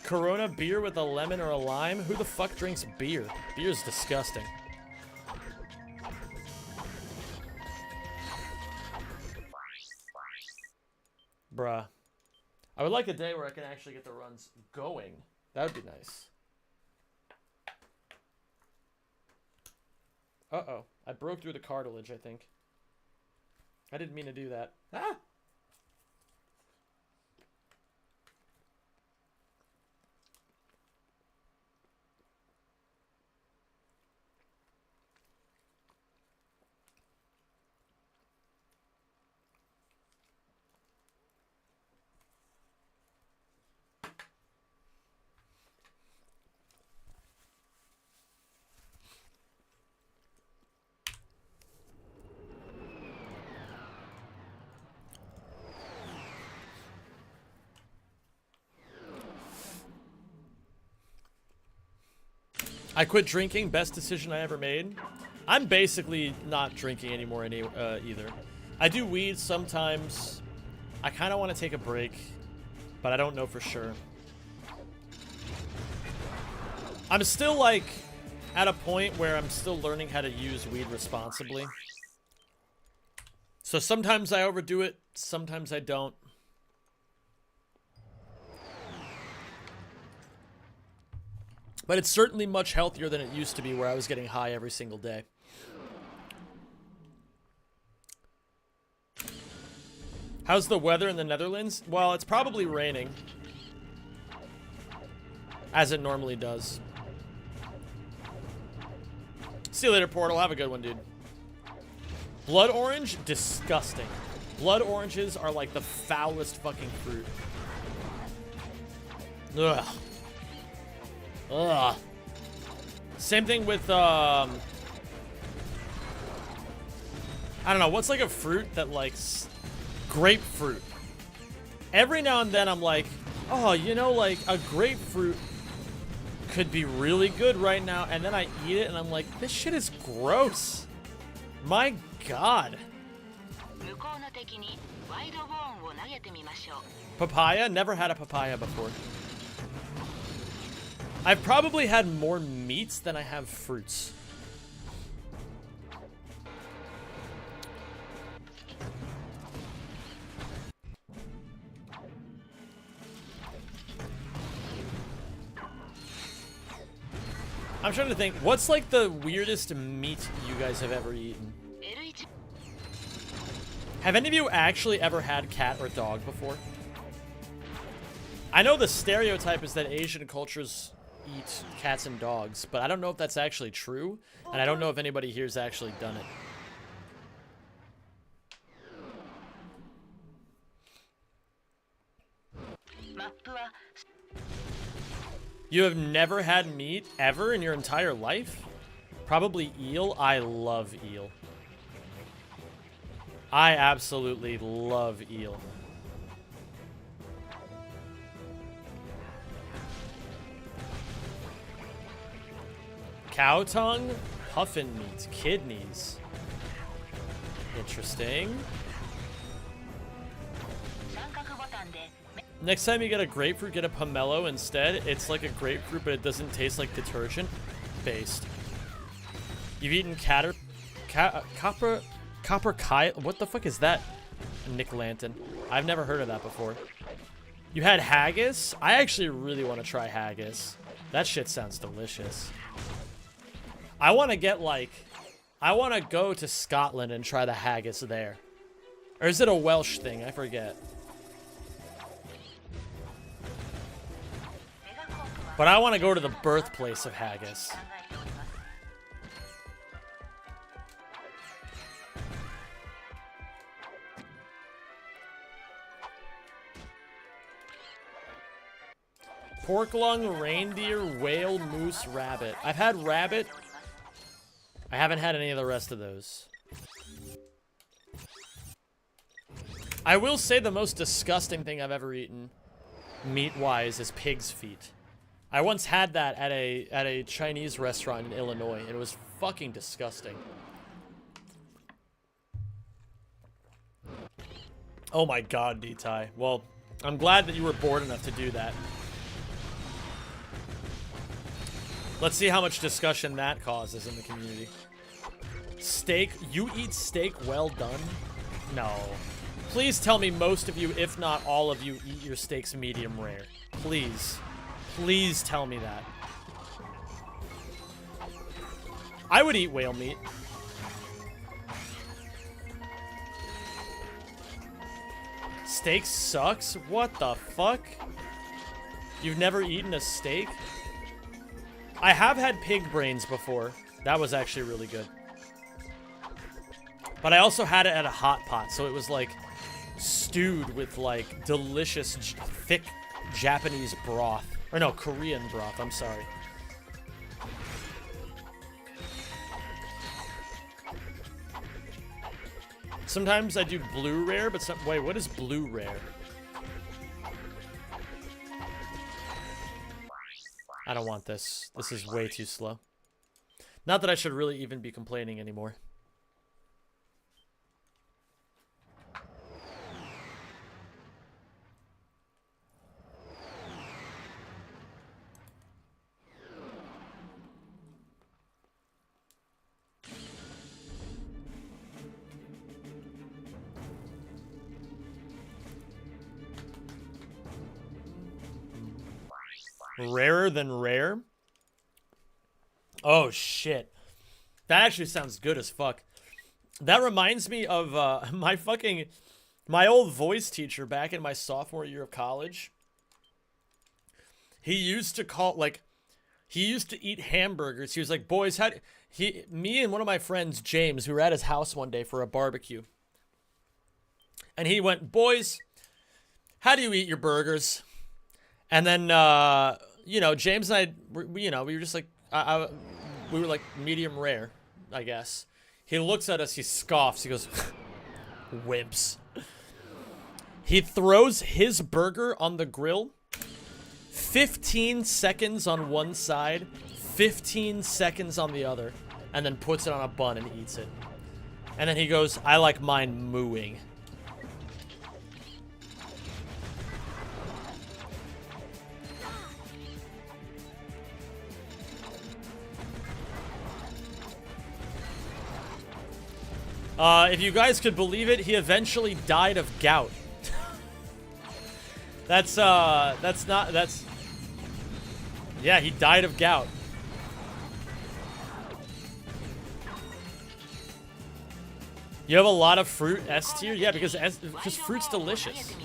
Corona beer with a lemon or a lime? Who the fuck drinks beer? Beer's disgusting. Bruh. I would like a day where I can actually get the runs going. That would be nice. Uh-oh. I broke through the cartilage, I think. I didn't mean to do that. Ah! I quit drinking. Best decision I ever made. I'm basically not drinking anymore either. I do weed sometimes. I kind of want to take a break, but I don't know for sure. I'm still like at a point where I'm still learning how to use weed responsibly. So sometimes I overdo it, sometimes I don't. But it's certainly much healthier than it used to be, where I was getting high every single day. How's the weather in the Netherlands? Well, it's probably raining. As it normally does. See you later, Portal. Have a good one, dude. Blood orange? Disgusting. Blood oranges are like the foulest fucking fruit. Ugh. Ugh. Same thing with, I don't know, what's like a fruit that likes grapefruit? Every now and then I'm like, oh, you know, like a grapefruit could be really good right now, and then I eat it and I'm like, this shit is gross. My God. Papaya? Never had a papaya before. I've probably had more meats than I have fruits. I'm trying to think, what's like the weirdest meat you guys have ever eaten? Have any of you actually ever had cat or dog before? I know the stereotype is that Asian cultures eat cats and dogs, but I don't know if that's actually true, and I don't know if anybody here's actually done it. You have never had meat ever in your entire life? Probably eel. I love eel. I absolutely love eel. Cow tongue, puffin meat, kidneys. Interesting. Next time you get a grapefruit, get a pomelo instead. It's like a grapefruit, but it doesn't taste like detergent. Based. You've eaten copper kyle. What the fuck is that? Nick Lanton. I've never heard of that before. You had haggis? I actually really want to try haggis. That shit sounds delicious. I want to get like, I want to go to Scotland and try the haggis there. Or is it a Welsh thing? I forget. But I want to go to the birthplace of haggis. Pork lung, reindeer, whale, moose, rabbit. I've had rabbit. I haven't had any of the rest of those. I will say the most disgusting thing I've ever eaten, meat-wise, is pig's feet. I once had that at a Chinese restaurant in Illinois, and it was fucking disgusting. Oh my God, D-Tai. Well, I'm glad that you were bored enough to do that. Let's see how much discussion that causes in the community. Steak? You eat steak well done? No. Please tell me most of you, if not all of you, eat your steaks medium rare. Please. Please tell me that. I would eat whale meat. Steak sucks? What the fuck? You've never eaten a steak? I have had pig brains before. That was actually really good. But I also had it at a hot pot, so it was like stewed with like delicious, thick Japanese broth. Or no, Korean broth, I'm sorry. Sometimes I do blue rare, but wait, what is blue rare? I don't want this. This is way too slow. Not that I should really even be complaining anymore. Rarer than rare? Oh, shit. That actually sounds good as fuck. That reminds me of my old voice teacher back in my sophomore year of college. He used to he used to eat hamburgers. He was like, boys, me and one of my friends, James, we were at his house one day for a barbecue. And he went, boys, how do you eat your burgers? And then, you know, James and I, we were just like, we were like medium rare, I guess. He looks at us, he scoffs, he goes, wimps. He throws his burger on the grill, 15 seconds on one side, 15 seconds on the other, and then puts it on a bun and eats it. And then he goes, I like mine mooing. If you guys could believe it, he eventually died of gout. Yeah, he died of gout. You have a lot of fruit S tier? Yeah, because fruit's delicious.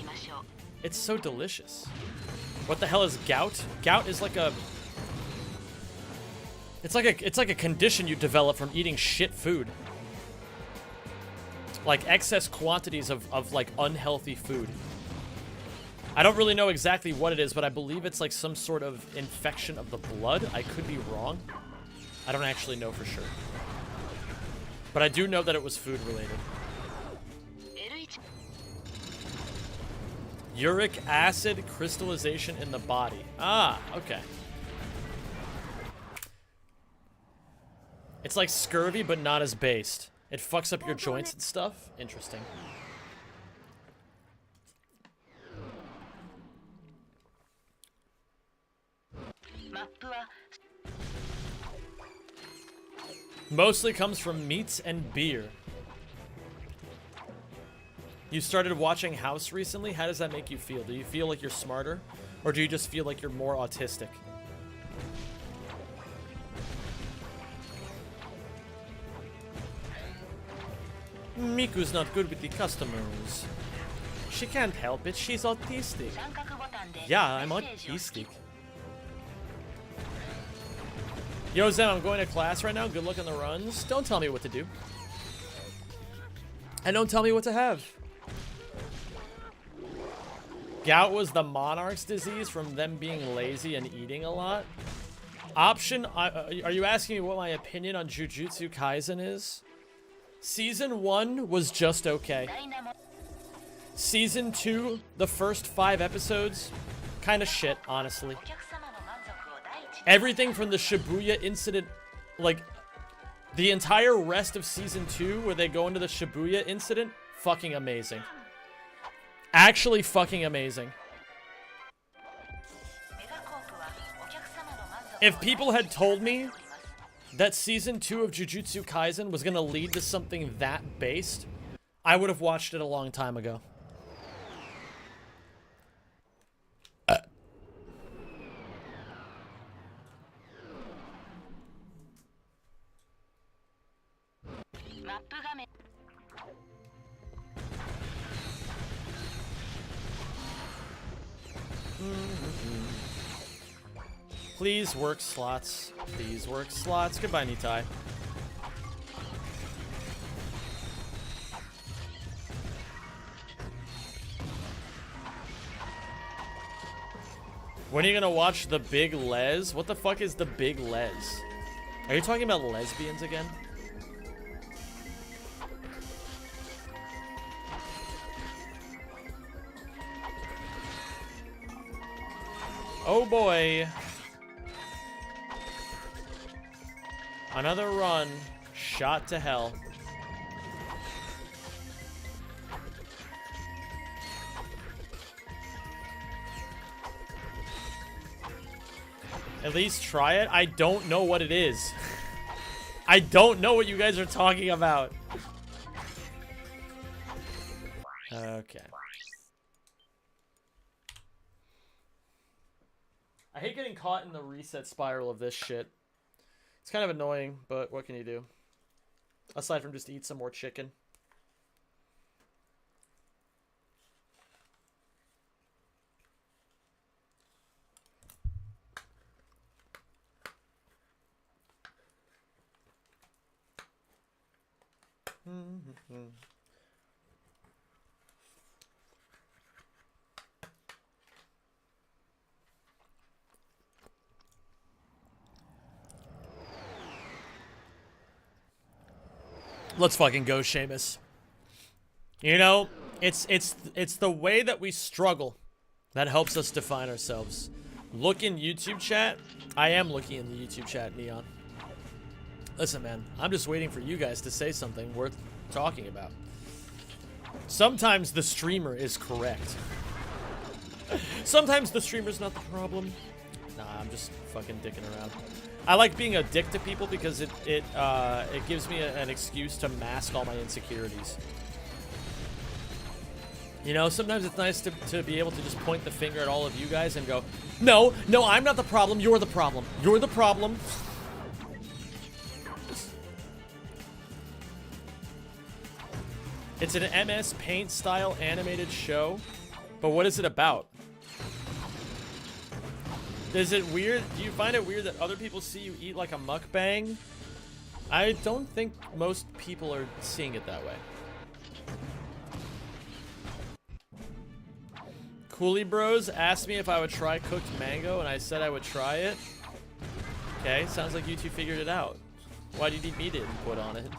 It's so delicious. What the hell is gout? Gout is like a... It's like a condition you develop from eating shit food. Like excess quantities of like unhealthy food. I don't really know exactly what it is, but I believe it's like some sort of infection of the blood. I could be wrong. I don't actually know for sure. But I do know that it was food related. Uric acid crystallization in the body. Ah, okay. It's like scurvy, but not as based. It fucks up your joints and stuff? Interesting. Mostly comes from meats and beer. You started watching House recently? How does that make you feel? Do you feel like you're smarter? Or do you just feel like you're more autistic? Miku's not good with the customers. She can't help it, she's autistic. Yeah, I'm autistic. Yo, Zen, I'm going to class right now. Good luck on the runs. Don't tell me what to do. And don't tell me what to have. Gout was the monarch's disease from them being lazy and eating a lot. Option, are you asking me what my opinion on Jujutsu Kaisen is? Season 1 was just okay. Season 2, the first 5 episodes, kind of shit, honestly. Everything from the Shibuya incident, like, the entire rest of Season 2, where they go into the Shibuya incident, fucking amazing. Actually fucking amazing. If people had told me that Season 2 of Jujutsu Kaisen was gonna lead to something that based, I would have watched it a long time ago. Please work slots. Please work slots. Goodbye, Nitai. When are you gonna watch The Big Les? What the fuck is The Big Les? Are you talking about lesbians again? Oh boy. Another run. Shot to hell. At least try it. I don't know what it is. I don't know what you guys are talking about. Okay. I hate getting caught in the reset spiral of this shit. It's kind of annoying, but what can you do? Aside from just eat some more chicken. Let's fucking go, Seamus. You know, it's the way that we struggle that helps us define ourselves. Look in YouTube chat. I am looking in the YouTube chat, Neon. Listen, man, I'm just waiting for you guys to say something worth talking about. Sometimes the streamer is correct. Sometimes the streamer's not the problem. Nah, I'm just fucking dicking around. I like being a dick to people because it gives me an excuse to mask all my insecurities. You know, sometimes it's nice to be able to just point the finger at all of you guys and go, no, I'm not the problem, you're the problem. You're the problem. It's an MS Paint style animated show, but what is it about? Is it weird? Do you find it weird that other people see you eat like a mukbang? I don't think most people are seeing it that way. Coolie Bros asked me if I would try cooked mango, and I said I would try it. Okay, sounds like you two figured it out. Why do you need me to input on it?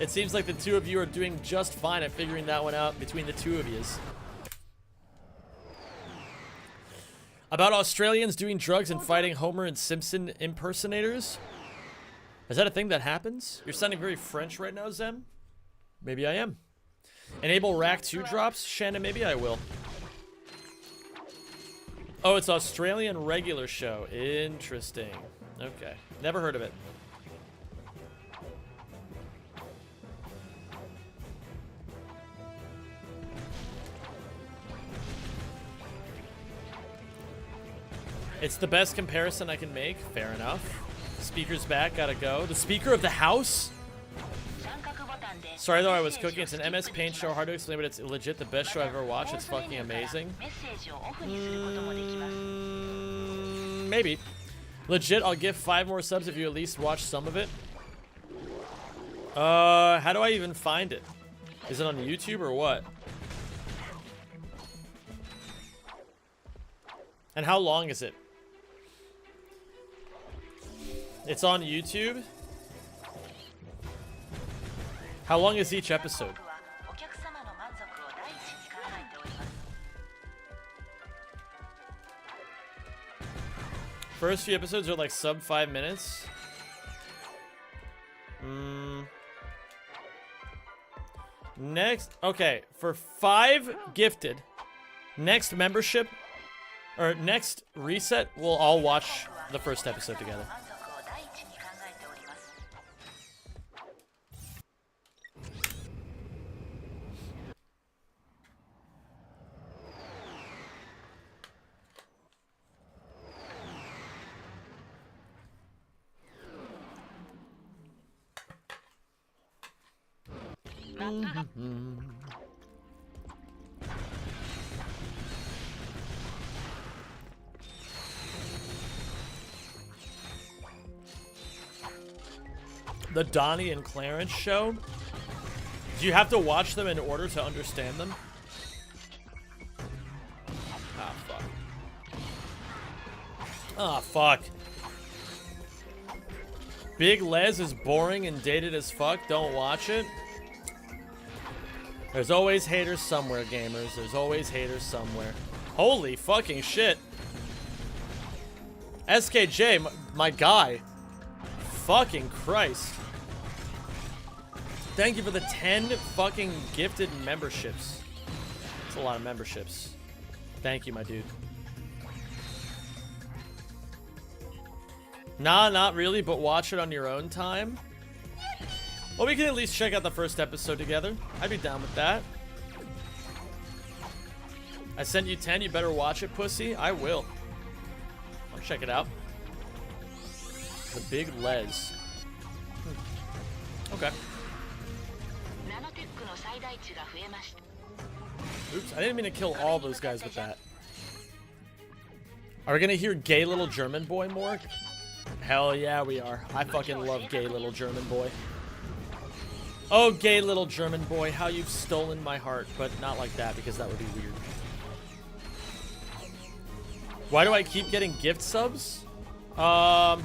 It seems like the two of you are doing just fine at figuring that one out between the two of yous. About Australians doing drugs and fighting Homer and Simpson impersonators? Is that a thing that happens? You're sounding very French right now, Zem. Maybe I am. Enable Rack 2 drops? Shannon, maybe I will. Oh, it's Australian regular show. Interesting. Okay. Never heard of it. It's the best comparison I can make. Fair enough. Speaker's back. Gotta go. The Speaker of the House? Sorry though, I was cooking. It's an MS Paint show. Hard to explain, but it's legit the best show I've ever watched. It's fucking amazing. Maybe. Legit, I'll give 5 more subs if you at least watch some of it. How do I even find it? Is it on YouTube or what? And how long is it? It's on YouTube? How long is each episode? First few episodes are like sub 5 minutes. Next, okay, for 5 gifted, next membership, or next reset, we'll all watch the first episode together. The Donnie and Clarence show? Do you have to watch them in order to understand them? Ah, fuck. Ah, fuck. Big Les is boring and dated as fuck. Don't watch it. There's always haters somewhere, gamers. There's always haters somewhere. Holy fucking shit. SKJ, my guy. Fucking Christ. Thank you for the 10 fucking gifted memberships. That's a lot of memberships. Thank you, my dude. Nah, not really, but watch it on your own time. Well, we can at least check out the first episode together. I'd be down with that. I sent you 10, you better watch it, pussy. I will. I'll check it out. The Big Les. Okay. Oops, I didn't mean to kill all those guys with that. Are we gonna hear gay little German boy more? Hell yeah, we are. I fucking love gay little German boy. Oh, gay little German boy, how you've stolen my heart, but not like that, because that would be weird. Why do I keep getting gift subs? I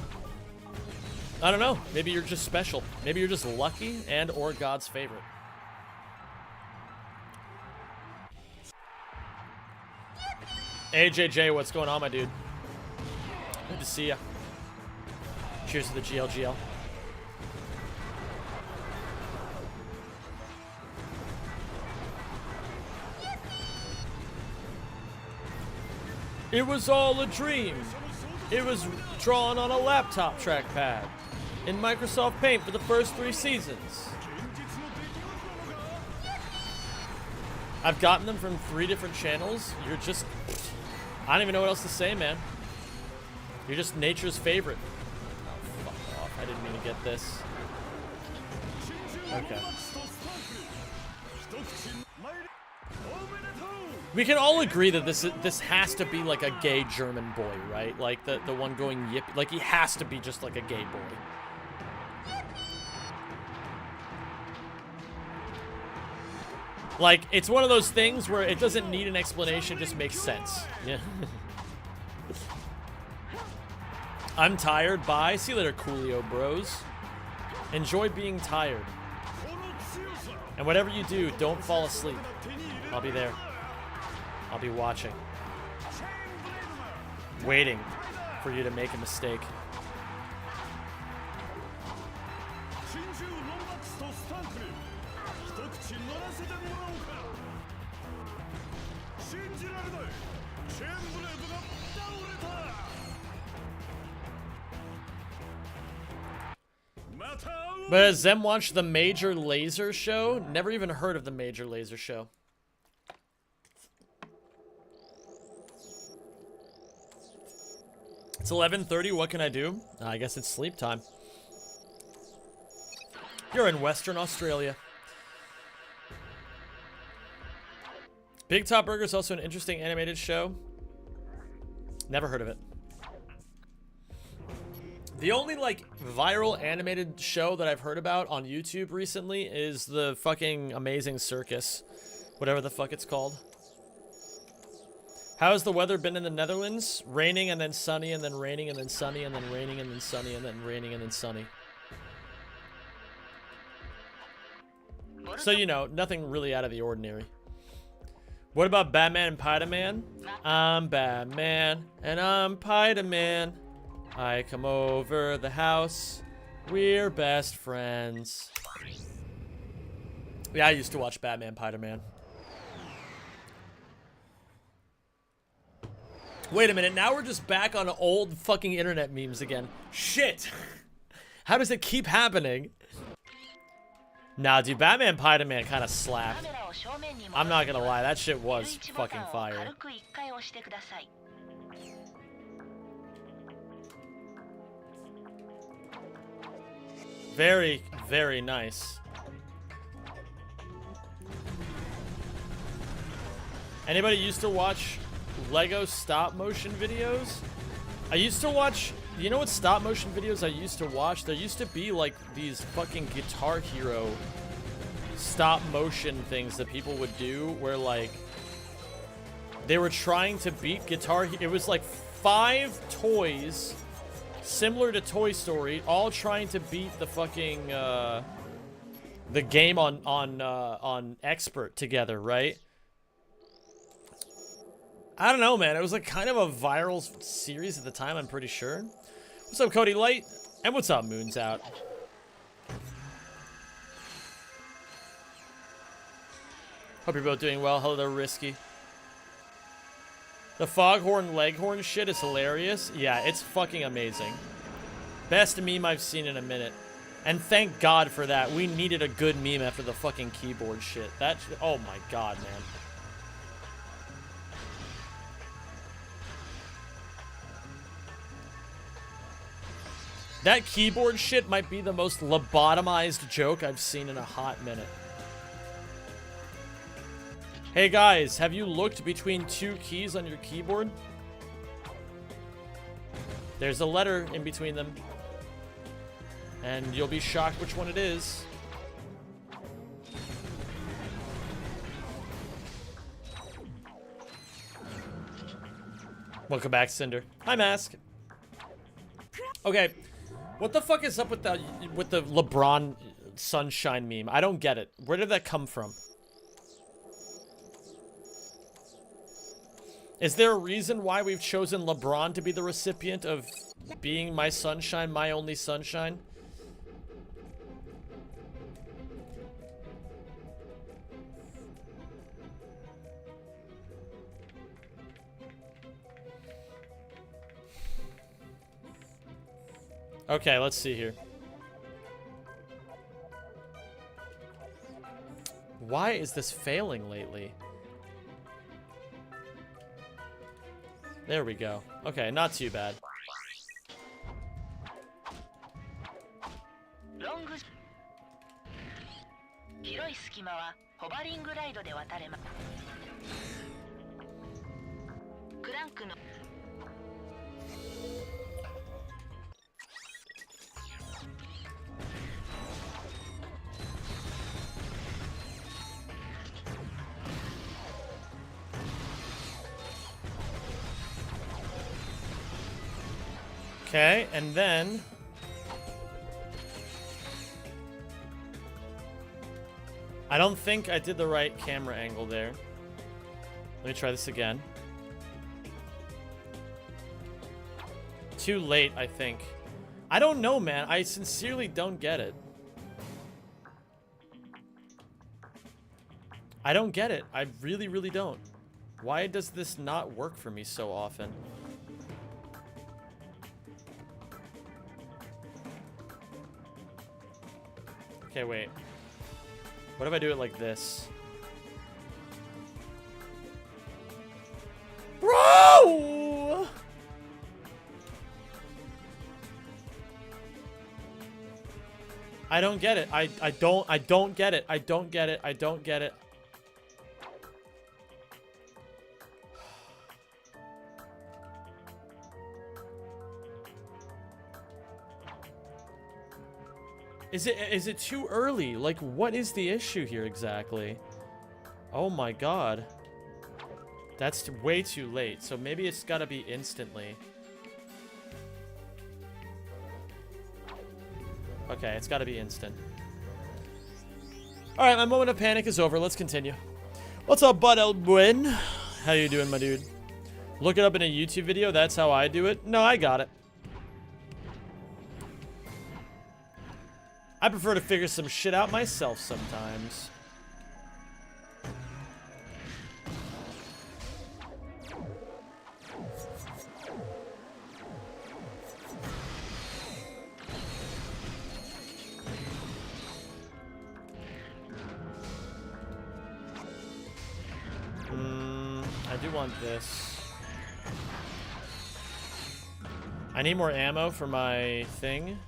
don't know. Maybe you're just special. Maybe you're just lucky and or God's favorite. AJJ, what's going on, my dude? Good to see ya. Cheers to the GLGL. It was all a dream. It was drawn on a laptop trackpad in Microsoft Paint for the first 3 seasons. I've gotten them from 3 different channels. You're just... I don't even know what else to say, man. You're just nature's favorite. Oh, fuck off. I didn't mean to get this. Okay. We can all agree that this has to be like a gay German boy, right? Like the one going yip. Like he has to be just like a gay boy. Like it's one of those things where it doesn't need an explanation, it just makes sense. Yeah. I'm tired. Bye. See you later, Coolio bros. Enjoy being tired. And whatever you do, don't fall asleep. I'll be there. I'll be watching. Waiting for you to make a mistake. But has Zem watched the Major Laser Show? Never even heard of the Major Laser Show. It's 11:30. What can I do? I guess it's sleep time. You're in Western Australia. Big Top Burger is also an interesting animated show. Never heard of it. The only, like, viral animated show that I've heard about on YouTube recently is the fucking Amazing Circus. Whatever the fuck it's called. How has the weather been in the Netherlands? Raining and then sunny and then raining and then sunny and then raining and then sunny and then raining and then sunny. So, you know, nothing really out of the ordinary. What about Batman and Spider-Man? I'm Batman and I'm Spider-Man. I come over the house. We're best friends. Yeah, I used to watch Batman, Spider-Man. Wait a minute, now we're just back on old fucking internet memes again. Shit! How does it keep happening? Nah, dude, Batman, Spider-Man kind of slapped. I'm not gonna lie, that shit was fucking fire. Very, very nice. Anybody used to watch Lego stop motion videos? I used to watch, you know what stop motion videos I used to watch? There used to be like these fucking Guitar Hero stop motion things that people would do where like they were trying to beat Guitar Hero. It was like 5 toys similar to Toy Story, all trying to beat the fucking the game on Expert together, right? I don't know, man. It was like kind of a viral series at the time, I'm pretty sure. What's up, Cody Light? And what's up, Moon's Out? Hope you're both doing well. Hello there, Risky. The Foghorn Leghorn shit is hilarious. Yeah, it's fucking amazing. Best meme I've seen in a minute. And thank God for that. We needed a good meme after the fucking keyboard shit. That shit, oh my God, man. That keyboard shit might be the most lobotomized joke I've seen in a hot minute. Hey guys, have you looked between 2 keys on your keyboard? There's a letter in between them. And you'll be shocked which one it is. Welcome back, Cinder. Hi, Mask. Okay, what the fuck is up with the LeBron sunshine meme? I don't get it. Where did that come from? Is there a reason why we've chosen LeBron to be the recipient of being my sunshine, my only sunshine? Okay, let's see here. Why is this failing lately? There we go. Okay, not too bad. Okay, and then I don't think I did the right camera angle there. Let me try this again. Too late, I think. I don't know, man. I sincerely don't get it. I don't get it. I really, really don't. Why does this not work for me so often? Okay, wait. What if I do it like this? Bro! I don't get it. I don't get it. I don't get it. I don't get it. Is it too early? Like, what is the issue here exactly? Oh my God. That's way too late. So maybe it's gotta be instantly. Okay, it's gotta be instant. Alright, my moment of panic is over. Let's continue. What's up, Bud Elwin? How you doing, my dude? Look it up in a YouTube video. That's how I do it. No, I got it. I prefer to figure some shit out myself sometimes. I do want this. I need more ammo for my thing.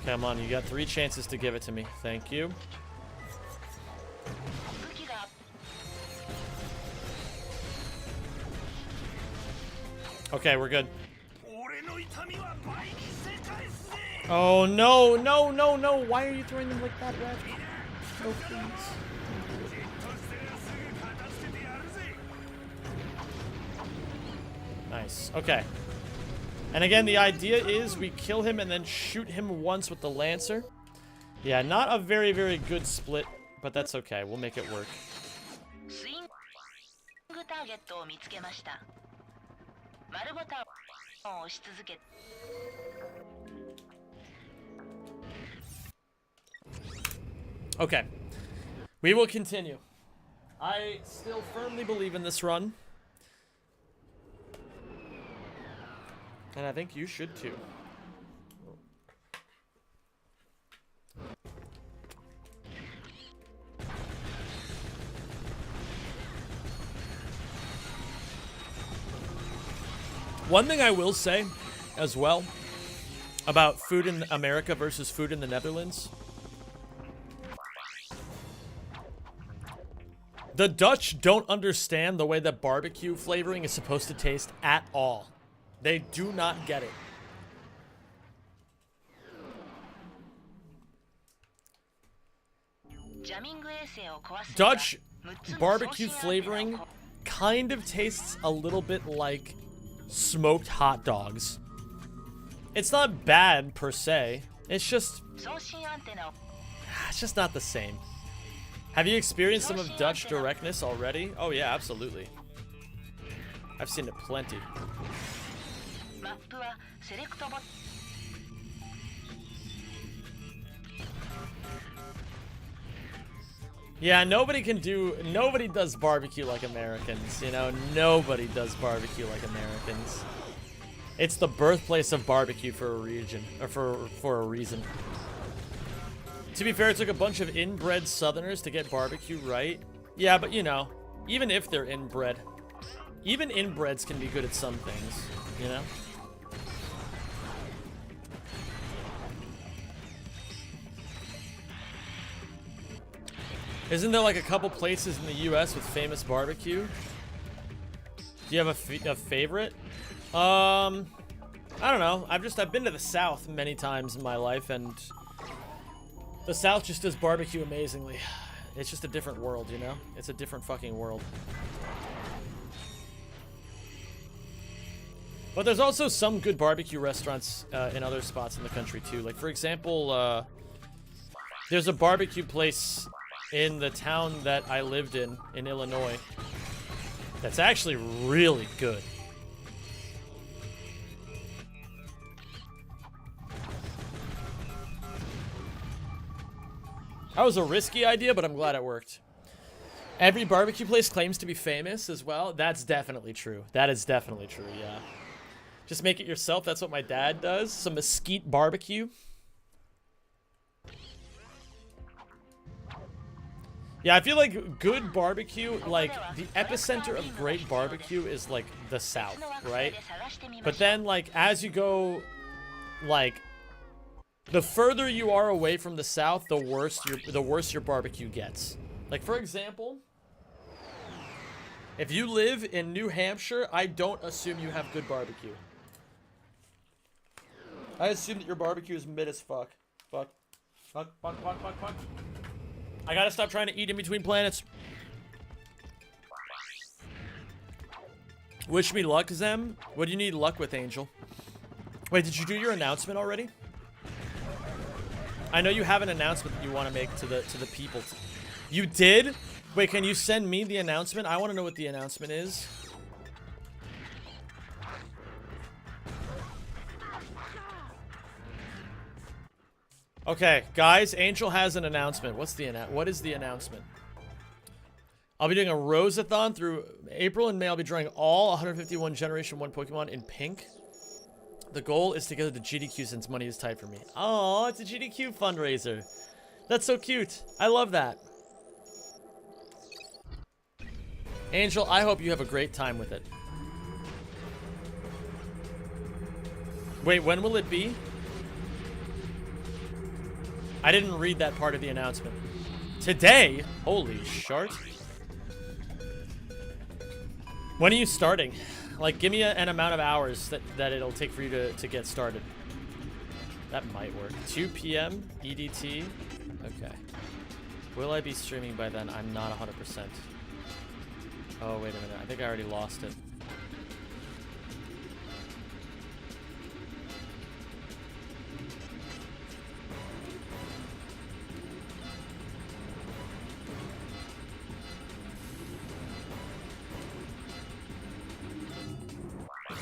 Come on, you got 3 chances to give it to me. Thank you. Okay, we're good. Oh, no, no, no, no. Why are you throwing them like that, Ratchet? No, please. Nice. Okay. And again, the idea is we kill him and then shoot him once with the Lancer. Yeah, not a very, very good split, but that's okay. We'll make it work. Okay. We will continue. I still firmly believe in this run. And I think you should too. One thing I will say as well about food in America versus food in the Netherlands. The Dutch don't understand the way that barbecue flavoring is supposed to taste at all. They do not get it. Dutch barbecue flavoring kind of tastes a little bit like smoked hot dogs. It's not bad per se. It's just not the same. Have you experienced some of Dutch directness already? Oh yeah, absolutely. I've seen it plenty. Yeah, nobody does barbecue like Americans, you know? Nobody does barbecue like Americans. It's the birthplace of barbecue for a region, or for a reason. To be fair, it took a bunch of inbred Southerners to get barbecue right. Yeah, but you know, even if they're inbred, even inbreds can be good at some things, you know? Isn't there like a couple places in the US with famous barbecue? Do you have a favorite? I don't know. I've been to the South many times in my life, and the South just does barbecue amazingly. It's just a different world, you know? It's a different fucking world. But there's also some good barbecue restaurants in other spots in the country too. Like for example, there's a barbecue place in the town that I lived in Illinois that's actually really good. That was a risky idea, but I'm glad it worked. Every barbecue place claims to be famous as well. That's definitely true. That is definitely true, yeah. Just make it yourself. That's what my dad does. Some mesquite barbecue. Yeah, I feel like good barbecue, like the epicenter of great barbecue is like the South, right? But then like as you go, like the further you are away from the South, the worse your barbecue gets. Like for example, if you live in New Hampshire, I don't assume you have good barbecue. I assume that your barbecue is mid as fuck. Fuck. I gotta stop trying to eat in between planets. Wish me luck, Zem. What do you need luck with, Angel? Wait, did you do your announcement already? I know you have an announcement that you want to make to the people. You did? Wait, can you send me the announcement? I want to know what the announcement is. Okay, guys, Angel has an announcement. What is the announcement? I'll be doing a Rose-a-thon through April and May. I'll be drawing all 151 Generation 1 Pokemon in pink. The goal is to get the GDQ since money is tight for me. Oh, it's a GDQ fundraiser. That's so cute. I love that. Angel, I hope you have a great time with it. Wait, when will it be? I didn't read that part of the announcement. Today? Holy shart. When are you starting? Like, give me an amount of hours that it'll take for you to get started. That might work. 2 p.m. EDT. Okay. Will I be streaming by then? I'm not 100%. Oh, wait a minute. I think I already lost it.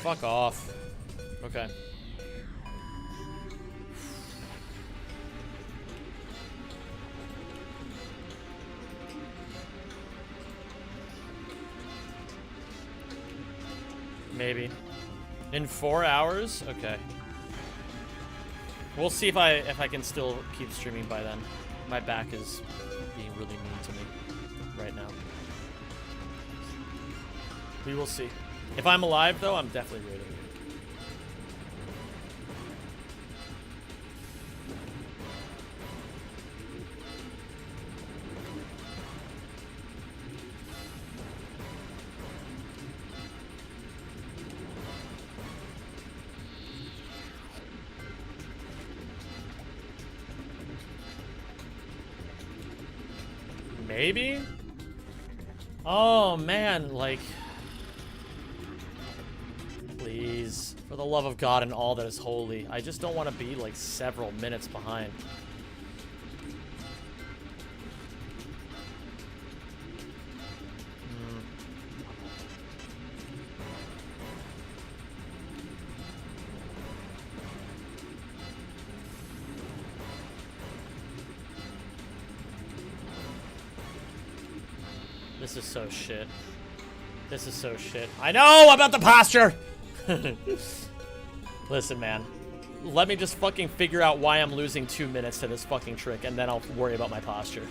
Fuck off. Okay. Maybe. In 4 hours? Okay. We'll see if I can still keep streaming by then. My back is being really mean to me right now. We will see. If I'm alive though, I'm definitely raiding. Maybe? Oh man, like, please, for the love of God and all that is holy, I just don't want to be like several minutes behind. This is so shit. This is so shit. I know about the posture! Listen, man. Let me just fucking figure out why I'm losing 2 minutes to this fucking trick, and then I'll worry about my posture.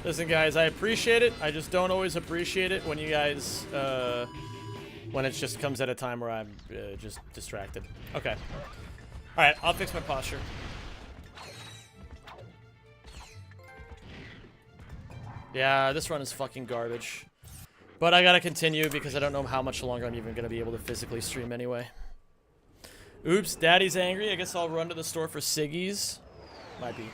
Listen, guys, I appreciate it. I just don't always appreciate it when you guys, when it just comes at a time where I'm just distracted. Okay. Alright, I'll fix my posture. Yeah, this run is fucking garbage. But I gotta continue because I don't know how much longer I'm even gonna be able to physically stream anyway. Oops, Daddy's angry. I guess I'll run to the store for ciggies. Might be.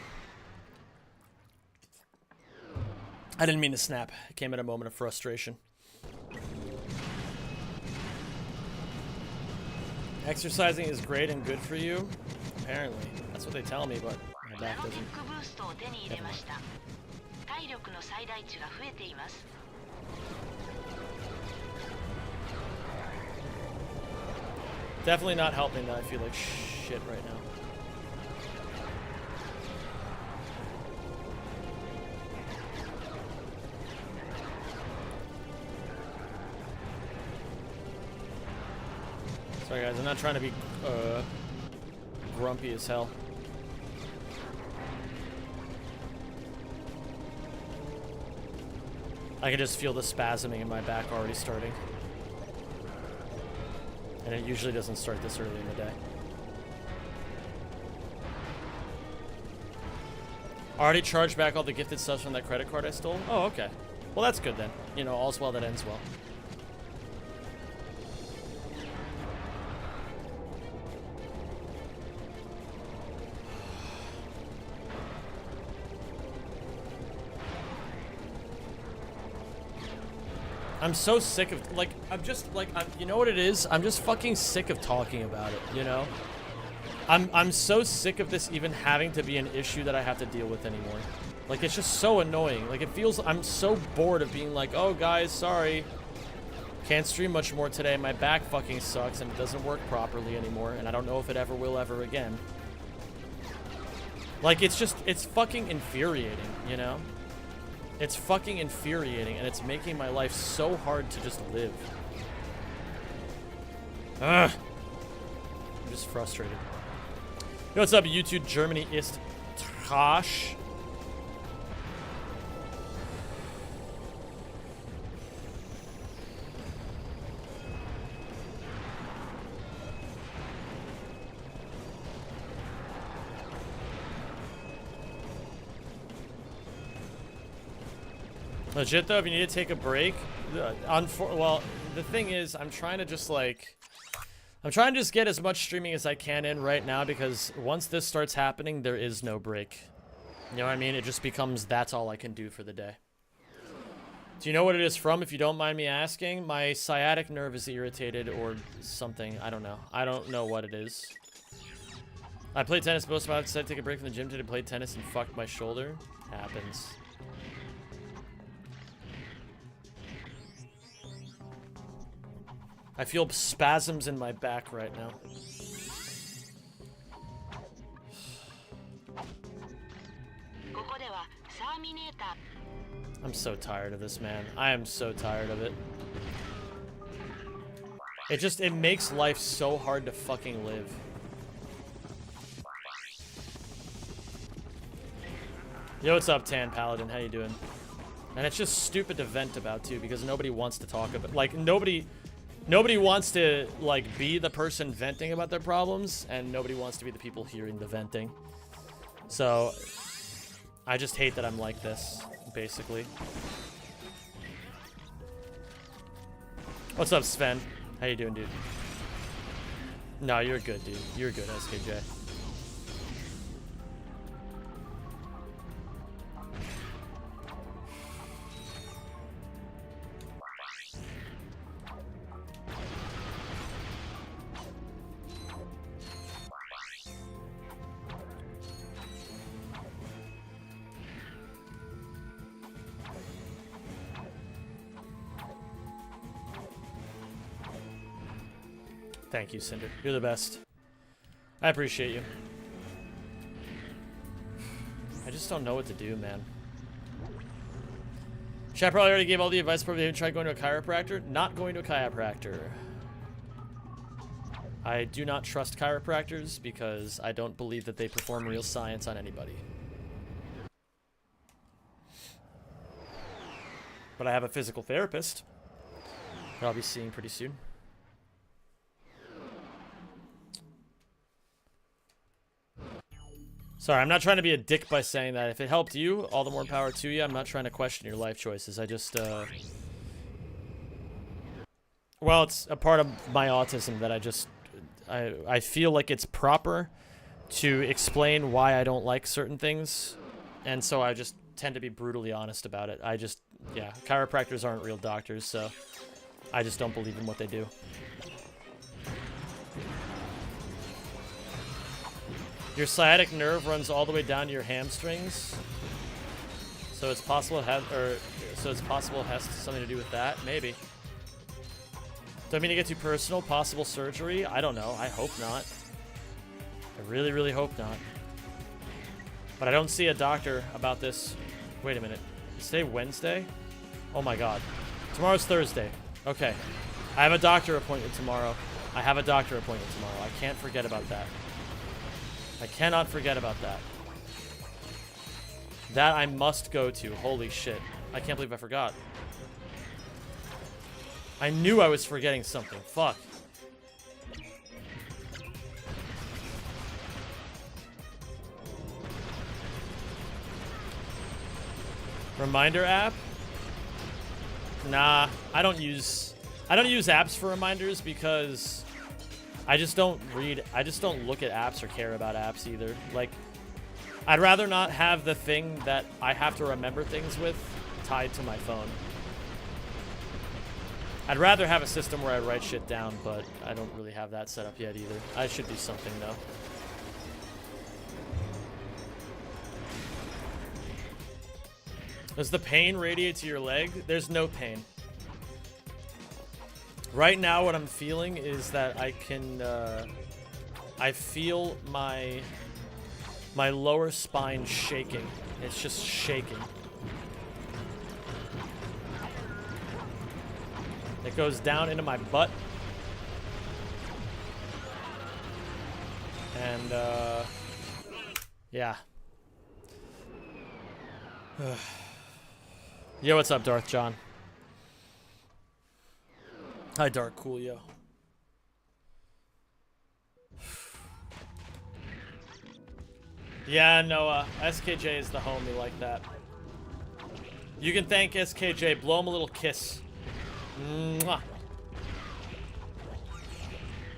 I didn't mean to snap. It came at a moment of frustration. Exercising is great and good for you. Apparently. That's what they tell me, but my back doesn't. Definitely not helping that I feel like shit right now. Sorry guys, I'm not trying to be grumpy as hell. I can just feel the spasming in my back already starting. And it usually doesn't start this early in the day. Already charged back all the gifted subs from that credit card I stole? Oh, okay. Well, that's good then. You know, all's well that ends well. I'm so sick of, like, you know what it is? I'm just fucking sick of talking about it, you know? I'm so sick of this even having to be an issue that I have to deal with anymore. Like, it's just so annoying. Like, it feels, I'm so bored of being like, oh, guys, sorry. Can't stream much more today. My back fucking sucks and it doesn't work properly anymore. And I don't know if it ever will ever again. Like, it's just, it's fucking infuriating, you know? It's fucking infuriating, and it's making my life so hard to just live. Ugh. I'm just frustrated. Yo, what's up, YouTube? Germany ist trash. Legit though, if you need to take a break, well, the thing is, I'm trying to just get as much streaming as I can in right now, because once this starts happening, there is no break. You know what I mean? It just becomes, that's all I can do for the day. Do you know what it is from, if you don't mind me asking? My sciatic nerve is irritated or something. I don't know. I don't know what it is. I played tennis most of my life, decided to take a break from the gym to play tennis and fucked my shoulder. Happens. I feel spasms in my back right now. I'm so tired of this, man. I am so tired of it. It makes life so hard to fucking live. Yo, what's up, Tan Paladin? How you doing? And it's just stupid to vent about, too, because nobody wants to talk about, like, nobody wants to, like, be the person venting about their problems, and nobody wants to be the people hearing the venting. So, I just hate that I'm like this, basically. What's up, Sven? How you doing, dude? No, you're good, dude. You're good, SKJ. Thank you, Cinder. You're the best. I appreciate you. I just don't know what to do, man. Chat probably already gave all the advice. Probably even tried going to a chiropractor. Not going to a chiropractor. I do not trust chiropractors because I don't believe that they perform real science on anybody. But I have a physical therapist that I'll be seeing pretty soon. Sorry, I'm not trying to be a dick by saying that. If it helped you, all the more power to you. I'm not trying to question your life choices. I just, well, it's a part of my autism that I feel like it's proper to explain why I don't like certain things. And so I just tend to be brutally honest about it. Yeah, chiropractors aren't real doctors, so I just don't believe in what they do. Your sciatic nerve runs all the way down to your hamstrings, so it's possible it has something to do with that. Maybe. Don't mean to get too personal. Possible surgery? I don't know. I hope not. I really, really hope not. But I don't see a doctor about this. Wait a minute. Is today Wednesday? Oh my God. Tomorrow's Thursday. Okay. I have a doctor appointment tomorrow. I can't forget about that. I cannot forget about that. That I must go to. Holy shit. I can't believe I forgot. I knew I was forgetting something. Fuck. Reminder app? Nah, I don't use apps for reminders because I just don't look at apps or care about apps either. Like, I'd rather not have the thing that I have to remember things with tied to my phone. I'd rather have a system where I write shit down, but I don't really have that set up yet either. I should do something though. Does the pain radiate to your leg? There's no pain. Right now, what I'm feeling is that I feel my lower spine shaking. It's just shaking. It goes down into my butt. And Yeah. Yo, what's up, Darth John? Hi, Dark Coolio. Yeah, Noah. SKJ is the homie like that. You can thank SKJ. Blow him a little kiss. Mwah.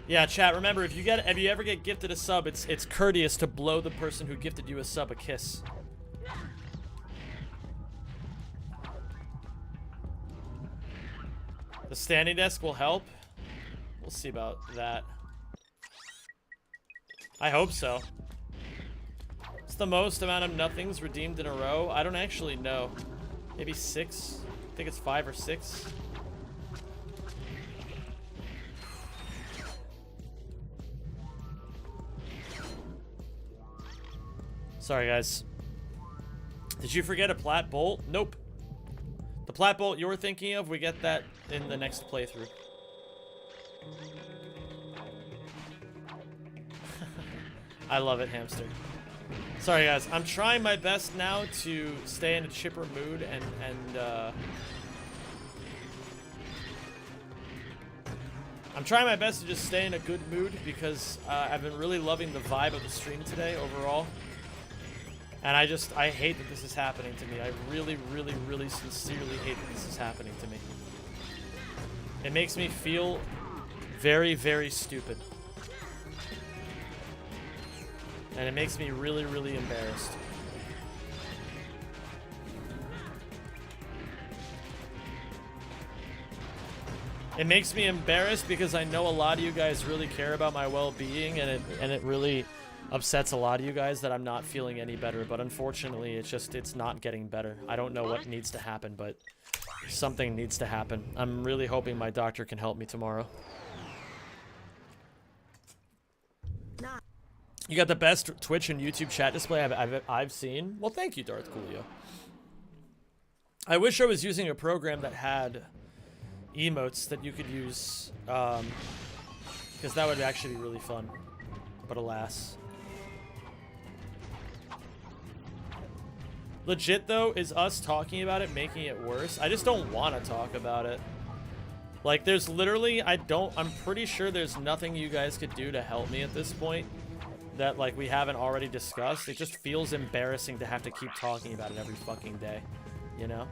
Yeah, chat. Remember, if you ever get gifted a sub, it's courteous to blow the person who gifted you a sub a kiss. The standing desk will help. We'll see about that. I hope so. It's the most amount of nothings redeemed in a row. I don't actually know. Maybe 6. I think it's 5 or 6. Sorry, guys. Did you forget a plat bolt? Nope. The plat bolt you were thinking of, we get that in the next playthrough. I love it, hamster. Sorry, guys. I'm trying my best now to stay in a chipper mood and I'm trying my best to just stay in a good mood because I've been really loving the vibe of the stream today overall. And I hate that this is happening to me. I really, really, really sincerely hate that this is happening to me. It makes me feel very, very stupid. And it makes me really, really embarrassed. It makes me embarrassed because I know a lot of you guys really care about my well-being, and it really upsets a lot of you guys that I'm not feeling any better, but unfortunately it's not getting better. I don't know what needs to happen, but something needs to happen. I'm really hoping my doctor can help me tomorrow. You got the best Twitch and YouTube chat display I've seen. Well, thank you, Darth Coolio. I wish I was using a program that had emotes that you could use, because that would actually be really fun. But alas. Legit, though, is us talking about it making it worse? I just don't want to talk about it. Like, there's literally, I'm pretty sure there's nothing you guys could do to help me at this point that, like, we haven't already discussed. It just feels embarrassing to have to keep talking about it every fucking day, you know?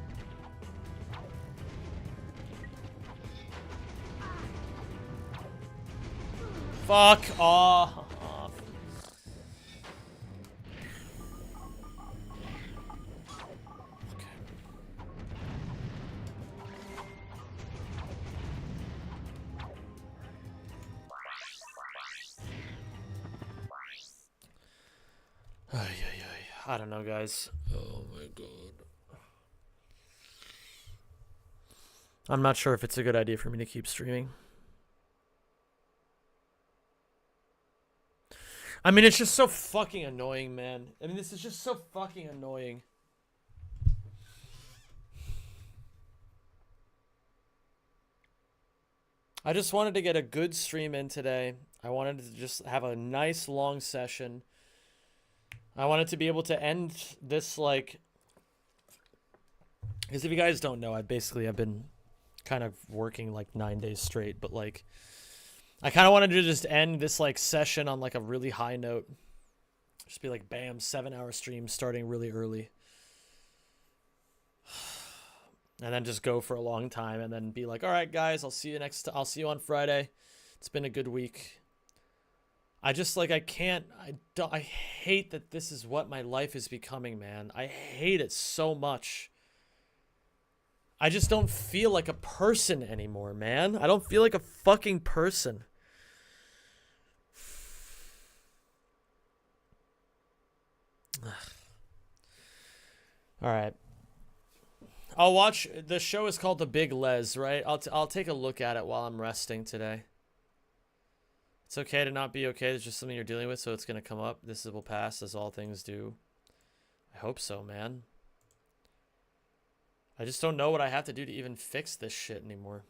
Fuck off. I don't know, guys. Oh my god. I'm not sure if it's a good idea for me to keep streaming. I mean, it's just so fucking annoying, man. I mean, this is just so fucking annoying. I just wanted to get a good stream in today. I wanted to just have a nice long session. I wanted to be able to end this, like, because if you guys don't know, I've been kind of working like 9 days straight, but like, I kind of wanted to just end this like session on like a really high note. Just be like, bam, 7-hour stream starting really early. And then just go for a long time and then be like, all right, guys, I'll see you on Friday. It's been a good week. I just, like, I hate that this is what my life is becoming, man. I hate it so much. I just don't feel like a person anymore, man. I don't feel like a fucking person. All right. I'll watch, the show is called The Big Les, right? I'll take a look at it while I'm resting today. It's okay to not be okay. It's just something you're dealing with, so it's going to come up. This will pass, as all things do. I hope so, man. I just don't know what I have to do to even fix this shit anymore.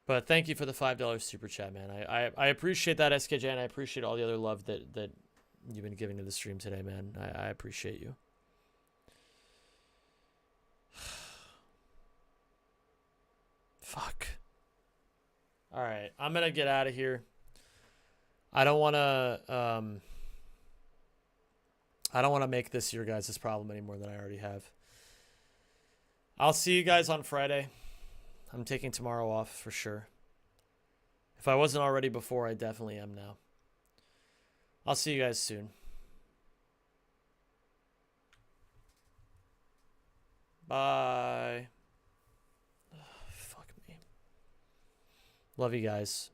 But thank you for the $5 super chat, man. I appreciate that, SKJ, and I appreciate all the other love that you've been giving to the stream today, man. I appreciate you. Fuck. All right, I'm gonna get out of here. I don't wanna make this your guys' problem any more than I already have. I'll see you guys on Friday. I'm taking tomorrow off for sure. If I wasn't already before, I definitely am now. I'll see you guys soon. Bye. Fuck me. Love you guys.